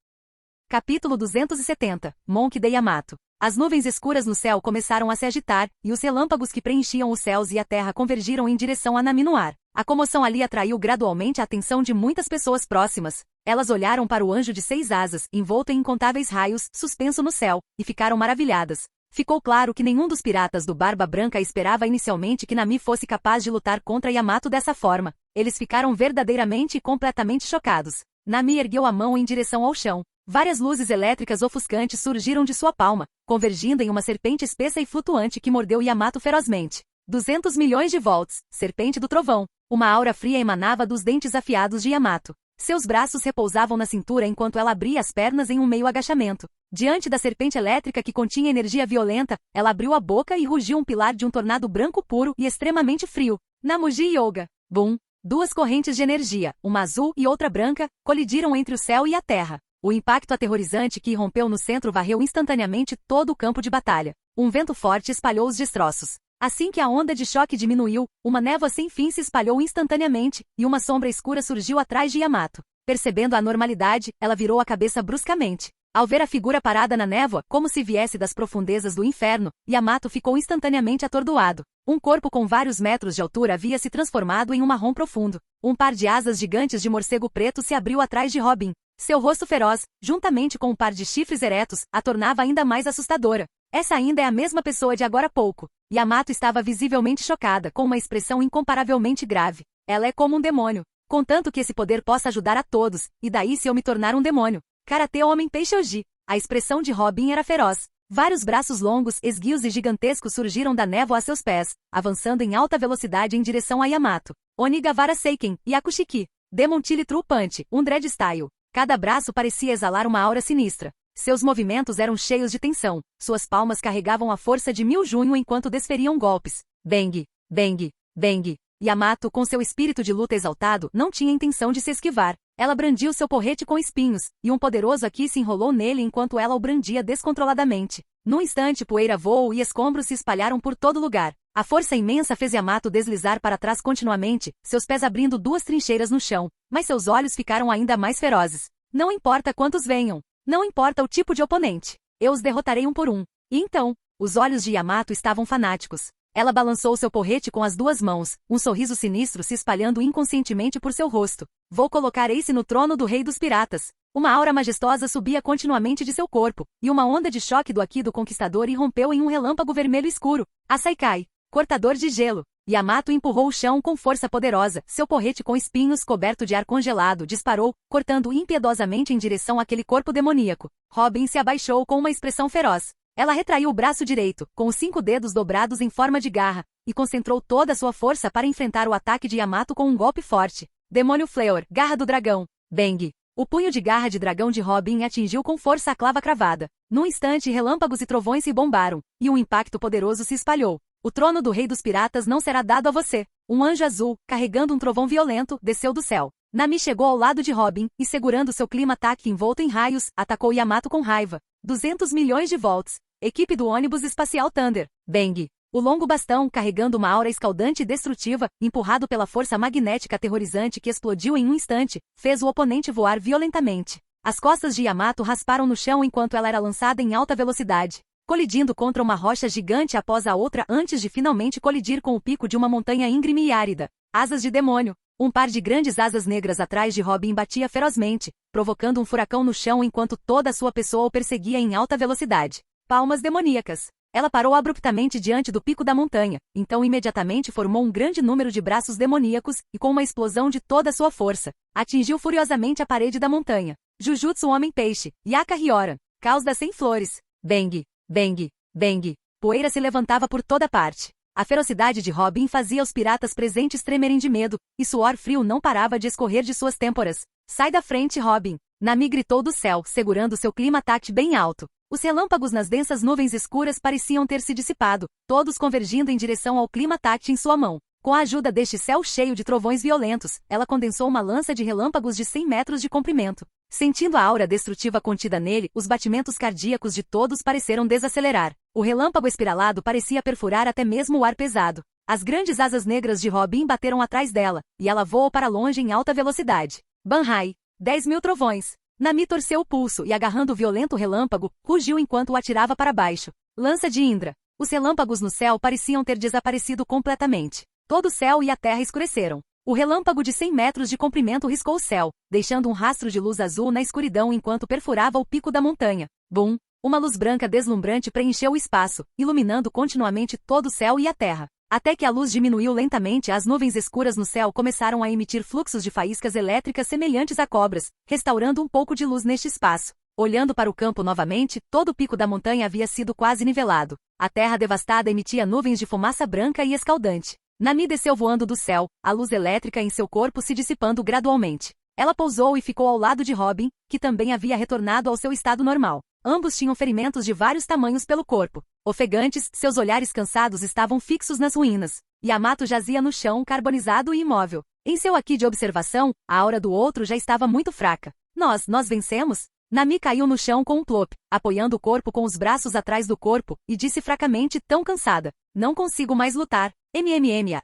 Capítulo 270. Monk de Yamato. As nuvens escuras no céu começaram a se agitar, e os relâmpagos que preenchiam os céus e a terra convergiram em direção a Nami no ar. A comoção ali atraiu gradualmente a atenção de muitas pessoas próximas. Elas olharam para o anjo de 6 asas, envolto em incontáveis raios, suspenso no céu, e ficaram maravilhadas. Ficou claro que nenhum dos piratas do Barba Branca esperava inicialmente que Nami fosse capaz de lutar contra Yamato dessa forma. Eles ficaram verdadeiramente e completamente chocados. Nami ergueu a mão em direção ao chão. Várias luzes elétricas ofuscantes surgiram de sua palma, convergindo em uma serpente espessa e flutuante que mordeu Yamato ferozmente. 200 milhões de volts, serpente do trovão. Uma aura fria emanava dos dentes afiados de Yamato. Seus braços repousavam na cintura enquanto ela abria as pernas em um meio agachamento. Diante da serpente elétrica que continha energia violenta, ela abriu a boca e rugiu um pilar de um tornado branco puro e extremamente frio. Namuji Yoga. Boom! 2 correntes de energia, uma azul e outra branca, colidiram entre o céu e a terra. O impacto aterrorizante que irrompeu no centro varreu instantaneamente todo o campo de batalha. Um vento forte espalhou os destroços. Assim que a onda de choque diminuiu, uma névoa sem fim se espalhou instantaneamente, e uma sombra escura surgiu atrás de Yamato. Percebendo a anormalidade, ela virou a cabeça bruscamente. Ao ver a figura parada na névoa, como se viesse das profundezas do inferno, Yamato ficou instantaneamente atordoado. Um corpo com vários metros de altura havia se transformado em um marrom profundo. Um par de asas gigantes de morcego preto se abriu atrás de Robin. Seu rosto feroz, juntamente com um par de chifres eretos, a tornava ainda mais assustadora. Essa ainda é a mesma pessoa de agora há pouco. Yamato estava visivelmente chocada, com uma expressão incomparavelmente grave. Ela é como um demônio. Contanto que esse poder possa ajudar a todos, e daí se eu me tornar um demônio? Karatê Homem Peixe Oji. A expressão de Robin era feroz. Vários braços longos, esguios e gigantescos surgiram da névoa a seus pés, avançando em alta velocidade em direção a Yamato. Onigawara Seiken, Yakushiki. Demon Tilly True Punch, um Dread Style. Cada braço parecia exalar uma aura sinistra. Seus movimentos eram cheios de tensão. Suas palmas carregavam a força de 1000 junho enquanto desferiam golpes. Bang, bang, bang. Yamato, com seu espírito de luta exaltado, não tinha intenção de se esquivar. Ela brandiu seu porrete com espinhos, e um poderoso Aki se enrolou nele enquanto ela o brandia descontroladamente. Num instante, poeira voou e escombros se espalharam por todo lugar. A força imensa fez Yamato deslizar para trás continuamente, seus pés abrindo 2 trincheiras no chão, mas seus olhos ficaram ainda mais ferozes. Não importa quantos venham. Não importa o tipo de oponente. Eu os derrotarei um por um. E então, os olhos de Yamato estavam fanáticos. Ela balançou seu porrete com as duas mãos, um sorriso sinistro se espalhando inconscientemente por seu rosto. Vou colocar Ace no trono do rei dos piratas. Uma aura majestosa subia continuamente de seu corpo, e uma onda de choque do Aki do Conquistador irrompeu em um relâmpago vermelho escuro. Asaikai, cortador de gelo. Yamato empurrou o chão com força poderosa, seu porrete com espinhos coberto de ar congelado disparou, cortando impiedosamente em direção àquele corpo demoníaco. Robin se abaixou com uma expressão feroz. Ela retraiu o braço direito, com os 5 dedos dobrados em forma de garra, e concentrou toda a sua força para enfrentar o ataque de Yamato com um golpe forte. Demônio Fleur, Garra do Dragão. Bang! O punho de garra de dragão de Robin atingiu com força a clava cravada. Num instante, relâmpagos e trovões se bombaram, e um impacto poderoso se espalhou. O trono do rei dos piratas não será dado a você. Um anjo azul, carregando um trovão violento, desceu do céu. Nami chegou ao lado de Robin, e segurando seu clima-ataque envolto em raios, atacou Yamato com raiva. 200 milhões de volts. Equipe do ônibus espacial Thunder. Bang! O longo bastão, carregando uma aura escaldante e destrutiva, empurrado pela força magnética aterrorizante que explodiu em um instante, fez o oponente voar violentamente. As costas de Yamato rasparam no chão enquanto ela era lançada em alta velocidade, colidindo contra uma rocha gigante após a outra antes de finalmente colidir com o pico de uma montanha íngreme e árida. Asas de demônio. Um par de grandes asas negras atrás de Robin batia ferozmente, provocando um furacão no chão enquanto toda a sua pessoa o perseguia em alta velocidade. Palmas demoníacas. Ela parou abruptamente diante do pico da montanha, então imediatamente formou um grande número de braços demoníacos e com uma explosão de toda a sua força, atingiu furiosamente a parede da montanha. Jujutsu Homem-Peixe, Yaka Hyoran, Caos das 100 Flores. Bang, bang, bang. Poeira se levantava por toda parte. A ferocidade de Robin fazia os piratas presentes tremerem de medo, e suor frio não parava de escorrer de suas têmporas. Sai da frente, Robin! Nami gritou do céu, segurando seu clima-ataque bem alto. Os relâmpagos nas densas nuvens escuras pareciam ter se dissipado, todos convergindo em direção ao clima-ataque em sua mão. Com a ajuda deste céu cheio de trovões violentos, ela condensou uma lança de relâmpagos de 100 metros de comprimento. Sentindo a aura destrutiva contida nele, os batimentos cardíacos de todos pareceram desacelerar. O relâmpago espiralado parecia perfurar até mesmo o ar pesado. As grandes asas negras de Robin bateram atrás dela, e ela voou para longe em alta velocidade. Banhai! 10.000 trovões! Nami torceu o pulso e, agarrando o violento relâmpago, rugiu enquanto o atirava para baixo. Lança de Indra. Os relâmpagos no céu pareciam ter desaparecido completamente. Todo o céu e a terra escureceram. O relâmpago de 100 metros de comprimento riscou o céu, deixando um rastro de luz azul na escuridão enquanto perfurava o pico da montanha. Bum! Uma luz branca deslumbrante preencheu o espaço, iluminando continuamente todo o céu e a terra. Até que a luz diminuiu lentamente, as nuvens escuras no céu começaram a emitir fluxos de faíscas elétricas semelhantes a cobras, restaurando um pouco de luz neste espaço. Olhando para o campo novamente, todo o pico da montanha havia sido quase nivelado. A terra devastada emitia nuvens de fumaça branca e escaldante. Nami desceu voando do céu, a luz elétrica em seu corpo se dissipando gradualmente. Ela pousou e ficou ao lado de Robin, que também havia retornado ao seu estado normal. Ambos tinham ferimentos de vários tamanhos pelo corpo. Ofegantes, seus olhares cansados estavam fixos nas ruínas. Yamato jazia no chão, carbonizado e imóvel. Em seu Aki de observação, a aura do outro já estava muito fraca. Nós vencemos? Nami caiu no chão com um plop, apoiando o corpo com os braços atrás do corpo, e disse fracamente, tão cansada. Não consigo mais lutar.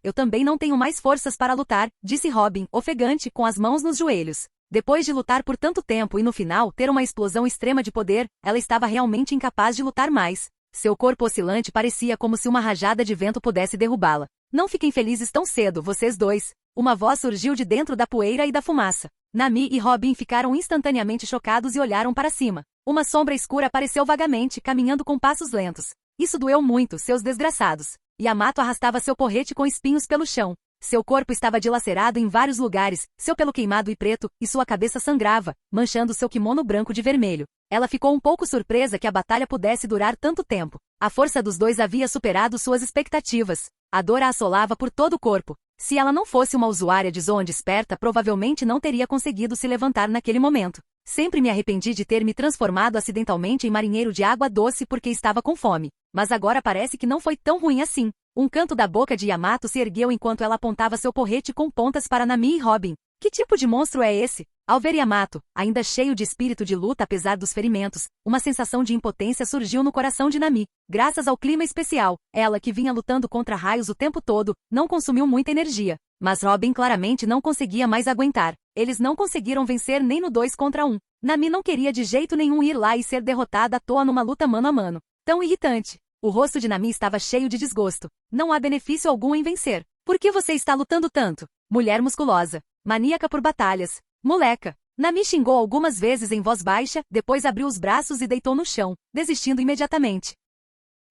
Eu também não tenho mais forças para lutar, disse Robin, ofegante, com as mãos nos joelhos. Depois de lutar por tanto tempo e no final ter uma explosão extrema de poder, ela estava realmente incapaz de lutar mais. Seu corpo oscilante parecia como se uma rajada de vento pudesse derrubá-la. Não fiquem felizes tão cedo, vocês dois. Uma voz surgiu de dentro da poeira e da fumaça. Nami e Robin ficaram instantaneamente chocados e olharam para cima. Uma sombra escura apareceu vagamente, caminhando com passos lentos. Isso doeu muito, seus desgraçados. Yamato arrastava seu porrete com espinhos pelo chão. Seu corpo estava dilacerado em vários lugares, seu pelo queimado e preto, e sua cabeça sangrava, manchando seu kimono branco de vermelho. Ela ficou um pouco surpresa que a batalha pudesse durar tanto tempo. A força dos dois havia superado suas expectativas. A dor a assolava por todo o corpo. Se ela não fosse uma usuária de Zoan desperta, provavelmente não teria conseguido se levantar naquele momento. Sempre me arrependi de ter me transformado acidentalmente em marinheiro de água doce porque estava com fome. Mas agora parece que não foi tão ruim assim. Um canto da boca de Yamato se ergueu enquanto ela apontava seu porrete com pontas para Nami e Robin. Que tipo de monstro é esse? Ao ver Yamato, ainda cheio de espírito de luta apesar dos ferimentos, uma sensação de impotência surgiu no coração de Nami. Graças ao clima especial, ela que vinha lutando contra raios o tempo todo, não consumiu muita energia. Mas Robin claramente não conseguia mais aguentar. Eles não conseguiram vencer nem no 2 contra 1. Nami não queria de jeito nenhum ir lá e ser derrotada à toa numa luta mano a mano. Tão irritante. O rosto de Nami estava cheio de desgosto. Não há benefício algum em vencer. Por que você está lutando tanto? Mulher musculosa. Maníaca por batalhas. Moleca. Nami xingou algumas vezes em voz baixa, depois abriu os braços e deitou no chão, desistindo imediatamente.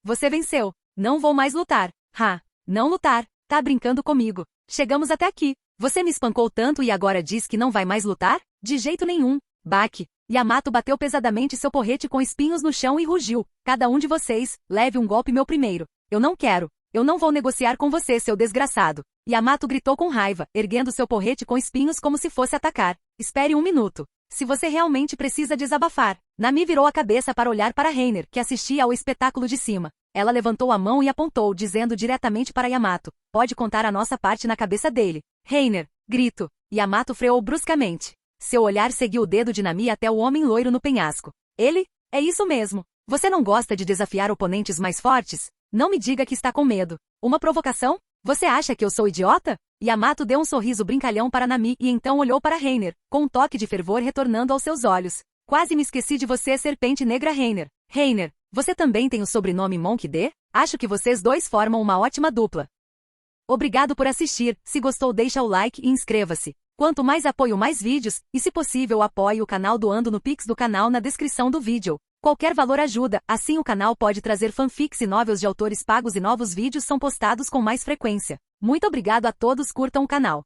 Você venceu. Não vou mais lutar. Não lutar. Tá brincando comigo. Chegamos até aqui. Você me espancou tanto e agora diz que não vai mais lutar? De jeito nenhum. Baque. Yamato bateu pesadamente seu porrete com espinhos no chão e rugiu. Cada um de vocês, leve um golpe meu primeiro. Eu não quero. Eu não vou negociar com você, seu desgraçado. Yamato gritou com raiva, erguendo seu porrete com espinhos como se fosse atacar. Espere um minuto. Se você realmente precisa desabafar. Nami virou a cabeça para olhar para Reiner, que assistia ao espetáculo de cima. Ela levantou a mão e apontou, dizendo diretamente para Yamato. Pode contar a nossa parte na cabeça dele. Reiner. Grito. Yamato freou bruscamente. Seu olhar seguiu o dedo de Nami até o homem loiro no penhasco. Ele? É isso mesmo. Você não gosta de desafiar oponentes mais fortes? Não me diga que está com medo. Uma provocação? Você acha que eu sou idiota? Yamato deu um sorriso brincalhão para Nami e então olhou para Reiner, com um toque de fervor retornando aos seus olhos. Quase me esqueci de você, serpente negra Reiner. Reiner, você também tem o sobrenome Monk D? Acho que vocês dois formam uma ótima dupla. Obrigado por assistir. Se gostou, deixa o like e inscreva-se. Quanto mais apoio, mais vídeos, e se possível apoie o canal doando no Pix do canal na descrição do vídeo. Qualquer valor ajuda, assim o canal pode trazer fanfics e novels de autores pagos e novos vídeos são postados com mais frequência. Muito obrigado a todos, curtam o canal.